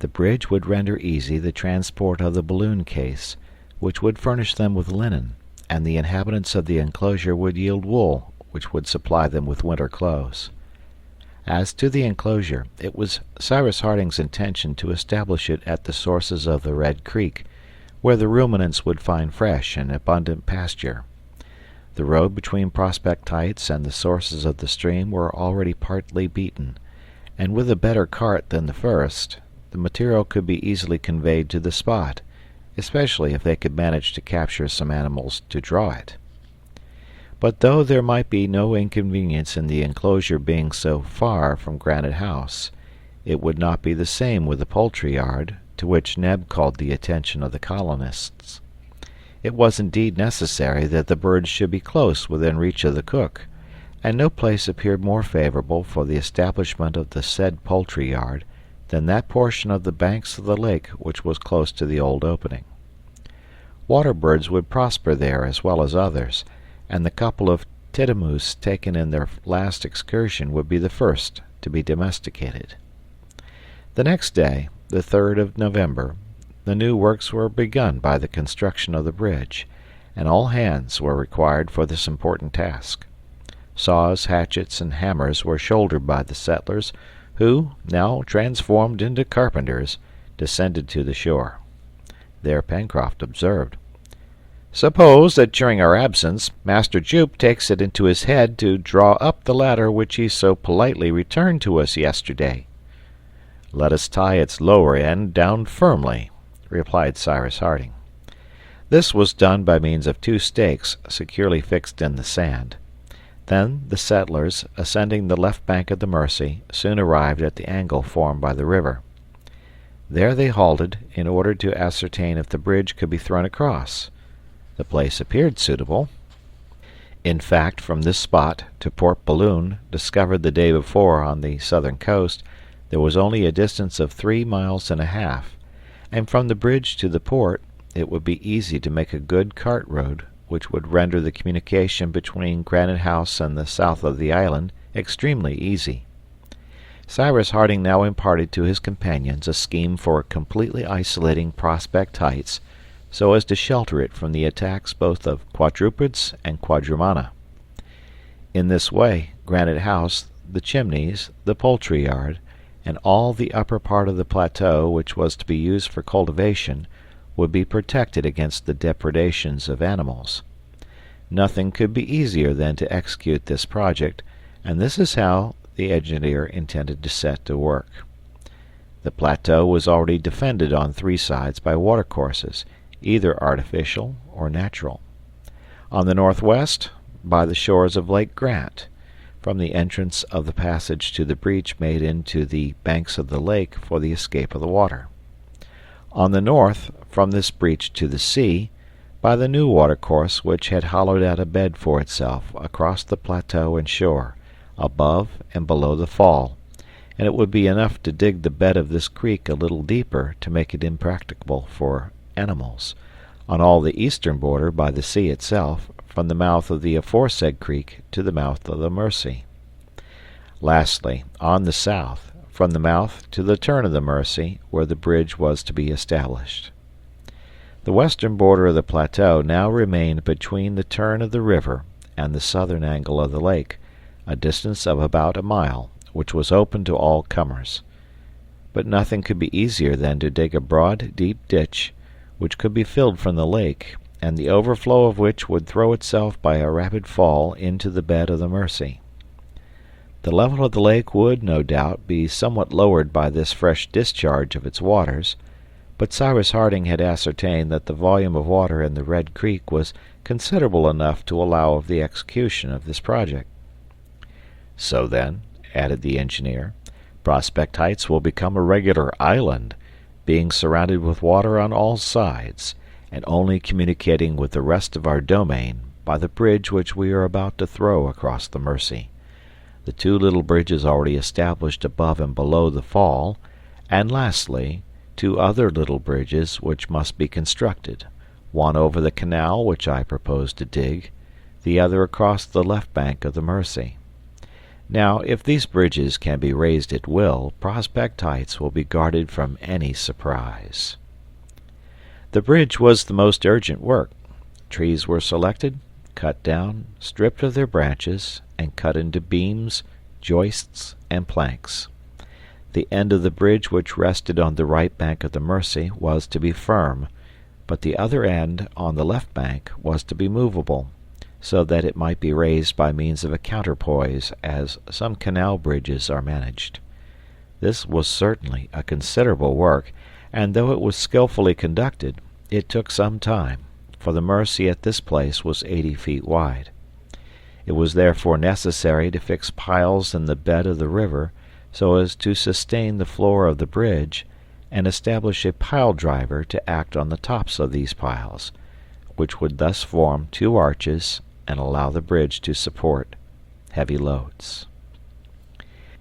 The bridge would render easy the transport of the balloon case, which would furnish them with linen, and the inhabitants of the enclosure would yield wool, which would supply them with winter clothes. As to the enclosure, it was Cyrus Harding's intention to establish it at the sources of the Red Creek, where the ruminants would find fresh and abundant pasture. The road between Prospect Heights and the sources of the stream were already partly beaten, and with a better cart than the first, the material could be easily conveyed to the spot, especially if they could manage to capture some animals to draw it. But though there might be no inconvenience in the enclosure being so far from Granite House, it would not be the same with the poultry yard, to which Neb called the attention of the colonists. It was indeed necessary that the birds should be close within reach of the cook, and no place appeared more favorable for the establishment of the said poultry yard than that portion of the banks of the lake which was close to the old opening. Water birds would prosper there as well as others, and the couple of titimoose taken in their last excursion would be the first to be domesticated. The next day, the 3rd of November, the new works were begun by the construction of the bridge, and all hands were required for this important task. Saws, hatchets, and hammers were shouldered by the settlers, who, now transformed into carpenters, descended to the shore. There Pencroft observed, "Suppose that during our absence Master Jup takes it into his head to draw up the ladder which he so politely returned to us yesterday." "Let us tie its lower end down firmly," replied Cyrus Harding. This was done by means of 2 stakes securely fixed in the sand. Then the settlers, ascending the left bank of the Mersey, soon arrived at the angle formed by the river. There they halted, in order to ascertain if the bridge could be thrown across. The place appeared suitable. In fact, from this spot to Port Balloon, discovered the day before on the southern coast, there was only a distance of 3 miles and a half, and from the bridge to the port it would be easy to make a good cart road which would render the communication between Granite House and the south of the island extremely easy. Cyrus Harding now imparted to his companions a scheme for completely isolating Prospect Heights so as to shelter it from the attacks both of quadrupeds and quadrumana. In this way, Granite House, the chimneys, the poultry yard, and all the upper part of the plateau which was to be used for cultivation would be protected against the depredations of animals. Nothing could be easier than to execute this project, and this is how the engineer intended to set to work. The plateau was already defended on 3 sides by watercourses, either artificial or natural. On the northwest, by the shores of Lake Grant, from the entrance of the passage to the breach made into the banks of the lake for the escape of the water. On the north, from this breach to the sea, by the new watercourse which had hollowed out a bed for itself across the plateau and shore, above and below the fall, and it would be enough to dig the bed of this creek a little deeper to make it impracticable for animals. On all the eastern border by the sea itself, from the mouth of the aforesaid creek to the mouth of the Mersey. Lastly, on the south, from the mouth to the turn of the Mersey, where the bridge was to be established. The western border of the plateau now remained between the turn of the river and the southern angle of the lake, a distance of about a mile, which was open to all comers. But nothing could be easier than to dig a broad, deep ditch, which could be filled from the lake, and the overflow of which would throw itself by a rapid fall into the bed of the Mersey. The level of the lake would, no doubt, be somewhat lowered by this fresh discharge of its waters, but Cyrus Harding had ascertained that the volume of water in the Red Creek was considerable enough to allow of the execution of this project. "So then," added the engineer, "Prospect Heights will become a regular island, being surrounded with water on all sides, and only communicating with the rest of our domain by the bridge which we are about to throw across the Mersey, the 2 little bridges already established above and below the fall, and lastly, 2 other little bridges which must be constructed, one over the canal which I propose to dig, the other across the left bank of the Mersey. Now, if these bridges can be raised at will, Prospect Heights will be guarded from any surprise." The bridge was the most urgent work. Trees were selected, cut down, stripped of their branches, and cut into beams, joists, and planks. The end of the bridge which rested on the right bank of the Mersey was to be firm, but the other end, on the left bank, was to be movable, so that it might be raised by means of a counterpoise, as some canal bridges are managed. This was certainly a considerable work, and though it was skilfully conducted, it took some time, for the Mersey at this place was 80 feet wide. It was therefore necessary to fix piles in the bed of the river so as to sustain the floor of the bridge, and establish a pile driver to act on the tops of these piles, which would thus form 2 arches and allow the bridge to support heavy loads.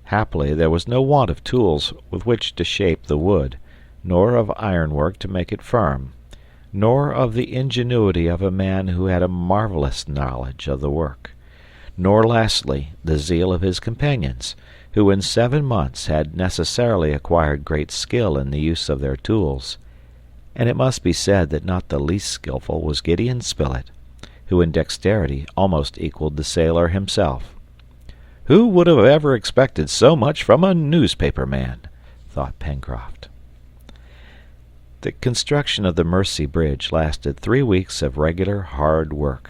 Happily, there was no want of tools with which to shape the wood, nor of ironwork to make it firm, nor of the ingenuity of a man who had a marvelous knowledge of the work, nor, lastly, the zeal of his companions, who in 7 months had necessarily acquired great skill in the use of their tools. And it must be said that not the least skilful was Gideon Spilett, who in dexterity almost equaled the sailor himself. "Who would have ever expected so much from a newspaper man?" thought Pencroft. The construction of the Mersey Bridge lasted 3 weeks of regular hard work.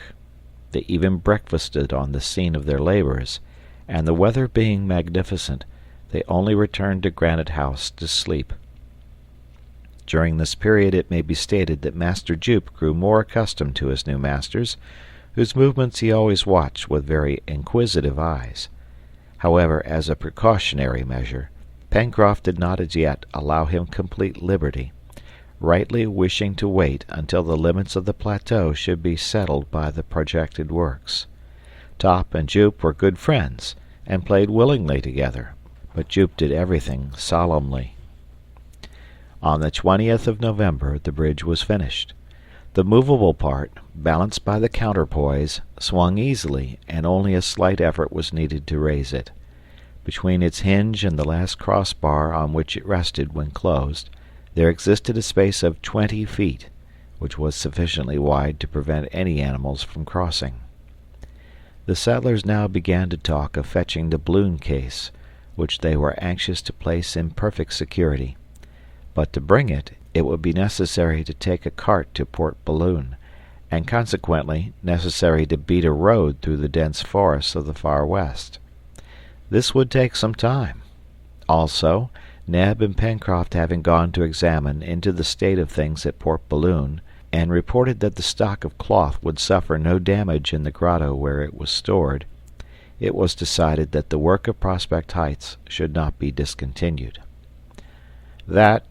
They even breakfasted on the scene of their labors, and the weather being magnificent, they only returned to Granite House to sleep. During this period it may be stated that Master Jup grew more accustomed to his new masters, whose movements he always watched with very inquisitive eyes. However, as a precautionary measure, Pencroft did not as yet allow him complete liberty, rightly wishing to wait until the limits of the plateau should be settled by the projected works. Top and Jup were good friends, and played willingly together, but Jup did everything solemnly. On the 20th of November the bridge was finished. The movable part, balanced by the counterpoise, swung easily, and only a slight effort was needed to raise it. Between its hinge and the last crossbar on which it rested when closed, there existed a space of 20 feet, which was sufficiently wide to prevent any animals from crossing. The settlers now began to talk of fetching the balloon case, which they were anxious to place in perfect security. But to bring it, it would be necessary to take a cart to Port Balloon, and consequently necessary to beat a road through the dense forests of the far west. This would take some time. Also, Neb and Pencroft having gone to examine into the state of things at Port Balloon, and reported that the stock of cloth would suffer no damage in the grotto where it was stored, it was decided that the work of Prospect Heights should not be discontinued. "That,"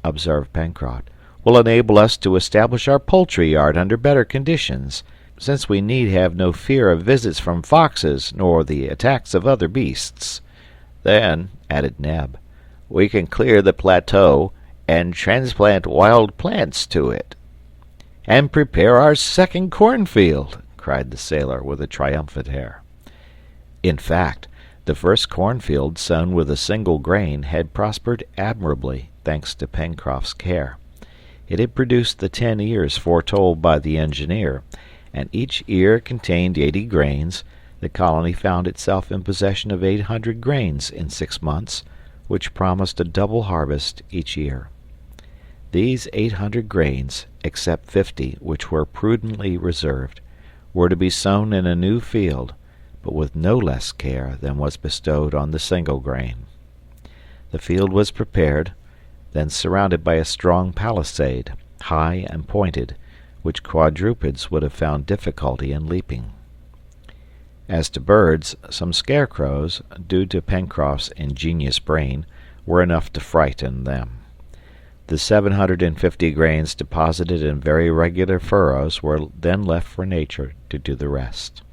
observed Pencroft, "will enable us to establish our poultry yard under better conditions, since we need have no fear of visits from foxes nor the attacks of other beasts. Then," added Neb, "we can clear the plateau and transplant wild plants to it." "And prepare our second cornfield!" cried the sailor, with a triumphant air. In fact, the first cornfield, sown with a single grain, had prospered admirably, thanks to Pencroft's care. It had produced the 10 ears foretold by the engineer, and each ear contained 80 grains. The colony found itself in possession of 800 grains in 6 months, which promised a double harvest each year. These 800 grains, except 50 which were prudently reserved, were to be sown in a new field, but with no less care than was bestowed on the single grain. The field was prepared, then surrounded by a strong palisade, high and pointed, which quadrupeds would have found difficulty in leaping. As to birds, some scarecrows, due to Pencroft's ingenious brain, were enough to frighten them. The 750 grains deposited in very regular furrows were then left for nature to do the rest.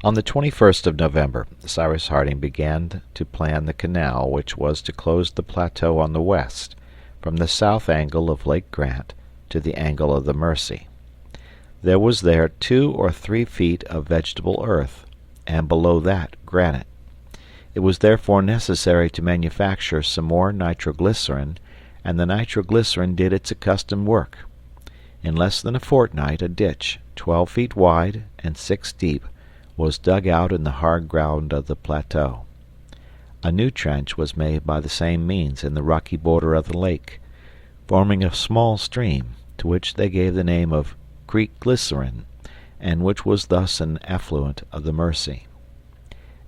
On the 21st of November, Cyrus Harding began to plan the canal which was to close the plateau on the west, from the south angle of Lake Grant to the angle of the Mercy. There was there 2 or 3 feet of vegetable earth, and below that granite. It was therefore necessary to manufacture some more nitroglycerin, and the nitroglycerin did its accustomed work. In less than a fortnight a ditch, 12 feet wide and 6 deep, was dug out in the hard ground of the plateau. A new trench was made by the same means in the rocky border of the lake, forming a small stream, to which they gave the name of Creek Glycerine, and which was thus an affluent of the Mercy.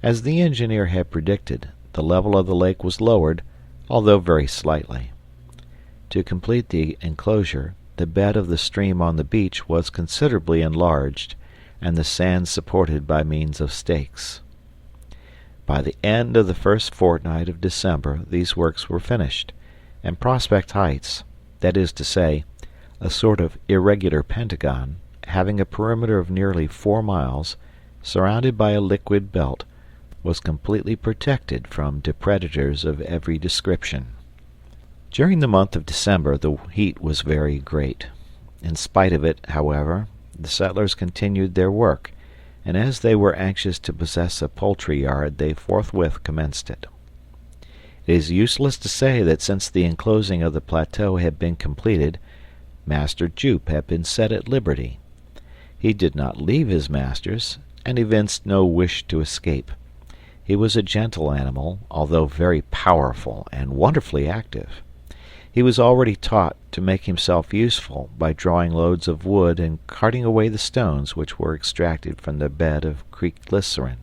As the engineer had predicted, the level of the lake was lowered, although very slightly. To complete the enclosure, the bed of the stream on the beach was considerably enlarged, and the sand supported by means of stakes. By the end of the first fortnight of December these works were finished, and Prospect Heights, that is to say, a sort of irregular pentagon, having a perimeter of nearly 4 miles, surrounded by a liquid belt, was completely protected from depredators of every description. During the month of December the heat was very great. In spite of it, however, the settlers continued their work, and as they were anxious to possess a poultry yard, they forthwith commenced it. It is useless to say that since the enclosing of the plateau had been completed, Master Jup had been set at liberty. He did not leave his masters, and evinced no wish to escape. He was a gentle animal, although very powerful and wonderfully active. He was already taught to make himself useful by drawing loads of wood and carting away the stones which were extracted from the bed of creek glycerine.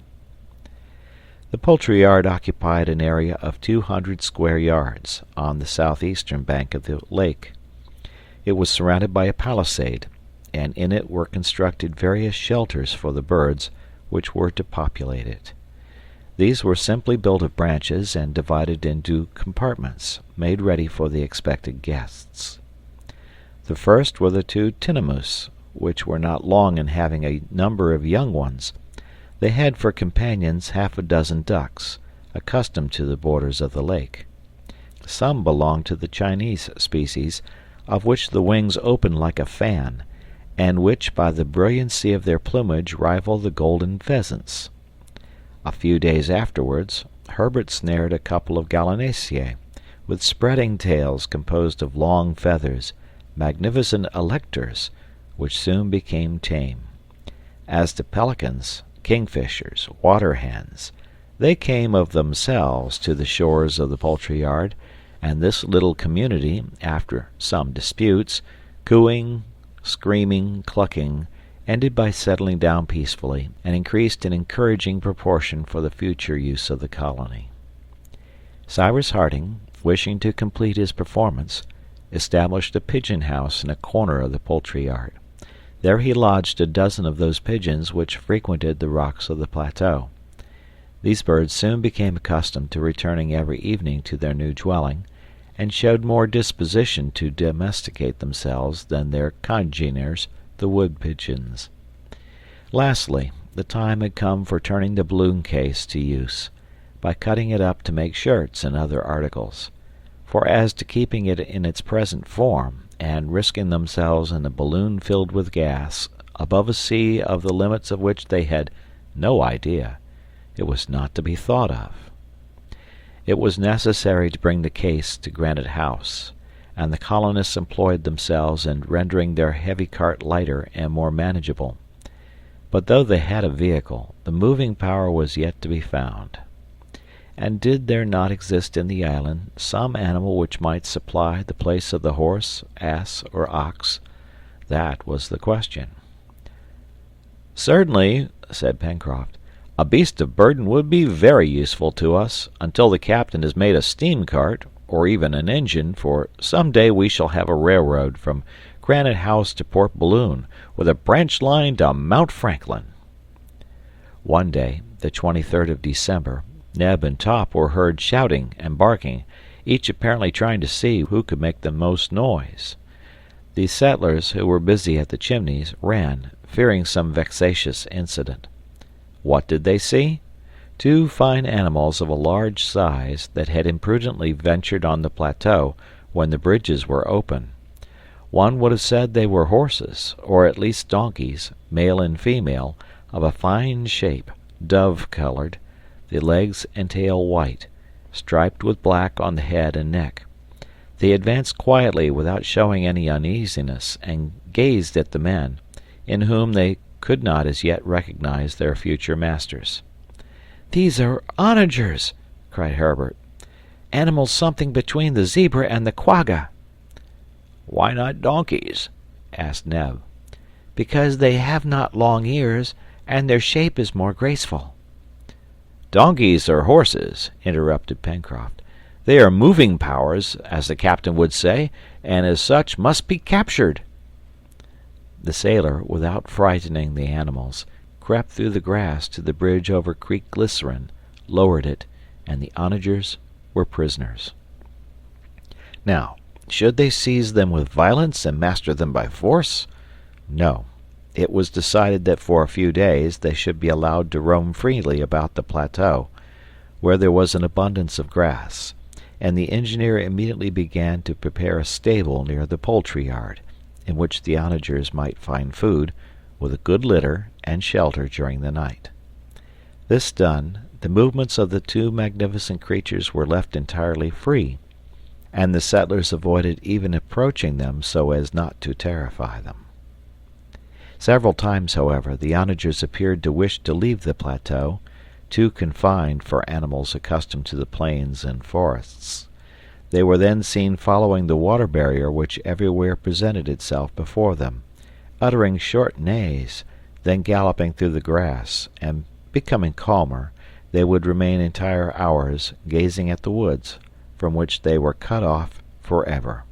The poultry yard occupied an area of 200 square yards on the southeastern bank of the lake. It was surrounded by a palisade, and in it were constructed various shelters for the birds which were to populate it. These were simply built of branches and divided into compartments, made ready for the expected guests. The first were the 2 tinamous, which were not long in having a number of young ones. They had for companions 6 ducks, accustomed to the borders of the lake. Some belonged to the Chinese species, of which the wings open like a fan, and which by the brilliancy of their plumage rival the golden pheasants. A few days afterwards, Herbert snared a couple of gallinaceae, with spreading tails composed of long feathers, magnificent electors, which soon became tame. As to pelicans, kingfishers, water hens, they came of themselves to the shores of the poultry yard, and this little community, after some disputes, cooing, screaming, clucking, ended by settling down peacefully, and increased in encouraging proportion for the future use of the colony. Cyrus Harding, wishing to complete his performance, established a pigeon house in a corner of the poultry yard. There he lodged a dozen of those pigeons which frequented the rocks of the plateau. These birds soon became accustomed to returning every evening to their new dwelling, and showed more disposition to domesticate themselves than their congeners, the wood pigeons. Lastly, the time had come for turning the balloon case to use, by cutting it up to make shirts and other articles. For as to keeping it in its present form, and risking themselves in a balloon filled with gas, above a sea of the limits of which they had no idea, it was not to be thought of. It was necessary to bring the case to Granite House, and the colonists employed themselves in rendering their heavy cart lighter and more manageable. But though they had a vehicle, the moving power was yet to be found. And did there not exist in the island some animal which might supply the place of the horse, ass, or ox? That was the question. "Certainly," said Pencroft, "a beast of burden would be very useful to us, until the captain has made a steam cart, or even an engine, for some day we shall have a railroad from Granite House to Port Balloon, with a branch line to Mount Franklin." One day, the 23rd of December, Neb and Top were heard shouting and barking, each apparently trying to see who could make the most noise. The settlers, who were busy at the chimneys, ran, fearing some vexatious incident. What did they see? Two fine animals of a large size that had imprudently ventured on the plateau when the bridges were open. One would have said they were horses, or at least donkeys, male and female, of a fine shape, dove-colored, the legs and tail white, striped with black on the head and neck. They advanced quietly without showing any uneasiness, and gazed at the men, in whom they could not as yet recognize their future masters. "These are onagers!" cried Herbert. "Animals something between the zebra and the quagga." "Why not donkeys?" asked Neb. "Because they have not long ears, and their shape is more graceful." "Donkeys are horses," interrupted Pencroft. "They are moving powers, as the captain would say, and as such must be captured." The sailor, without frightening the animals, crept through the grass to the bridge over Creek Glycerine, lowered it, and the onagers were prisoners. Now, should they seize them with violence and master them by force? No. It was decided that for a few days they should be allowed to roam freely about the plateau, where there was an abundance of grass, and the engineer immediately began to prepare a stable near the poultry yard, in which the onagers might find food, with a good litter and shelter during the night. This done, the movements of the two magnificent creatures were left entirely free, and the settlers avoided even approaching them so as not to terrify them. Several times, however, the onagers appeared to wish to leave the plateau, too confined for animals accustomed to the plains and forests. They were then seen following the water barrier which everywhere presented itself before them, uttering short neighs, then galloping through the grass, and, becoming calmer, they would remain entire hours gazing at the woods, from which they were cut off forever.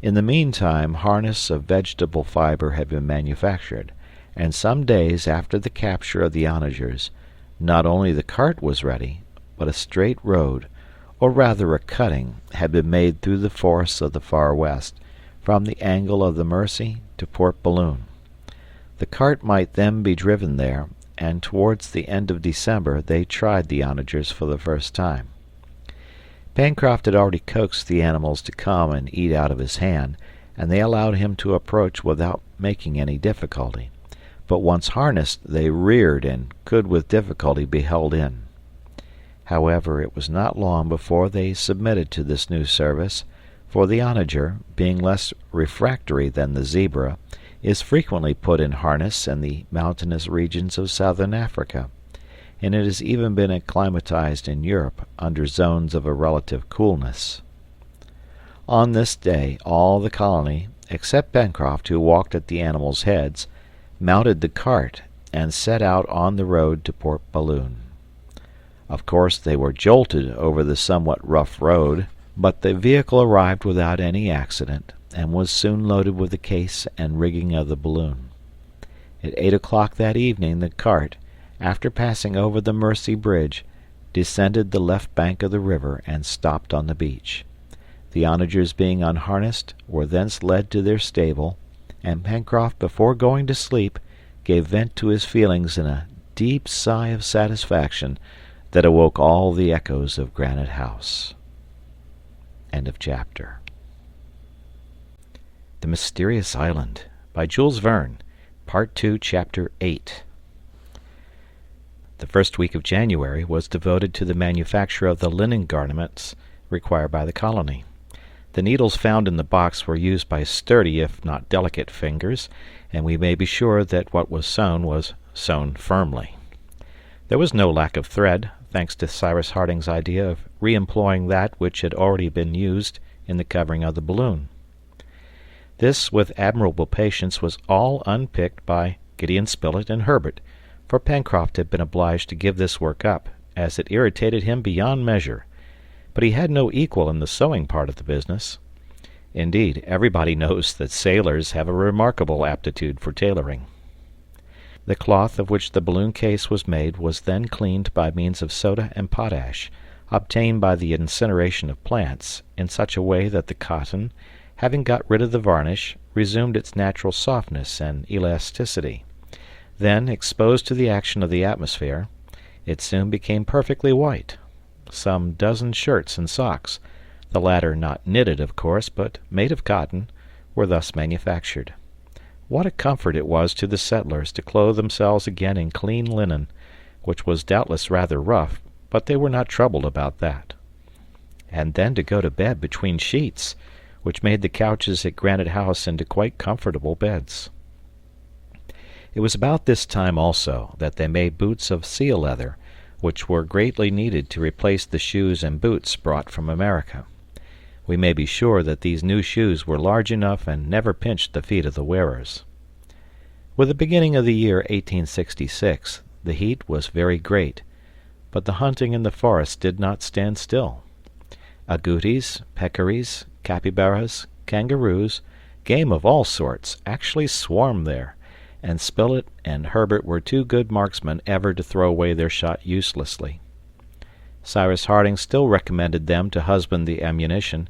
In the meantime, harness of vegetable fiber had been manufactured, and some days after the capture of the onagers, not only the cart was ready, but a straight road, or rather a cutting, had been made through the forests of the far west, from the angle of the Mercy to Port Balloon. The cart might then be driven there, and towards the end of December they tried the onagers for the first time. Pencroft had already coaxed the animals to come and eat out of his hand, and they allowed him to approach without making any difficulty. But once harnessed, they reared and could with difficulty be held in. However, it was not long before they submitted to this new service, for the onager, being less refractory than the zebra, is frequently put in harness in the mountainous regions of southern Africa, and it has even been acclimatized in Europe under zones of a relative coolness. On this day all the colony, except Pencroft, who walked at the animals' heads, mounted the cart and set out on the road to Port Balloon. Of course they were jolted over the somewhat rough road, but the vehicle arrived without any accident, and was soon loaded with the case and rigging of the balloon. At 8 o'clock that evening the cart, after passing over the Mersey Bridge, descended the left bank of the river and stopped on the beach. The onagers being unharnessed, were thence led to their stable, and Pencroft, before going to sleep, gave vent to his feelings in a deep sigh of satisfaction that awoke all the echoes of Granite House. End of chapter. The Mysterious Island by Jules Verne, Part 2, Chapter 8. The first week of January was devoted to the manufacture of the linen garments required by the colony. The needles found in the box were used by sturdy if not delicate fingers, and we may be sure that what was sewn firmly. There was no lack of thread, thanks to Cyrus Harding's idea of re-employing that which had already been used in the covering of the balloon. This, with admirable patience, was all unpicked by Gideon Spilett and Herbert, for Pencroft had been obliged to give this work up, as it irritated him beyond measure. But he had no equal in the sewing part of the business. Indeed, everybody knows that sailors have a remarkable aptitude for tailoring. The cloth of which the balloon case was made was then cleaned by means of soda and potash, obtained by the incineration of plants, in such a way that the cotton, having got rid of the varnish, resumed its natural softness and elasticity. Then, exposed to the action of the atmosphere, it soon became perfectly white. Some dozen shirts and socks, the latter not knitted, of course, but made of cotton, were thus manufactured. What a comfort it was to the settlers to clothe themselves again in clean linen, which was doubtless rather rough, but they were not troubled about that. And then to go to bed between sheets, which made the couches at Granite House into quite comfortable beds. It was about this time also that they made boots of seal leather, which were greatly needed to replace the shoes and boots brought from America. We may be sure that these new shoes were large enough and never pinched the feet of the wearers. With the beginning of the year 1866, the heat was very great, but the hunting in the forest did not stand still. Agoutis, peccaries, capybaras, kangaroos, game of all sorts, actually swarmed there, and Spilett and Herbert were too good marksmen ever to throw away their shot uselessly. Cyrus Harding still recommended them to husband the ammunition,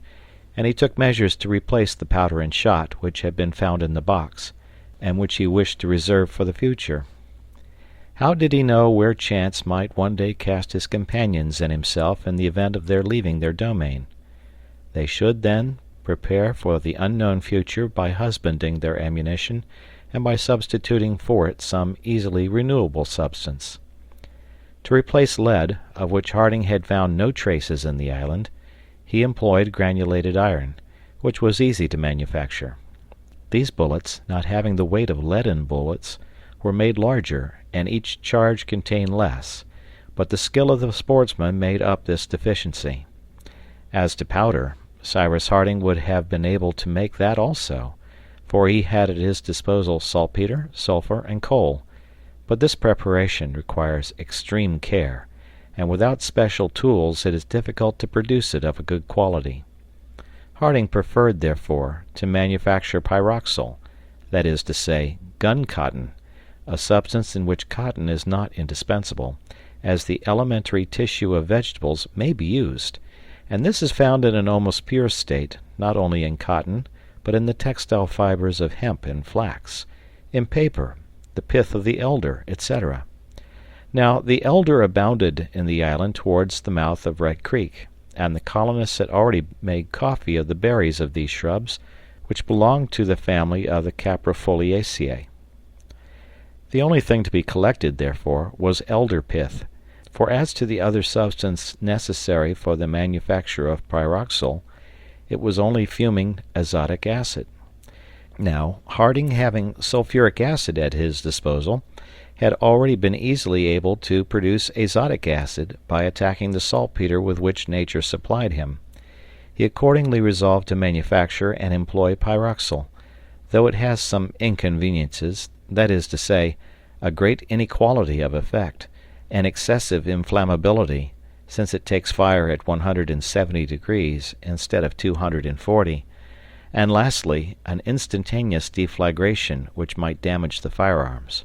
and he took measures to replace the powder and shot which had been found in the box, and which he wished to reserve for the future. How did he know where chance might one day cast his companions and himself in the event of their leaving their domain? They should, then, prepare for the unknown future by husbanding their ammunition and by substituting for it some easily renewable substance. To replace lead, of which Harding had found no traces in the island, he employed granulated iron, which was easy to manufacture. These bullets, not having the weight of leaden bullets, were made larger, and each charge contained less, but the skill of the sportsman made up this deficiency. As to powder, Cyrus Harding would have been able to make that also, for he had at his disposal saltpeter, sulphur, and coal, but this preparation requires extreme care, and without special tools it is difficult to produce it of a good quality. Harding preferred, therefore, to manufacture pyroxyle, that is to say, gun-cotton, a substance in which cotton is not indispensable, as the elementary tissue of vegetables may be used, and this is found in an almost pure state, not only in cotton, but in the textile fibers of hemp and flax, in paper, the pith of the elder, etc. Now the elder abounded in the island towards the mouth of Red Creek, and the colonists had already made coffee of the berries of these shrubs, which belonged to the family of the Caprifoliaceae. The only thing to be collected, therefore, was elder pith, for as to the other substance necessary for the manufacture of pyroxyle, it was only fuming azotic acid. Now, Harding, having sulphuric acid at his disposal, had already been easily able to produce azotic acid by attacking the saltpeter with which nature supplied him. He accordingly resolved to manufacture and employ pyroxyle, though it has some inconveniences, that is to say, a great inequality of effect, and excessive inflammability, since it takes fire at 170 degrees instead of 240, and lastly, an instantaneous deflagration which might damage the firearms.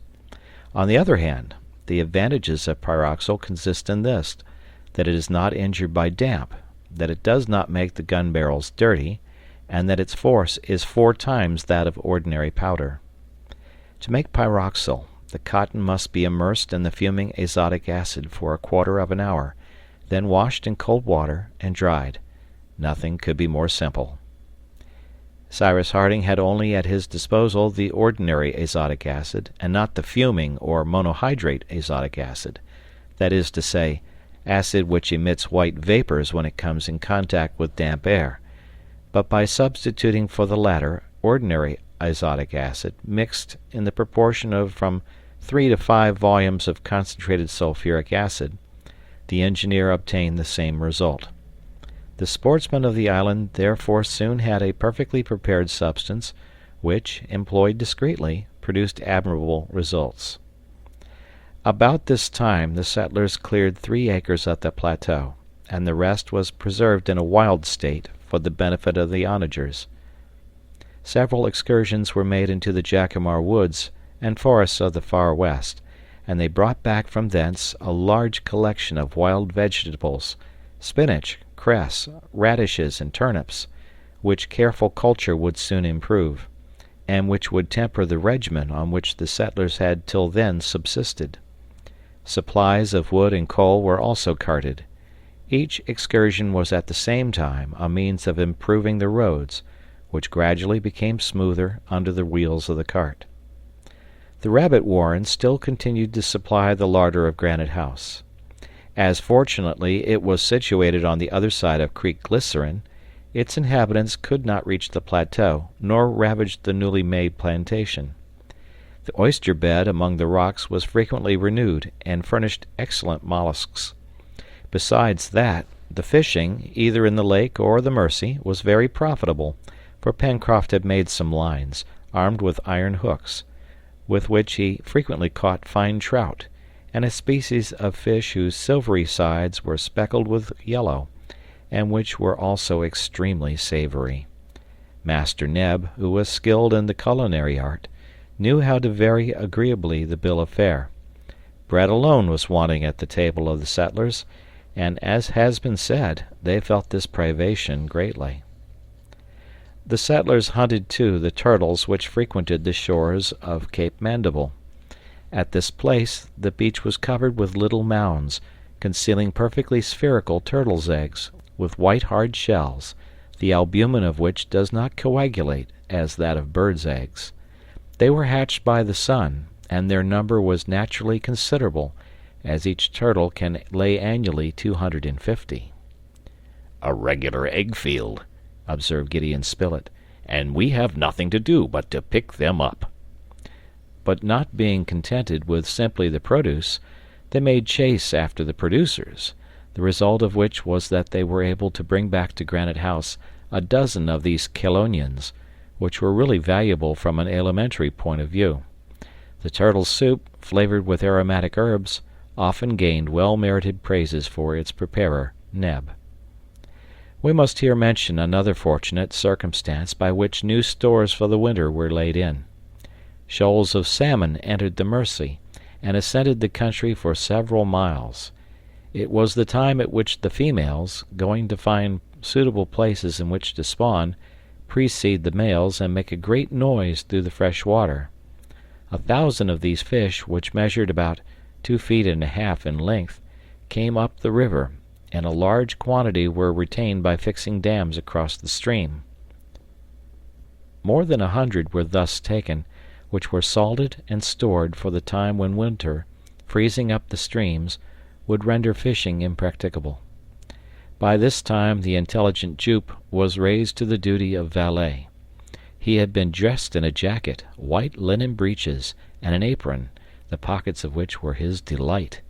On the other hand, the advantages of pyroxyle consist in this, that it is not injured by damp, that it does not make the gun barrels dirty, and that its force is 4 times that of ordinary powder. To make pyroxyle, the cotton must be immersed in the fuming azotic acid for a quarter of an hour, then washed in cold water and dried. Nothing could be more simple. Cyrus Harding had only at his disposal the ordinary azotic acid, and not the fuming or monohydrate azotic acid, that is to say, acid which emits white vapors when it comes in contact with damp air, but by substituting for the latter ordinary azotic acid mixed in the proportion of from 3 to 5 volumes of concentrated sulphuric acid, the engineer obtained the same result. The sportsmen of the island therefore soon had a perfectly prepared substance, which, employed discreetly, produced admirable results. About this time the settlers cleared 3 acres of the plateau, and the rest was preserved in a wild state for the benefit of the onagers. Several excursions were made into the Jacamar woods and forests of the far west, and they brought back from thence a large collection of wild vegetables, spinach, cress, radishes, and turnips, which careful culture would soon improve, and which would temper the regimen on which the settlers had till then subsisted. Supplies of wood and coal were also carted. Each excursion was at the same time a means of improving the roads, which gradually became smoother under the wheels of the cart. The rabbit warren still continued to supply the larder of Granite House. As fortunately it was situated on the other side of Creek Glycerine, its inhabitants could not reach the plateau, nor ravage the newly made plantation. The oyster bed among the rocks was frequently renewed, and furnished excellent mollusks. Besides that, the fishing, either in the lake or the Mersey, was very profitable, for Pencroft had made some lines, armed with iron hooks, with which he frequently caught fine trout, and a species of fish whose silvery sides were speckled with yellow, and which were also extremely savory. Master Neb, who was skilled in the culinary art, knew how to vary agreeably the bill of fare. Bread alone was wanting at the table of the settlers, and, as has been said, they felt this privation greatly. The settlers hunted, too, the turtles which frequented the shores of Cape Mandible. At this place the beach was covered with little mounds, concealing perfectly spherical turtles' eggs, with white hard shells, the albumen of which does not coagulate as that of birds' eggs. They were hatched by the sun, and their number was naturally considerable, as each turtle can lay annually 250. "A regular egg field," observed Gideon Spilett, "and we have nothing to do but to pick them up." But not being contented with simply the produce, they made chase after the producers, the result of which was that they were able to bring back to Granite House a dozen of these chelonians, which were really valuable from an alimentary point of view. The turtle soup, flavored with aromatic herbs, often gained well-merited praises for its preparer, Neb. We must here mention another fortunate circumstance by which new stores for the winter were laid in. Shoals of salmon entered the Mersey, and ascended the country for several miles. It was the time at which the females, going to find suitable places in which to spawn, precede the males and make a great noise through the fresh water. 1,000 of these fish, which measured about 2 feet and a half in length, came up the river, and a large quantity were retained by fixing dams across the stream. More than 100 were thus taken, which were salted and stored for the time when winter, freezing up the streams, would render fishing impracticable. By this time the intelligent Jup was raised to the duty of valet. He had been dressed in a jacket, white linen breeches, and an apron, the pockets of which were his delight.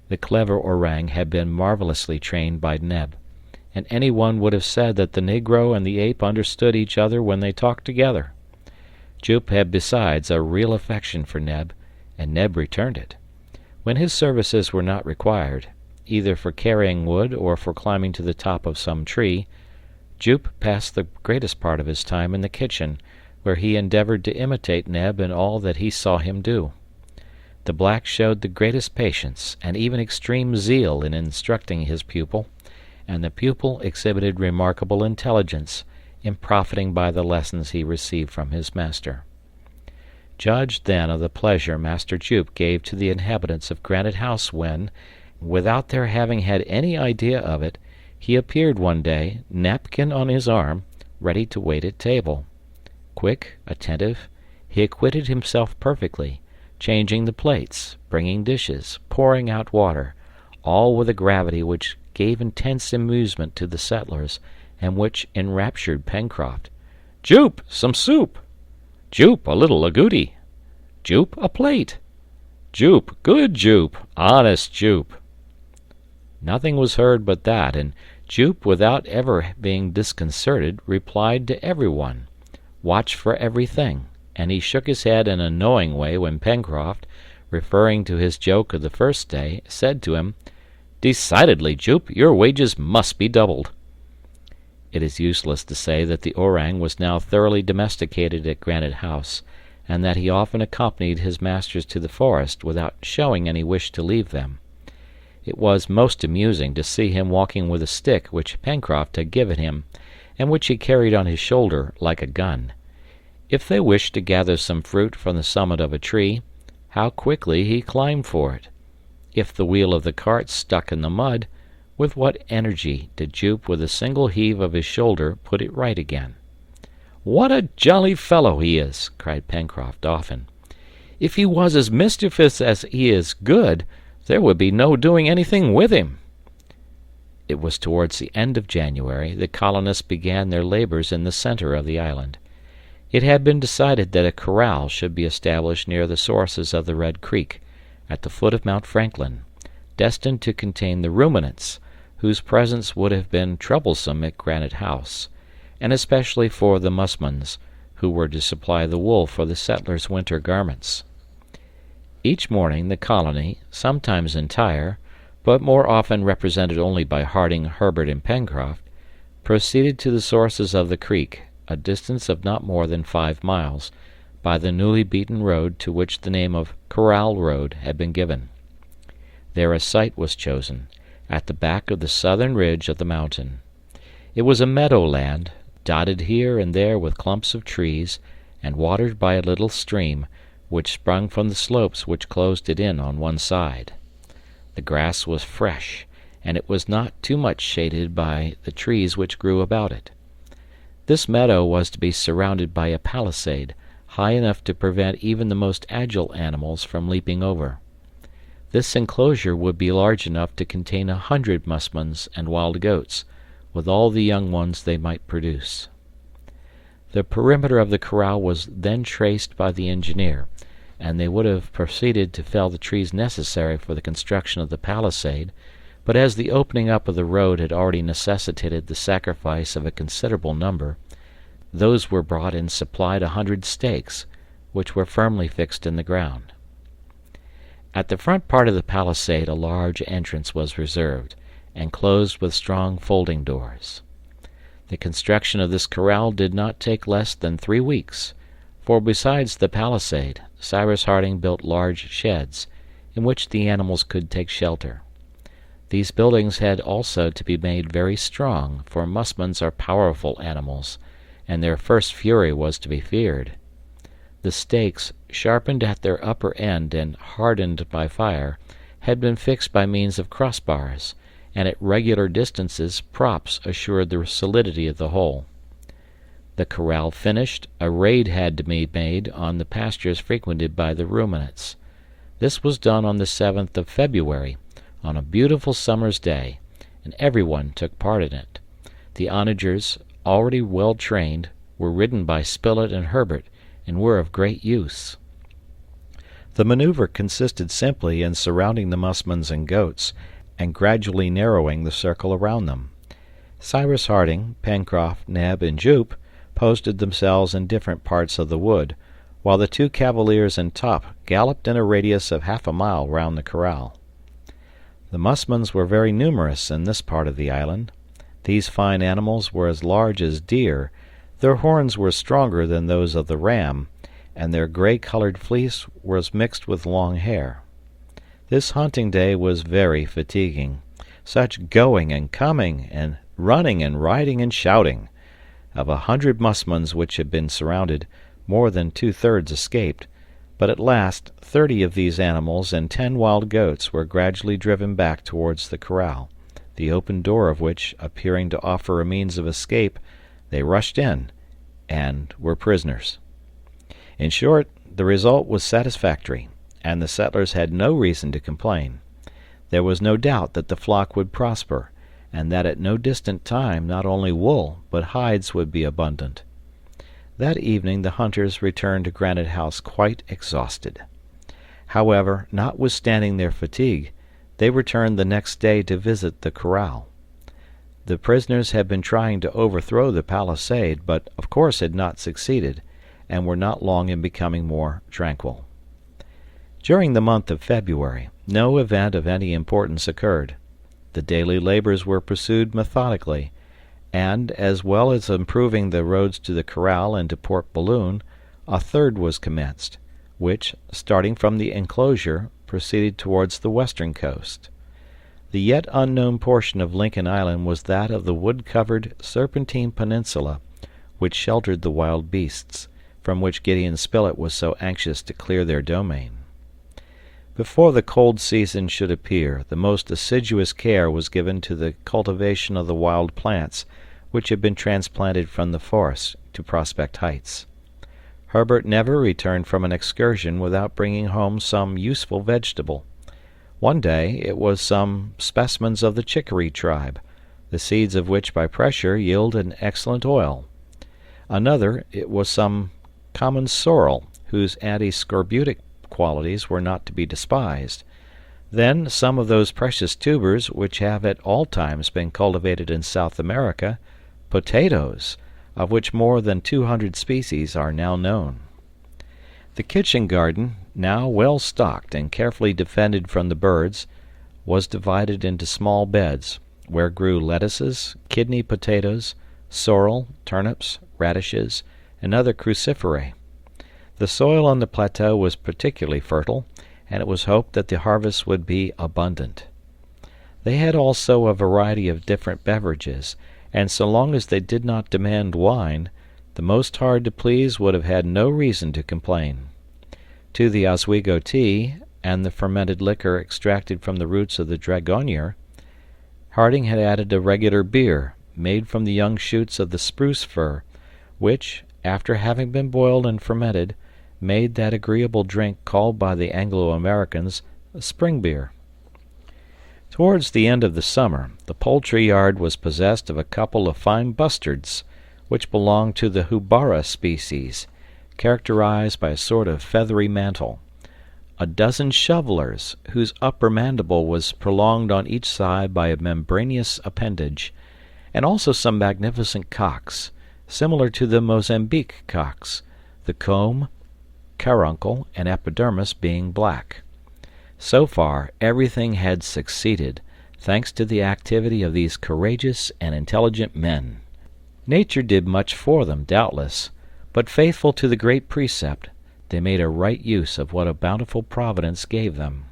The clever orang had been marvelously trained by Neb, and any one would have said that the negro and the ape understood each other when they talked together. Jup had besides a real affection for Neb, and Neb returned it. When his services were not required, either for carrying wood or for climbing to the top of some tree, Jup passed the greatest part of his time in the kitchen, where he endeavored to imitate Neb in all that he saw him do. The black showed the greatest patience and even extreme zeal in instructing his pupil, and the pupil exhibited remarkable intelligence in profiting by the lessons he received from his master. Judge, then, of the pleasure Master Jup gave to the inhabitants of Granite House when, without their having had any idea of it, he appeared one day, napkin on his arm, ready to wait at table. Quick, attentive, he acquitted himself perfectly, changing the plates, bringing dishes, pouring out water, all with a gravity which gave intense amusement to the settlers, and which enraptured Pencroft. "Jup, some soup!" "Jup, a little agouti!" "Jup, a plate!" "Jup, good Jup, honest Jup!" Nothing was heard but that, and Jup, without ever being disconcerted, replied to every one, watched for everything, and he shook his head in a knowing way when Pencroft, referring to his joke of the first day, said to him, "Decidedly, Jup, your wages must be doubled." It is useless to say that the orang was now thoroughly domesticated at Granite House, and that he often accompanied his masters to the forest without showing any wish to leave them. It was most amusing to see him walking with a stick which Pencroft had given him, and which he carried on his shoulder like a gun. If they wished to gather some fruit from the summit of a tree, how quickly he climbed for it! If the wheel of the cart stuck in the mud, with what energy did Jup, with a single heave of his shoulder, put it right again! "What a jolly fellow he is!" cried Pencroft often. "If he was as mischievous as he is good, there would be no doing anything with him." It was towards the end of January the colonists began their labors in the center of the island. It had been decided that a corral should be established near the sources of the Red Creek, at the foot of Mount Franklin, destined to contain the ruminants, whose presence would have been troublesome at Granite House, and especially for the musmons, who were to supply the wool for the settlers' winter garments. Each morning the colony, sometimes entire, but more often represented only by Harding, Herbert, and Pencroft, proceeded to the sources of the creek, a distance of not more than 5 miles, by the newly beaten road to which the name of Corral Road had been given. There a site was chosen, at the back of the southern ridge of the mountain. It was a meadow land, dotted here and there with clumps of trees, and watered by a little stream, which sprung from the slopes which closed it in on one side. The grass was fresh, and it was not too much shaded by the trees which grew about it. This meadow was to be surrounded by a palisade, high enough to prevent even the most agile animals from leaping over. This enclosure would be large enough to contain 100 musmons and wild goats, with all the young ones they might produce. The perimeter of the corral was then traced by the engineer, and they would have proceeded to fell the trees necessary for the construction of the palisade, but as the opening up of the road had already necessitated the sacrifice of a considerable number, those were brought and supplied 100 stakes, which were firmly fixed in the ground. At the front part of the palisade a large entrance was reserved, and closed with strong folding doors. The construction of this corral did not take less than 3 weeks, for besides the palisade, Cyrus Harding built large sheds, in which the animals could take shelter. These buildings had also to be made very strong, for musmons are powerful animals, and their first fury was to be feared. The stakes, sharpened at their upper end and hardened by fire, had been fixed by means of crossbars, and at regular distances props assured the solidity of the whole. The corral finished, a raid had to be made on the pastures frequented by the ruminants. This was done on the 7th of February, on a beautiful summer's day, and everyone took part in it. The onagers, already well trained, were ridden by Spilett and Herbert, and were of great use. The maneuver consisted simply in surrounding the musmons and goats, and gradually narrowing the circle around them. Cyrus Harding, Pencroft, Neb, and Jup posted themselves in different parts of the wood, while the 2 cavaliers and Top galloped in a radius of half a mile round the corral. The musmons were very numerous in this part of the island. These fine animals were as large as deer, their horns were stronger than those of the ram, and their gray-colored fleece was mixed with long hair. This hunting day was very fatiguing. Such going and coming, and running and riding and shouting! Of 100 musmons which had been surrounded, more than 2/3 escaped, but at last 30 of these animals and 10 wild goats were gradually driven back towards the corral, the open door of which appearing to offer a means of escape, they rushed in, and were prisoners. In short, the result was satisfactory, and the settlers had no reason to complain. There was no doubt that the flock would prosper, and that at no distant time not only wool but hides would be abundant. That evening the hunters returned to Granite House quite exhausted. However, notwithstanding their fatigue, they returned the next day to visit the corral. The prisoners had been trying to overthrow the palisade, but of course had not succeeded, and were not long in becoming more tranquil. During the month of February, no event of any importance occurred. The daily labors were pursued methodically, and, as well as improving the roads to the corral and to Port Balloon, a third was commenced, which, starting from the enclosure, proceeded towards the western coast. The yet unknown portion of Lincoln Island was that of the wood-covered Serpentine Peninsula, which sheltered the wild beasts, from which Gideon Spilett was so anxious to clear their domain. Before the cold season should appear, the most assiduous care was given to the cultivation of the wild plants which had been transplanted from the forest to Prospect Heights. Herbert never returned from an excursion without bringing home some useful vegetable. One day it was some specimens of the chicory tribe, the seeds of which by pressure yield an excellent oil. Another it was some common sorrel, whose anti-scorbutic qualities were not to be despised. Then some of those precious tubers which have at all times been cultivated in South America, potatoes, of which more than 200 species are now known. The kitchen garden, now well stocked and carefully defended from the birds, was divided into small beds, where grew lettuces, kidney potatoes, sorrel, turnips, radishes, and other cruciferae. The soil on the plateau was particularly fertile, and it was hoped that the harvest would be abundant. They had also a variety of different beverages, and so long as they did not demand wine, the most hard to please would have had no reason to complain. To the Oswego tea and the fermented liquor extracted from the roots of the dragonnier, Harding had added a regular beer made from the young shoots of the spruce fir, which, after having been boiled and fermented, made that agreeable drink called by the Anglo-Americans spring beer. Towards the end of the summer, the poultry yard was possessed of a couple of fine bustards, which belonged to the houbara species, characterized by a sort of feathery mantle, a dozen shovelers, whose upper mandible was prolonged on each side by a membranous appendage, and also some magnificent cocks, similar to the Mozambique cocks, the comb, caruncle, and epidermis being black. So far, everything had succeeded, thanks to the activity of these courageous and intelligent men. Nature did much for them, doubtless, but faithful to the great precept, they made a right use of what a bountiful Providence gave them.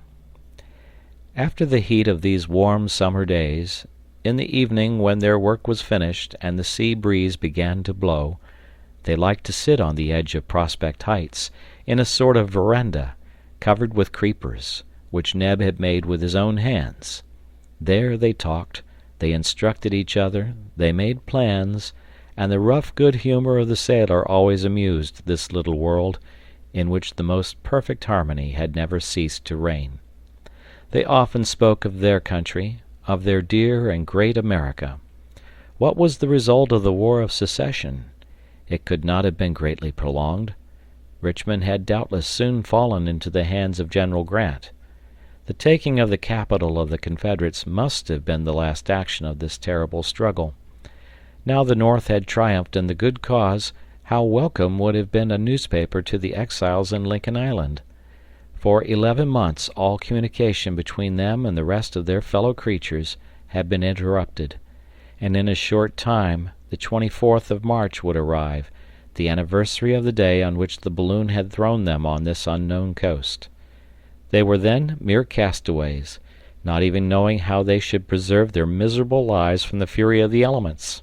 After the heat of these warm summer days, in the evening when their work was finished and the sea breeze began to blow, they liked to sit on the edge of Prospect Heights, in a sort of veranda, covered with creepers, which Neb had made with his own hands. There they talked, they instructed each other, they made plans, and the rough good humor of the sailor always amused this little world, in which the most perfect harmony had never ceased to reign. They often spoke of their country, of their dear and great America. What was the result of the War of Secession? It could not have been greatly prolonged. Richmond had doubtless soon fallen into the hands of General Grant. The taking of the capital of the Confederates must have been the last action of this terrible struggle. Now the North had triumphed in the good cause, how welcome would have been a newspaper to the exiles in Lincoln Island. For 11 months all communication between them and the rest of their fellow creatures had been interrupted, and in a short time the 24th of March would arrive, the anniversary of the day on which the balloon had thrown them on this unknown coast. They were then mere castaways, not even knowing how they should preserve their miserable lives from the fury of the elements.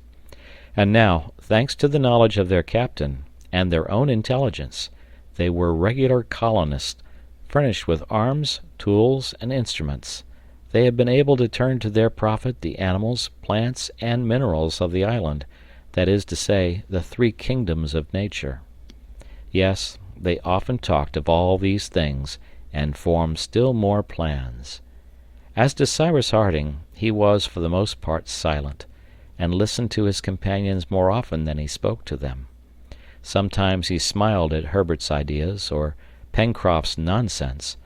And now, thanks to the knowledge of their captain, and their own intelligence, they were regular colonists, furnished with arms, tools, and instruments. They had been able to turn to their profit the animals, plants, and minerals of the island, that is to say, the 3 kingdoms of nature. Yes, they often talked of all these things, and formed still more plans. As to Cyrus Harding, he was for the most part silent, and listened to his companions more often than he spoke to them. Sometimes he smiled at Herbert's ideas, or Pencroft's nonsense,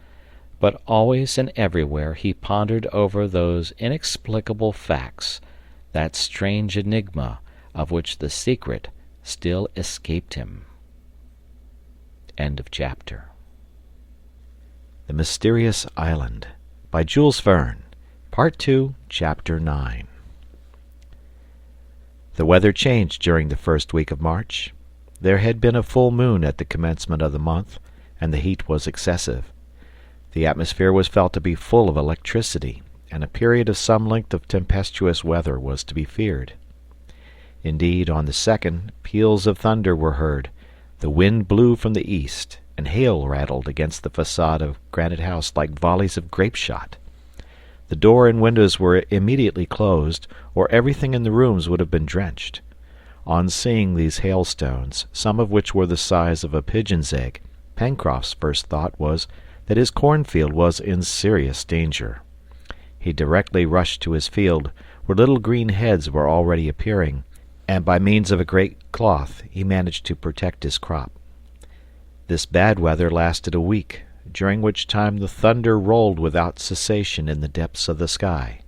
but always and everywhere he pondered over those inexplicable facts, that strange enigma of which the secret still escaped him. End of chapter. The Mysterious Island by Jules Verne. Part 2, Chapter 9. The weather changed during the first week of March. There had been a full moon at the commencement of the month, and the heat was excessive. The atmosphere was felt to be full of electricity, and a period of some length of tempestuous weather was to be feared. Indeed, on the 2nd, peals of thunder were heard, the wind blew from the east, and hail rattled against the façade of Granite House like volleys of grape-shot. The door and windows were immediately closed, or everything in the rooms would have been drenched. On seeing these hailstones, some of which were the size of a pigeon's egg, Pencroft's first thought was that his cornfield was in serious danger. He directly rushed to his field, where little green heads were already appearing, and by means of a great cloth he managed to protect his crop. This bad weather lasted a week, during which time the thunder rolled without cessation in the depths of the sky.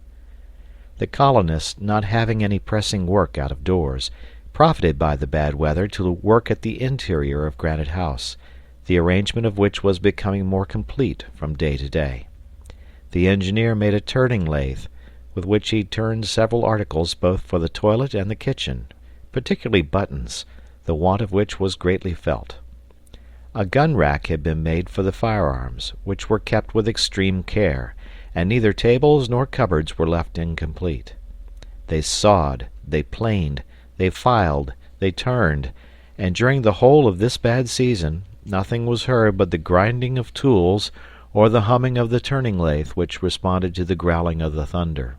The colonists, not having any pressing work out of doors, profited by the bad weather to work at the interior of Granite House, the arrangement of which was becoming more complete from day to day. The engineer made a turning lathe, with which he turned several articles both for the toilet and the kitchen, particularly buttons, the want of which was greatly felt. A gun rack had been made for the firearms, which were kept with extreme care, and neither tables nor cupboards were left incomplete. They sawed, they planed, they filed, they turned, and during the whole of this bad season nothing was heard but the grinding of tools or the humming of the turning lathe which responded to the growling of the thunder.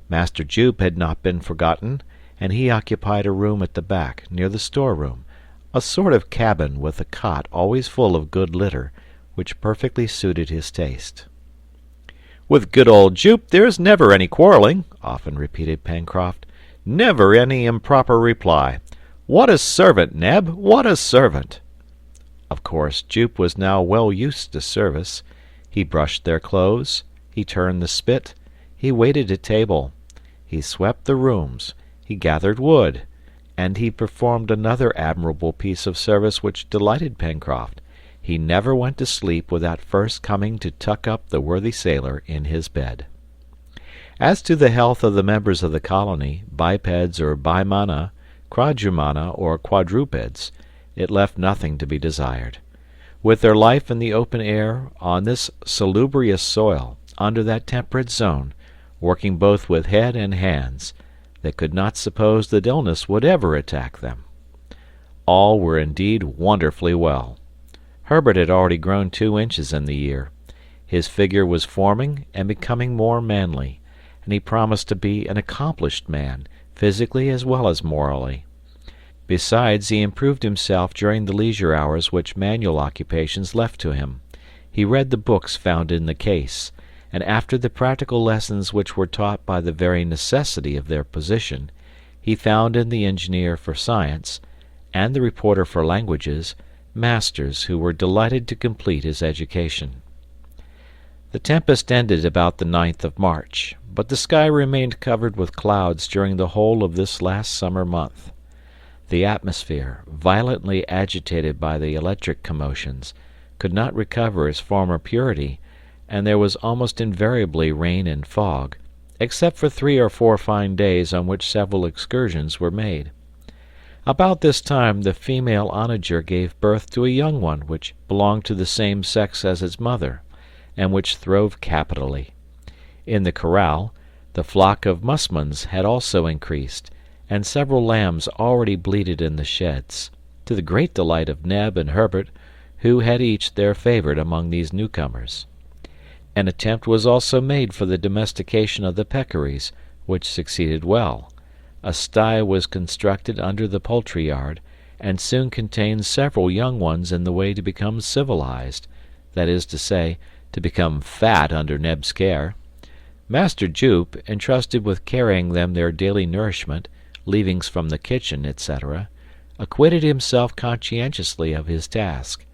Master Jup had not been forgotten, and he occupied a room at the back, near the storeroom, a sort of cabin with a cot always full of good litter, which perfectly suited his taste. "With good old Jup there's never any quarreling," often repeated Pencroft. "Never any improper reply. What a servant, Neb! What a servant!" Of course, Jup was now well used to service. He brushed their clothes, he turned the spit, he waited at table, he swept the rooms, he gathered wood, and he performed another admirable piece of service which delighted Pencroft. He never went to sleep without first coming to tuck up the worthy sailor in his bed. As to the health of the members of the colony, bipeds or bimana, quadrumana or quadrupeds, it left nothing to be desired. With their life in the open air, on this salubrious soil, under that temperate zone, working both with head and hands, they could not suppose that illness would ever attack them. All were indeed wonderfully well. Herbert had already grown 2 inches in the year. His figure was forming and becoming more manly, and he promised to be an accomplished man, physically as well as morally. Besides, he improved himself during the leisure hours which manual occupations left to him. He read the books found in the case, and after the practical lessons which were taught by the very necessity of their position, he found in the engineer for science, and the reporter for languages, masters who were delighted to complete his education. The tempest ended about the 9th of March, but the sky remained covered with clouds during the whole of this last summer month. The atmosphere, violently agitated by the electric commotions, could not recover its former purity, and there was almost invariably rain and fog, except for 3 or 4 fine days on which several excursions were made. About this time the female onager gave birth to a young one which belonged to the same sex as its mother, and which throve capitally. In the corral, the flock of musmons had also increased, and several lambs already bleated in the sheds, to the great delight of Neb and Herbert, who had each their favorite among these newcomers. An attempt was also made for the domestication of the peccaries, which succeeded well. A sty was constructed under the poultry yard, and soon contained several young ones in the way to become civilized, that is to say, to become fat under Neb's care. Master Jupe, entrusted with carrying them their daily nourishment, leavings from the kitchen, etc., acquitted himself conscientiously of his task.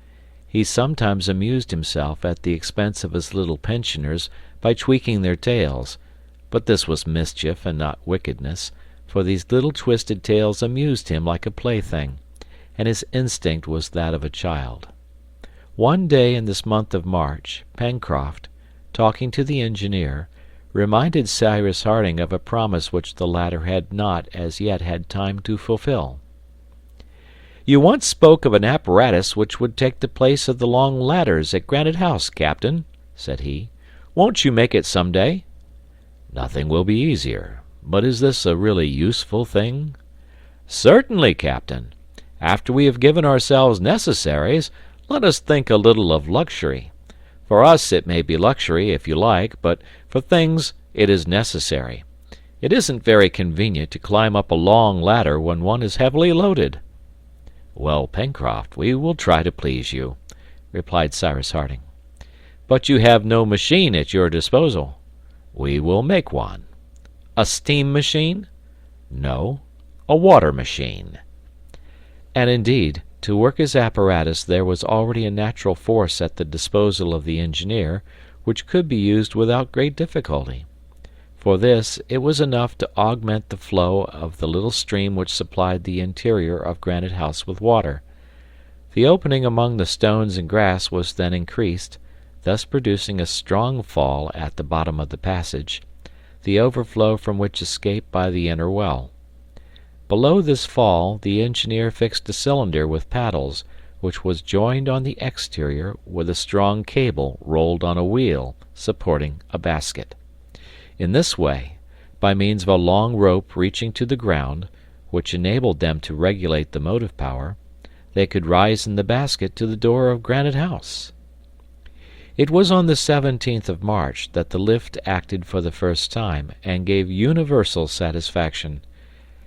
He sometimes amused himself at the expense of his little pensioners by tweaking their tails, but this was mischief and not wickedness, for these little twisted tails amused him like a plaything, and his instinct was that of a child. One day in this month of March, Pencroft, talking to the engineer, reminded Cyrus Harding of a promise which the latter had not as yet had time to fulfill. "You once spoke of an apparatus which would take the place of the long ladders at Granite House, Captain," said he. "Won't you make it some day?" "Nothing will be easier. But is this a really useful thing?" "Certainly, Captain. After we have given ourselves necessaries, let us think a little of luxury. For us it may be luxury, if you like, but for things it is necessary. It isn't very convenient to climb up a long ladder when one is heavily loaded." "Well, Pencroft, we will try to please you," replied Cyrus Harding. "But you have no machine at your disposal." "We will make one." "A steam machine?" "No, a water machine." And indeed, to work his apparatus there was already a natural force at the disposal of the engineer, which could be used without great difficulty. For this, it was enough to augment the flow of the little stream which supplied the interior of Granite House with water. The opening among the stones and grass was then increased, thus producing a strong fall at the bottom of the passage, the overflow from which escaped by the inner well. Below this fall the engineer fixed a cylinder with paddles, which was joined on the exterior with a strong cable rolled on a wheel supporting a basket. In this way, by means of a long rope reaching to the ground, which enabled them to regulate the motive power, they could rise in the basket to the door of Granite House. It was on the 17th of March that the lift acted for the first time and gave universal satisfaction.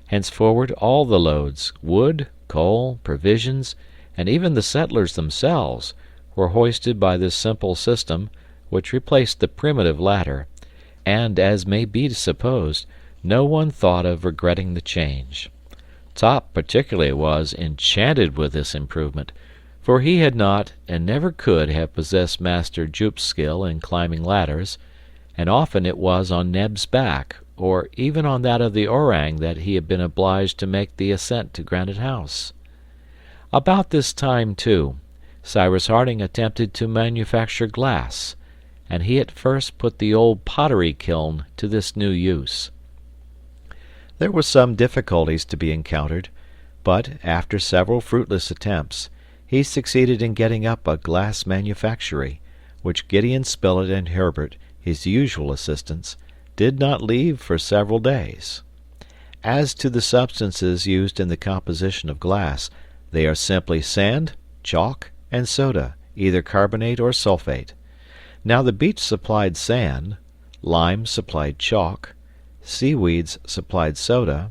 Henceforward all the loads, wood, coal, provisions, and even the settlers themselves, were hoisted by this simple system, which replaced the primitive ladder, and, as may be supposed, no one thought of regretting the change. Top particularly was enchanted with this improvement, for he had not and never could have possessed Master Jupe's skill in climbing ladders, and often it was on Neb's back, or even on that of the orang, that he had been obliged to make the ascent to Granite House. About this time, too, Cyrus Harding attempted to manufacture glass, and he at first put the old pottery kiln to this new use. There were some difficulties to be encountered, but, after several fruitless attempts, he succeeded in getting up a glass manufactory, which Gideon Spilett and Herbert, his usual assistants, did not leave for several days. As to the substances used in the composition of glass, they are simply sand, chalk, and soda, either carbonate or sulphate. Now the beach supplied sand, lime supplied chalk, seaweeds supplied soda,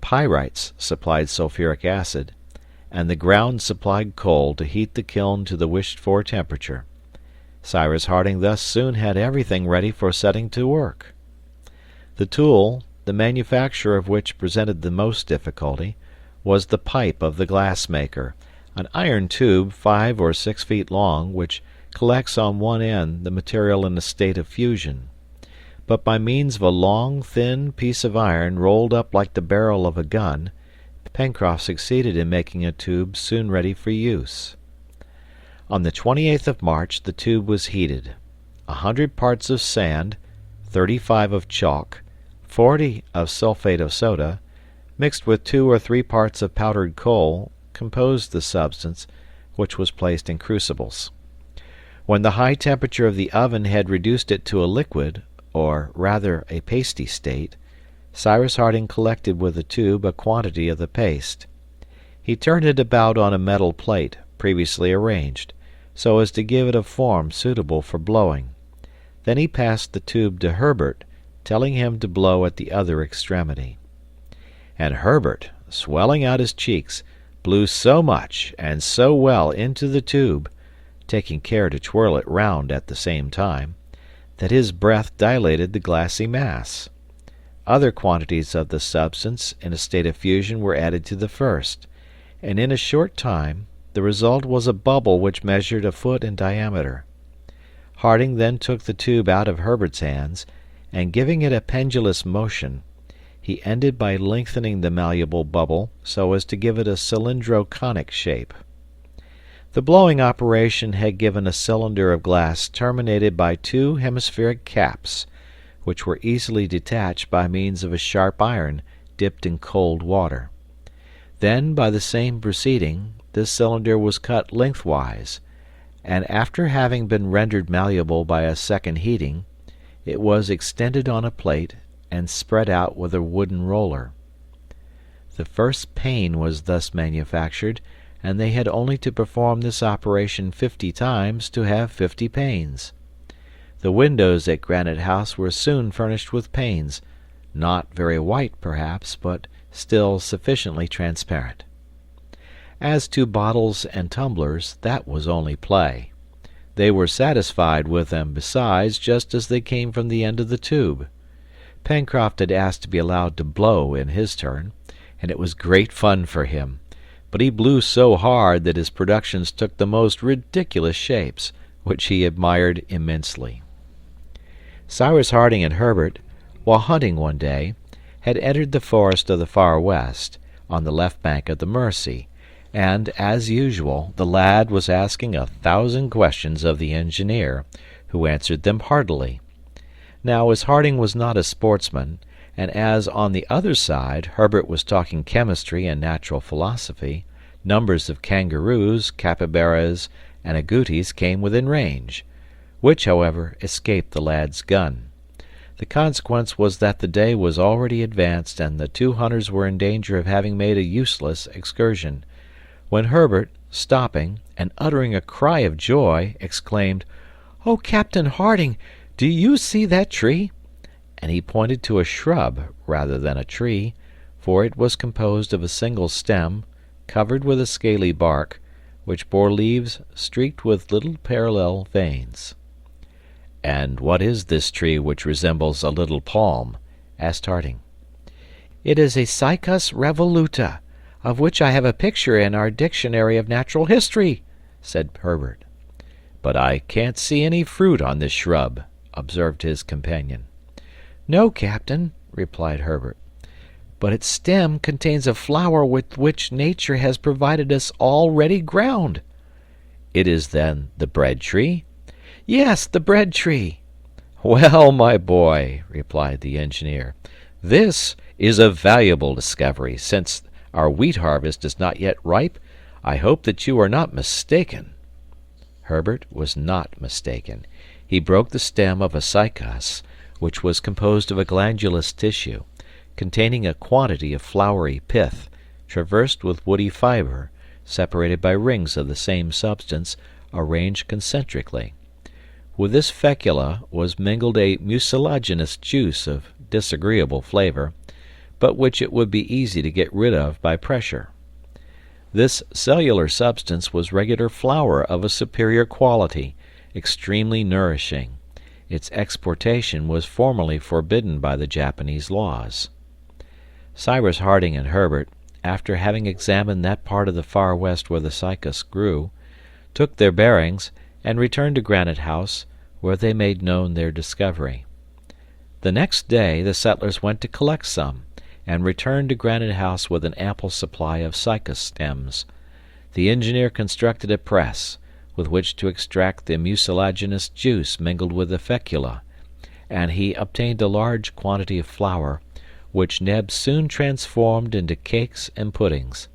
pyrites supplied sulfuric acid, and the ground supplied coal to heat the kiln to the wished-for temperature. Cyrus Harding thus soon had everything ready for setting to work. The tool, the manufacture of which presented the most difficulty, was the pipe of the glass-maker, an iron tube 5 or 6 feet long, which collects on one end the material in a state of fusion. But by means of a long, thin piece of iron rolled up like the barrel of a gun, Pencroft succeeded in making a tube soon ready for use. On the 28th of March the tube was heated. 100 parts of sand, 35 of chalk, 40 of sulfate of soda, mixed with 2 or 3 parts of powdered coal, composed the substance, which was placed in crucibles. When the high temperature of the oven had reduced it to a liquid, or rather a pasty state, Cyrus Harding collected with the tube a quantity of the paste. He turned it about on a metal plate, previously arranged, so as to give it a form suitable for blowing. Then he passed the tube to Herbert, telling him to blow at the other extremity. And Herbert, swelling out his cheeks, blew so much and so well into the tube, taking care to twirl it round at the same time, that his breath dilated the glassy mass. Other quantities of the substance in a state of fusion were added to the first, and in a short time the result was a bubble which measured a foot in diameter. Harding then took the tube out of Herbert's hands, and giving it a pendulous motion, he ended by lengthening the malleable bubble so as to give it a cylindro-conic shape. The blowing operation had given a cylinder of glass terminated by 2 hemispheric caps, which were easily detached by means of a sharp iron dipped in cold water. Then, by the same proceeding, this cylinder was cut lengthwise, and after having been rendered malleable by a second heating, it was extended on a plate and spread out with a wooden roller. The first pane was thus manufactured, and they had only to perform this operation 50 times to have 50 panes. The windows at Granite House were soon furnished with panes, not very white perhaps, but still sufficiently transparent. As to bottles and tumblers, that was only play. They were satisfied with them besides, just as they came from the end of the tube. Pencroft had asked to be allowed to blow in his turn, and it was great fun for him, but he blew so hard that his productions took the most ridiculous shapes, which he admired immensely. Cyrus Harding and Herbert, while hunting one day, had entered the forest of the Far West, on the left bank of the Mersey, and, as usual, the lad was asking 1,000 questions of the engineer, who answered them heartily. Now, as Harding was not a sportsman, and as on the other side Herbert was talking chemistry and natural philosophy, numbers of kangaroos, capybaras, and agoutis came within range, which, however, escaped the lad's gun. The consequence was that the day was already advanced, and the 2 hunters were in danger of having made a useless excursion, when Herbert, stopping, and uttering a cry of joy, exclaimed, "Oh, Captain Harding, do you see that tree?" And he pointed to a shrub rather than a tree, for it was composed of a single stem, covered with a scaly bark, which bore leaves streaked with little parallel veins. "And what is this tree which resembles a little palm?" asked Harding. "It is a Cycas revoluta, of which I have a picture in our Dictionary of Natural History," said Herbert. "But I can't see any fruit on this shrub," observed his companion. "No, Captain," replied Herbert, "but its stem contains a flower with which nature has provided us all ready ground." "It is, then, the bread tree?" "Yes, the bread tree." "Well, my boy," replied the engineer, "this is a valuable discovery. Since our wheat harvest is not yet ripe, I hope that you are not mistaken." Herbert was not mistaken. He broke the stem of a cycas, which was composed of a glandulous tissue, containing a quantity of flowery pith, traversed with woody fiber, separated by rings of the same substance, arranged concentrically. With this fecula was mingled a mucilaginous juice of disagreeable flavor, but which it would be easy to get rid of by pressure. This cellular substance was regular flour of a superior quality, extremely nourishing. Its exportation was formerly forbidden by the Japanese laws. Cyrus Harding and Herbert, after having examined that part of the far west where the cycas grew, took their bearings and returned to Granite House, where they made known their discovery. The next day the settlers went to collect some, and returned to Granite House with an ample supply of cycas stems. The engineer constructed a press, with which to extract the mucilaginous juice mingled with the fecula, and he obtained a large quantity of flour, which Neb soon transformed into cakes and puddings.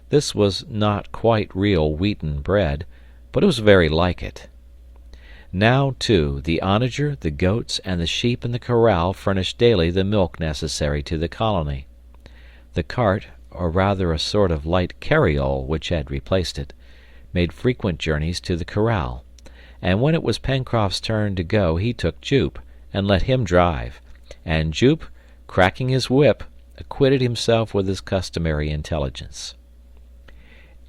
This was not quite real wheaten bread, but it was very like it. Now, too, the onager, the goats, and the sheep in the corral furnished daily the milk necessary to the colony. The cart, or rather a sort of light carriole which had replaced it, made frequent journeys to the corral, and when it was Pencroft's turn to go he took Jupe, and let him drive, and Jupe, cracking his whip, acquitted himself with his customary intelligence.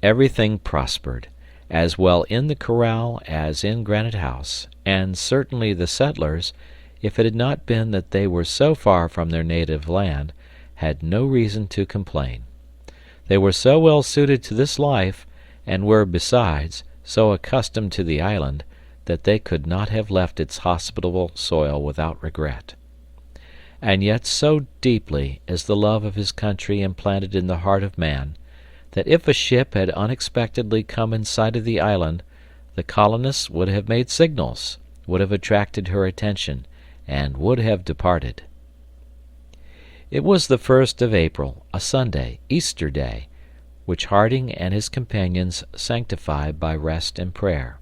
Everything prospered, as well in the corral as in Granite House, and certainly the settlers, if it had not been that they were so far from their native land, had no reason to complain. They were so well suited to this life, and were, besides, so accustomed to the island, that they could not have left its hospitable soil without regret. And yet so deeply is the love of his country implanted in the heart of man, that if a ship had unexpectedly come in sight of the island, the colonists would have made signals, would have attracted her attention, and would have departed. It was the 1st of April, a Sunday, Easter Day, which Harding and his companions sanctified by rest and prayer.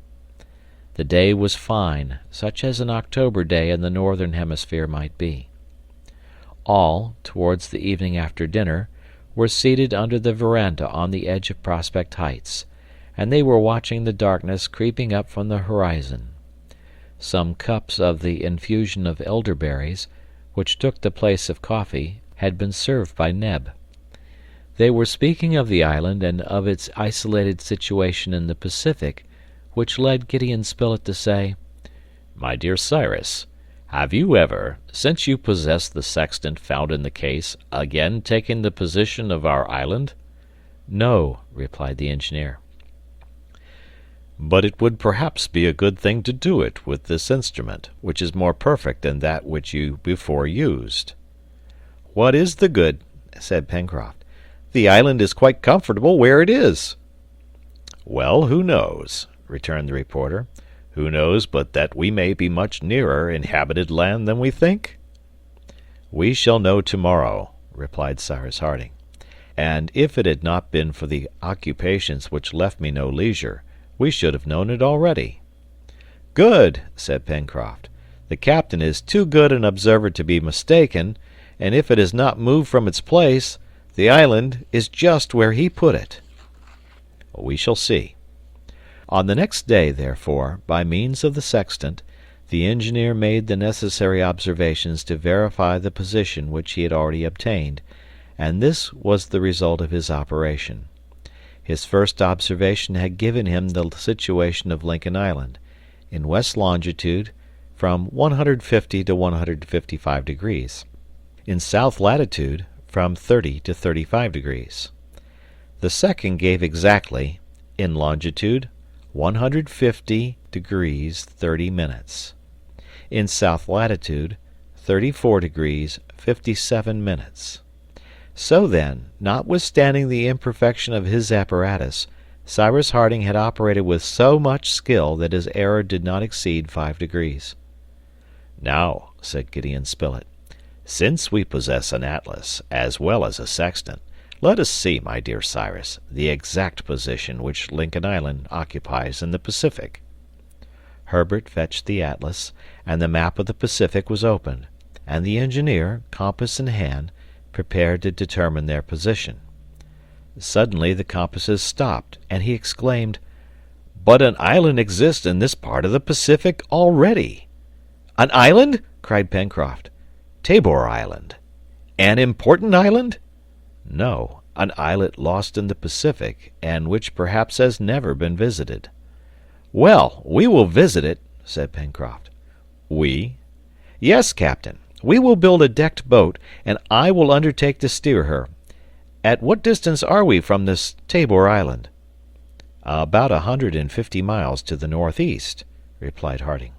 The day was fine, such as an October day in the northern hemisphere might be. All, towards the evening after dinner, were seated under the veranda on the edge of Prospect Heights, and they were watching the darkness creeping up from the horizon. Some cups of the infusion of elderberries, which took the place of coffee, had been served by Neb. They were speaking of the island and of its isolated situation in the Pacific, which led Gideon Spilett to say, "My dear Cyrus, have you ever, since you possess the sextant found in the case, again taken the position of our island?" "No," replied the engineer. "But it would perhaps be a good thing to do it with this instrument, which is more perfect than that which you before used." "What is the good?" said Pencroft. "The island is quite comfortable where it is." "Well, who knows?" returned the reporter. "Who knows but that we may be much nearer inhabited land than we think?" "We shall know tomorrow," replied Cyrus Harding. "And if it had not been for the occupations which left me no leisure, we should have known it already." "Good," said Pencroft. "The captain is too good an observer to be mistaken, and if it has not moved from its place, the island is just where he put it." "We shall see." On the next day, therefore, by means of the sextant, the engineer made the necessary observations to verify the position which he had already obtained, and this was the result of his operation. His first observation had given him the situation of Lincoln Island, in west longitude from 150 to 155 degrees, in south latitude from 30 to 35 degrees. The second gave exactly, in longitude, 150 degrees 30 minutes. In south latitude, 34 degrees 57 minutes. So then, notwithstanding the imperfection of his apparatus, Cyrus Harding had operated with so much skill that his error did not exceed 5 degrees. "Now," said Gideon Spilett, "since we possess an atlas as well as a sextant, let us see, my dear Cyrus, the exact position which Lincoln Island occupies in the Pacific." Herbert fetched the atlas, and the map of the Pacific was opened, and the engineer, compass in hand, prepared to determine their position. Suddenly the compasses stopped, and he exclaimed, But an island exists in this part of the Pacific already. An island? Cried Pencroft. Tabor Island. An important island? No, an islet lost in the Pacific, and which perhaps has never been visited. Well, we will visit it, said Pencroft. We? Yes, captain. We will build a decked boat, and I will undertake to steer her. At what distance are we from this Tabor Island? About 150 miles to the northeast, replied Harding.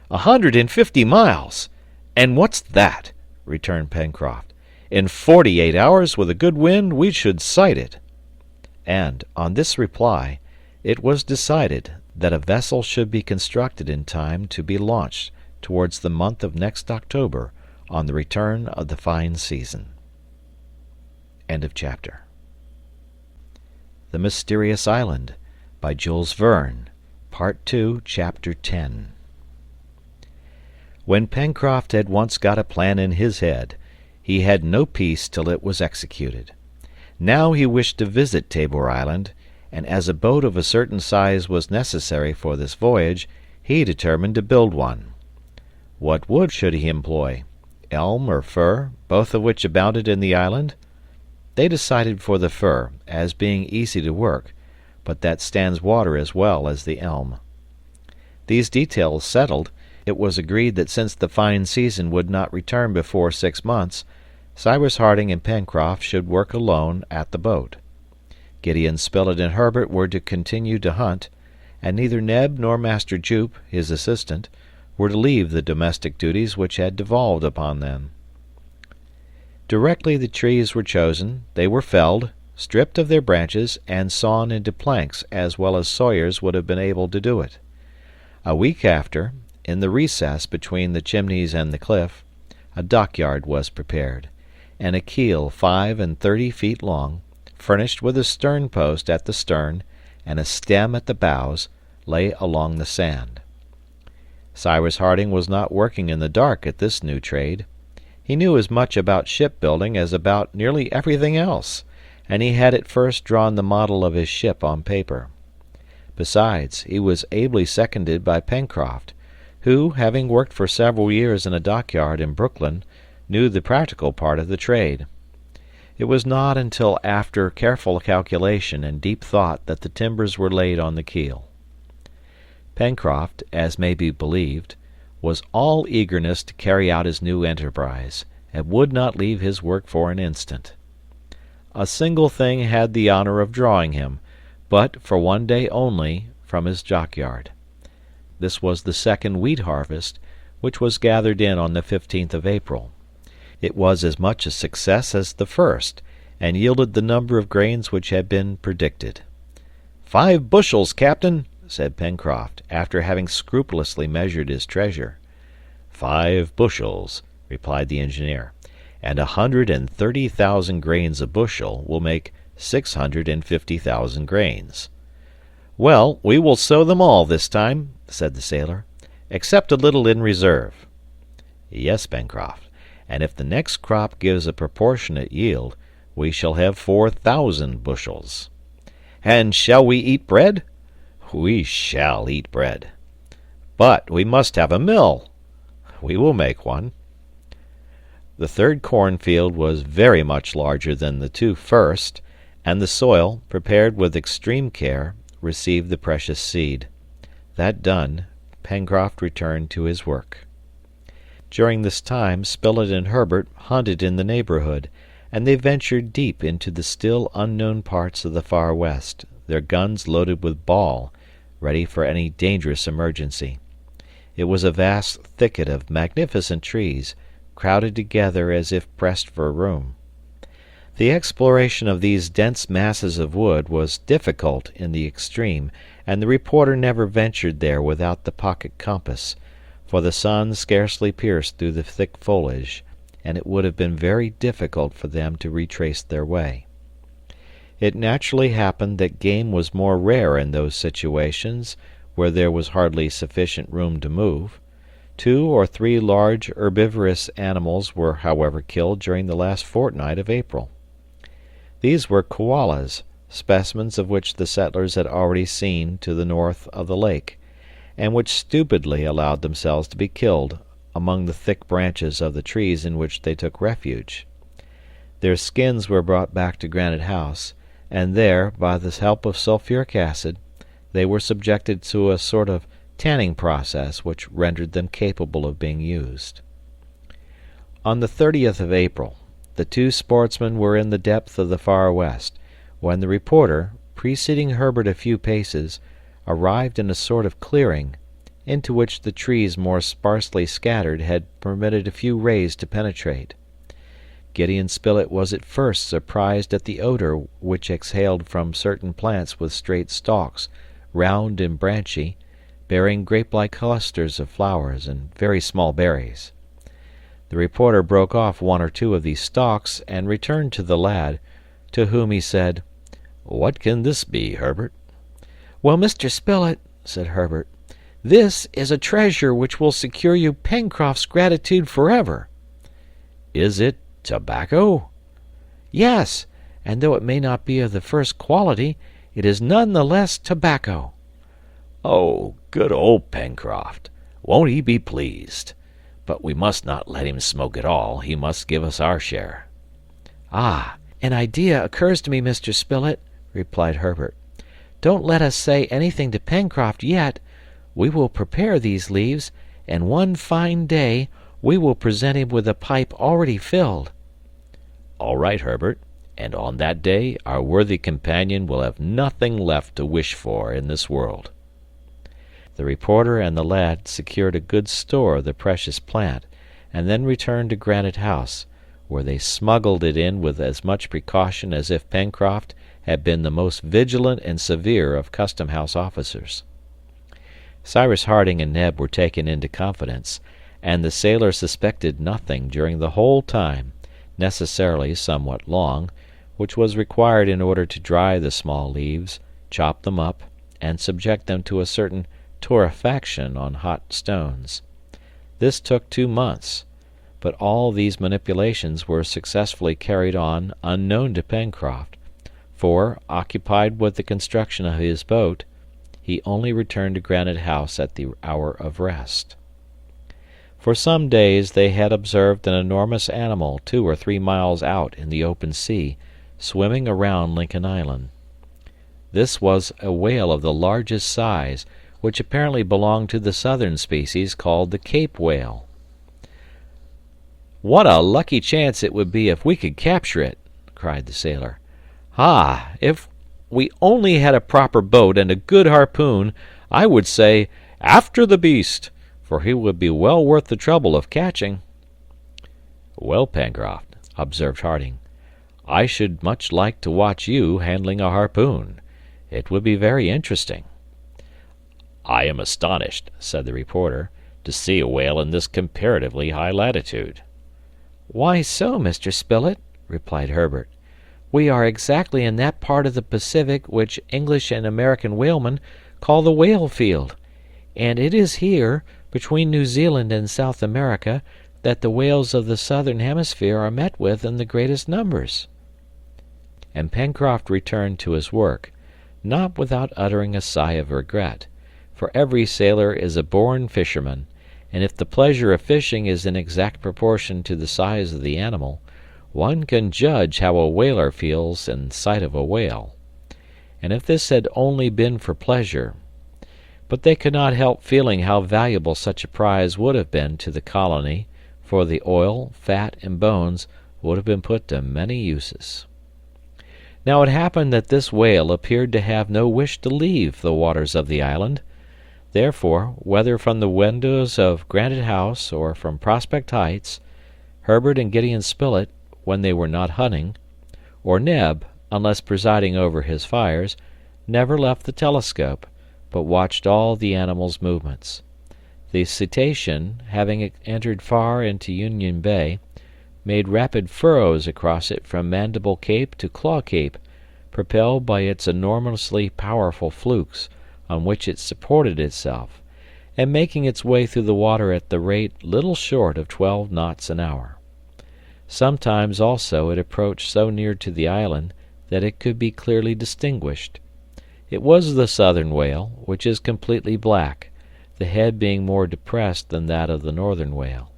150 miles! And what's that? Returned Pencroft. In 48 hours, with a good wind, we should sight it. And, on this reply, it was decided that a vessel should be constructed in time to be launched towards the month of next October on the return of the fine season. End of chapter. The Mysterious Island by Jules Verne, Part 2, Chapter 10. When Pencroft had once got a plan in his head, he had no peace till it was executed. Now he wished to visit Tabor Island, and as a boat of a certain size was necessary for this voyage, he determined to build one. What wood should he employ? Elm or fir, both of which abounded in the island? They decided for the fir, as being easy to work, but that stands water as well as the elm. These details settled, it was agreed that since the fine season would not return before 6 months, Cyrus Harding and Pencroft should work alone at the boat. Gideon Spilett and Herbert were to continue to hunt, and neither Neb nor Master Jup, his assistant, were to leave the domestic duties which had devolved upon them. Directly the trees were chosen, they were felled, stripped of their branches, and sawn into planks as well as sawyers would have been able to do it. A week after, in the recess between the chimneys and the cliff, a dockyard was prepared, and a keel 35 feet long, furnished with a stern post at the stern and a stem at the bows, lay along the sand. Cyrus Harding was not working in the dark at this new trade. He knew as much about shipbuilding as about nearly everything else, and he had at first drawn the model of his ship on paper. Besides, he was ably seconded by Pencroft, who, having worked for several years in a dockyard in Brooklyn, knew the practical part of the trade. It was not until after careful calculation and deep thought that the timbers were laid on the keel. Pencroft, as may be believed, was all eagerness to carry out his new enterprise, and would not leave his work for an instant. A single thing had the honor of drawing him, but for one day only, from his dockyard. This was the second wheat harvest, which was gathered in on the 15th of April. It was as much a success as the first, and yielded the number of grains which had been predicted. 5 bushels, captain, said Pencroft, after having scrupulously measured his treasure. 5 bushels, replied the engineer, and 130,000 grains a bushel will make 650,000 grains. Well, we will sow them all this time, said the sailor, except a little in reserve. Yes, Pencroft, and if the next crop gives a proportionate yield, we shall have 4,000 bushels. And shall we eat bread? We shall eat bread. But we must have a mill. We will make one. The third cornfield was very much larger than the 2 first, and the soil, prepared with extreme care, received the precious seed. That done, Pencroft returned to his work. During this time Spilett and Herbert hunted in the neighborhood, and they ventured deep into the still unknown parts of the far west, their guns loaded with ball, ready for any dangerous emergency. It was a vast thicket of magnificent trees, crowded together as if pressed for room. The exploration of these dense masses of wood was difficult in the extreme, and the reporter never ventured there without the pocket compass, for the sun scarcely pierced through the thick foliage, and it would have been very difficult for them to retrace their way. It naturally happened that game was more rare in those situations where there was hardly sufficient room to move. 2 or 3 large herbivorous animals were, however, killed during the last fortnight of April. These were koalas, specimens of which the settlers had already seen to the north of the lake, and which stupidly allowed themselves to be killed among the thick branches of the trees in which they took refuge. Their skins were brought back to Granite House, and there, by the help of sulphuric acid, they were subjected to a sort of tanning process which rendered them capable of being used. On the 30th of April, the two sportsmen were in the depth of the far west, when the reporter, preceding Herbert a few paces, arrived in a sort of clearing, into which the trees more sparsely scattered had permitted a few rays to penetrate. Gideon Spilett was at first surprised at the odor which exhaled from certain plants with straight stalks, round and branchy, bearing grape-like clusters of flowers and very small berries. The reporter broke off one or two of these stalks and returned to the lad, to whom he said, "What can this be, Herbert?" "Well, Mr. Spilett," said Herbert, "this is a treasure which will secure you Pencroft's gratitude forever." "Is it tobacco?" "Yes, and though it may not be of the first quality, it is none the less tobacco." "Oh, good old Pencroft! Won't he be pleased? But we must not let him smoke it all. He must give us our share." "Ah, an idea occurs to me, Mr. Spilett," replied Herbert. "Don't let us say anything to Pencroft yet. We will prepare these leaves, and one fine day we will present him with a pipe already filled." "All right, Herbert, and on that day our worthy companion will have nothing left to wish for in this world." The reporter and the lad secured a good store of the precious plant, and then returned to Granite House, where they smuggled it in with as much precaution as if Pencroft had been the most vigilant and severe of custom-house officers. Cyrus Harding and Neb were taken into confidence, and the sailor suspected nothing during the whole time, necessarily somewhat long, which was required in order to dry the small leaves, chop them up, and subject them to a certain torrefaction on hot stones. This took 2 months, but all these manipulations were successfully carried on unknown to Pencroft, for, occupied with the construction of his boat, he only returned to Granite House at the hour of rest. For some days they had observed an enormous animal 2 or 3 miles out in the open sea, swimming around Lincoln Island. This was a whale of the largest size, which apparently belonged to the southern species called the Cape whale. "What a lucky chance it would be if we could capture it!" cried the sailor. "Ah, if we only had a proper boat and a good harpoon, I would say, 'After the beast!' for he would be well worth the trouble of catching." "Well, Pencroft," observed Harding, "I should much like to watch you handling a harpoon. It would be very interesting." "I am astonished," said the reporter, "to see a whale in this comparatively high latitude." "Why so, Mr. Spilett?" replied Herbert. "We are exactly in that part of the Pacific which English and American whalemen call the whale field, and it is here, between New Zealand and South America, that the whales of the southern hemisphere are met with in the greatest numbers." And Pencroft returned to his work, not without uttering a sigh of regret, for every sailor is a born fisherman, and if the pleasure of fishing is in exact proportion to the size of the animal, one can judge how a whaler feels in sight of a whale. And if this had only been for pleasure, but they could not help feeling how valuable such a prize would have been to the colony, for the oil, fat, and bones would have been put to many uses. Now it happened that this whale appeared to have no wish to leave the waters of the island. Therefore, whether from the windows of Granite House or from Prospect Heights, Herbert and Gideon Spilett, when they were not hunting, or Neb, unless presiding over his fires, never left the telescope, but watched all the animal's movements. The cetacean, having entered far into Union Bay, made rapid furrows across it from Mandible Cape to Claw Cape, propelled by its enormously powerful flukes, on which it supported itself, and making its way through the water at the rate little short of 12 knots an hour. Sometimes also it approached so near to the island that it could be clearly distinguished. It was the southern whale, which is completely black, the head being more depressed than that of the northern whale.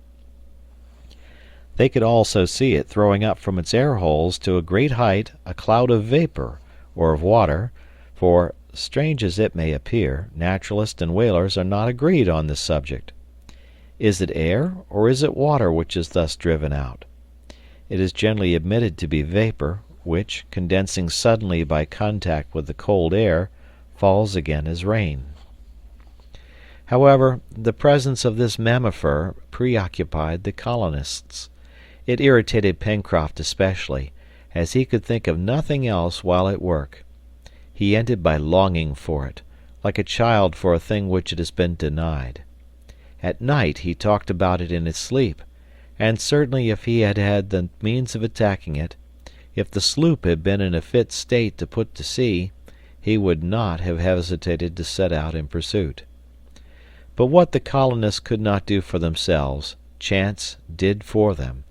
They could also see it throwing up from its air holes to a great height a cloud of vapor, or of water, for, strange as it may appear, naturalists and whalers are not agreed on this subject. Is it air, or is it water which is thus driven out? It is generally admitted to be vapor, which, condensing suddenly by contact with the cold air, falls again as rain. However, the presence of this mammifer preoccupied the colonists. It irritated Pencroft especially, as he could think of nothing else while at work. He ended by longing for it, like a child for a thing which it has been denied. At night he talked about it in his sleep, and certainly if he had had the means of attacking it, if the sloop had been in a fit state to put to sea, he would not have hesitated to set out in pursuit. But what the colonists could not do for themselves, chance did for them,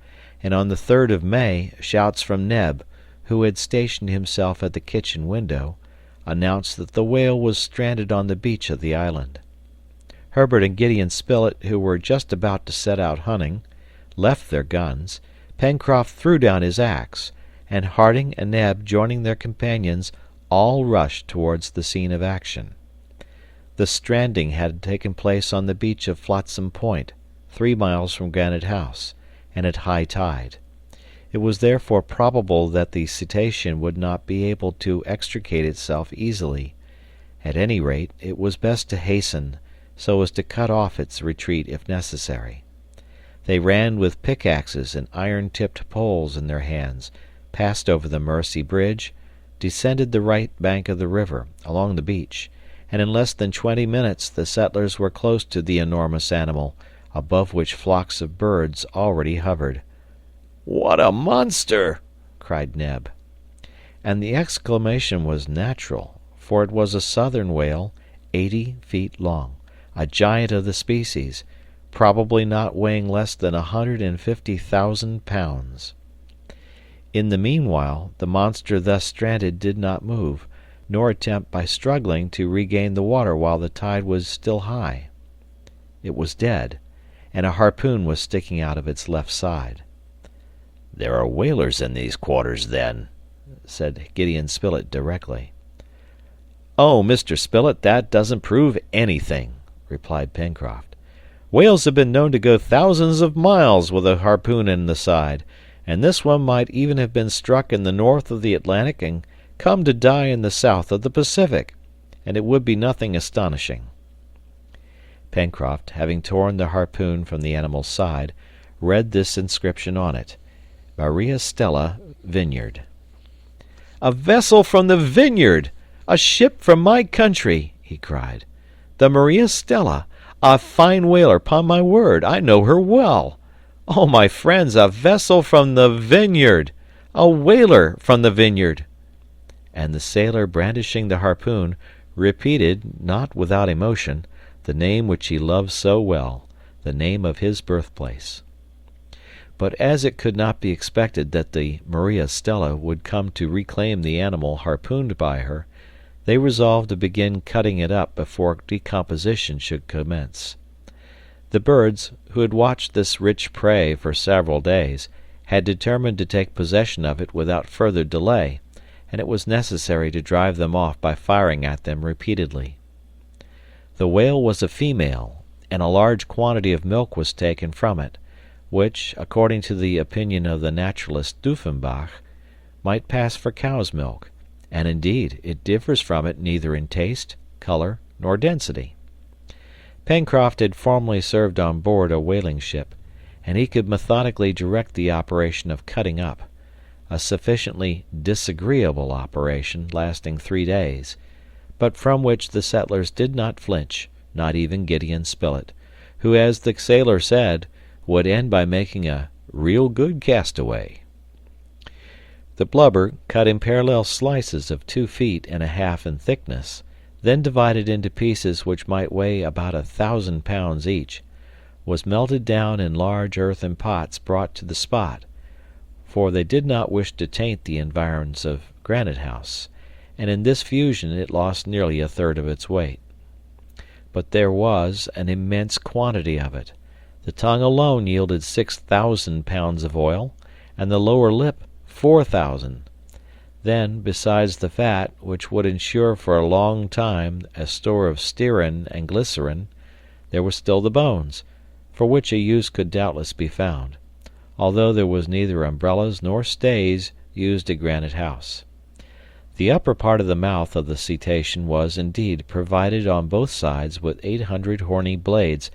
and on the 3rd of May shouts from Neb, who had stationed himself at the kitchen window, announced that the whale was stranded on the beach of the island. Herbert and Gideon Spilett, who were just about to set out hunting, left their guns. Pencroft threw down his axe, and Harding and Neb, joining their companions, all rushed towards the scene of action. The stranding had taken place on the beach of Flotsam Point, 3 miles from Granite House, and at high tide. It was therefore probable that the cetacean would not be able to extricate itself easily. At any rate, it was best to hasten, so as to cut off its retreat if necessary. They ran with pickaxes and iron-tipped poles in their hands, passed over the Mersey Bridge, descended the right bank of the river, along the beach, and in less than 20 minutes the settlers were close to the enormous animal, above which flocks of birds already hovered. "What a monster!" cried Neb. And the exclamation was natural, for it was a southern whale, 80 feet long, a giant of the species, probably not weighing less than 150,000 pounds. In the meanwhile, the monster thus stranded did not move, nor attempt by struggling to regain the water while the tide was still high. It was dead, and a harpoon was sticking out of its left side. "There are whalers in these quarters, then," said Gideon Spilett directly. "Oh, Mr. Spilett, that doesn't prove anything," replied Pencroft. "Whales have been known to go thousands of miles with a harpoon in the side, and this one might even have been struck in the north of the Atlantic and come to die in the south of the Pacific, and it would be nothing astonishing." Pencroft, having torn the harpoon from the animal's side, read this inscription on it: Maria Stella, Vineyard. "A vessel from the Vineyard! A ship from my country!" he cried. "The Maria Stella! A fine whaler, upon my word! I know her well! Oh, my friends, a vessel from the Vineyard! A whaler from the Vineyard!" And the sailor, brandishing the harpoon, repeated, not without emotion, the name which he loved so well, the name of his birthplace. But as it could not be expected that the Maria Stella would come to reclaim the animal harpooned by her, they resolved to begin cutting it up before decomposition should commence. The birds, who had watched this rich prey for several days, had determined to take possession of it without further delay, and it was necessary to drive them off by firing at them repeatedly. The whale was a female, and a large quantity of milk was taken from it, which, according to the opinion of the naturalist Duffenbach, might pass for cow's milk, and indeed it differs from it neither in taste, color, nor density. Pencroft had formerly served on board a whaling ship, and he could methodically direct the operation of cutting up, a sufficiently disagreeable operation lasting 3 days, but from which the settlers did not flinch, not even Gideon Spilett, who, as the sailor said, would end by making a real good castaway. The blubber, cut in parallel slices of 2 feet and a half in thickness, then divided into pieces which might weigh about 1,000 pounds each, was melted down in large earthen pots brought to the spot, for they did not wish to taint the environs of Granite House, and in this fusion it lost nearly a third of its weight. But there was an immense quantity of it. The tongue alone yielded 6,000 pounds of oil, and the lower lip 4,000. Then, besides the fat, which would ensure for a long time a store of stearine and glycerin, there were still the bones, for which a use could doubtless be found, although there was neither umbrellas nor stays used at Granite House. The upper part of the mouth of the cetacean was, indeed, provided on both sides with 800 horny blades,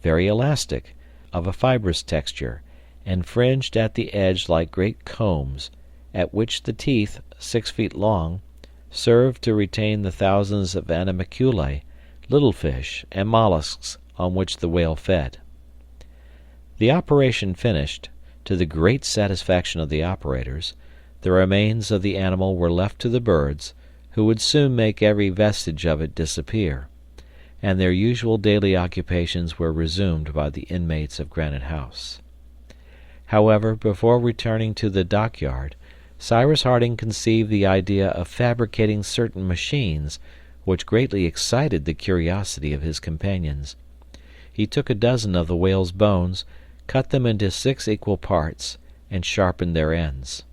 very elastic, of a fibrous texture, and fringed at the edge like great combs, at which the teeth, 6 feet long, served to retain the thousands of animalculae, little fish, and mollusks on which the whale fed. The operation finished, to the great satisfaction of the operators, the remains of the animal were left to the birds, who would soon make every vestige of it disappear, and their usual daily occupations were resumed by the inmates of Granite House. However, before returning to the dockyard, Cyrus Harding conceived the idea of fabricating certain machines, which greatly excited the curiosity of his companions. He took a dozen of the whale's bones, cut them into 6 equal parts, and sharpened their ends.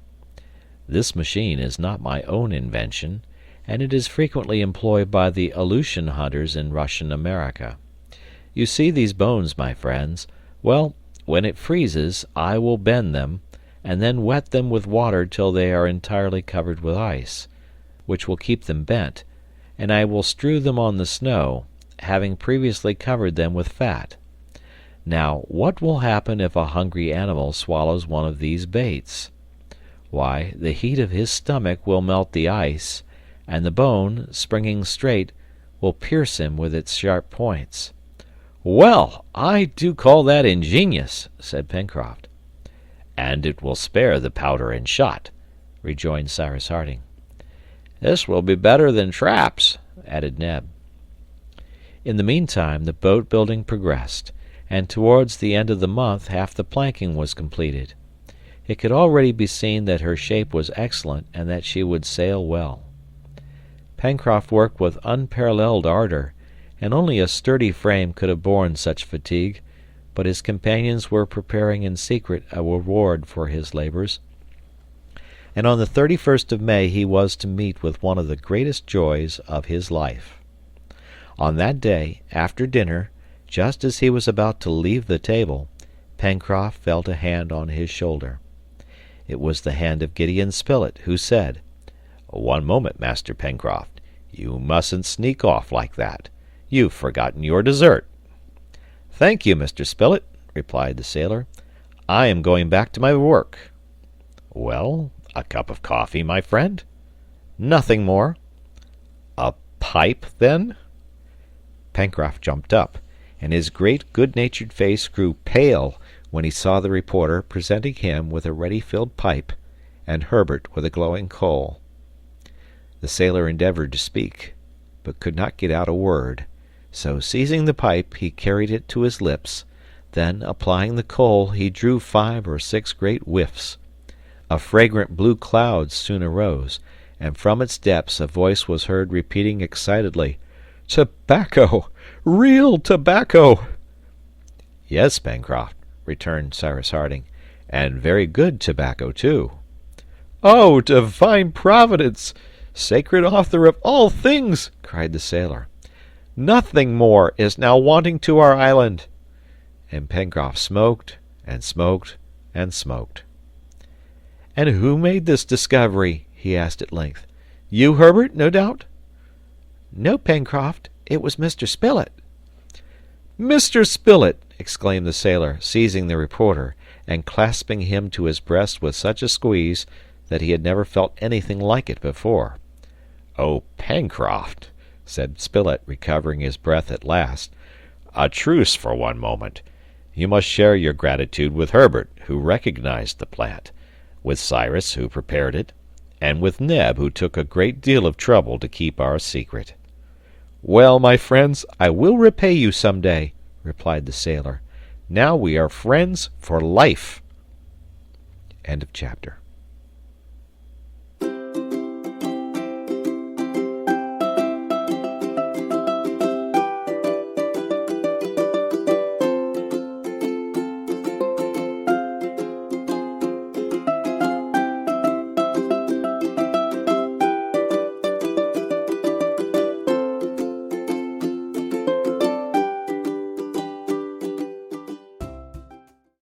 This machine is not my own invention, and it is frequently employed by the Aleutian hunters in Russian America. You see these bones, my friends? Well, when it freezes, I will bend them, and then wet them with water till they are entirely covered with ice, which will keep them bent, and I will strew them on the snow, having previously covered them with fat. Now, what will happen if a hungry animal swallows one of these baits? Why, the heat of his stomach will melt the ice, and the bone, springing straight, will pierce him with its sharp points. "Well, I do call that ingenious," said Pencroft. "And it will spare the powder and shot," rejoined Cyrus Harding. "This will be better than traps," added Neb. In the meantime the boat building progressed, and towards the end of the month half the planking was completed. It could already be seen that her shape was excellent and that she would sail well. Pencroft worked with unparalleled ardor, and only a sturdy frame could have borne such fatigue, but his companions were preparing in secret a reward for his labors, and on the 31st of May he was to meet with one of the greatest joys of his life. On that day, after dinner, just as he was about to leave the table, Pencroft felt a hand on his shoulder. It was the hand of Gideon Spilett, who said, "One moment, Master Pencroft. You mustn't sneak off like that. You've forgotten your dessert." "Thank you, Mr. Spilett," replied the sailor. "I am going back to my work." "Well, a cup of coffee, my friend?" "Nothing more." "A pipe, then?" Pencroft jumped up, and his great good-natured face grew pale when he saw the reporter presenting him with a ready-filled pipe and Herbert with a glowing coal. The sailor endeavored to speak, but could not get out a word, so seizing the pipe he carried it to his lips, then applying the coal he drew 5 or 6 great whiffs. A fragrant blue cloud soon arose, and from its depths a voice was heard repeating excitedly, "Tobacco! Real tobacco!" "Yes, Pencroft," returned Cyrus Harding, "and very good tobacco, too." "Oh, divine Providence! Sacred author of all things!" cried the sailor. "Nothing more is now wanting to our island." And Pencroft smoked, and smoked, and smoked. "And who made this discovery?" he asked at length. "You, Herbert, no doubt?" "No, Pencroft, it was Mr. Spilett." "Mr. Spilett!" exclaimed the sailor, seizing the reporter, and clasping him to his breast with such a squeeze that he had never felt anything like it before. "Oh, Pencroft," said Spilett, recovering his breath at last, "a truce for one moment. You must share your gratitude with Herbert, who recognized the plant, with Cyrus, who prepared it, and with Neb, who took a great deal of trouble to keep our secret." "Well, my friends, I will repay you some day," replied the sailor. "Now we are friends for life." End of chapter.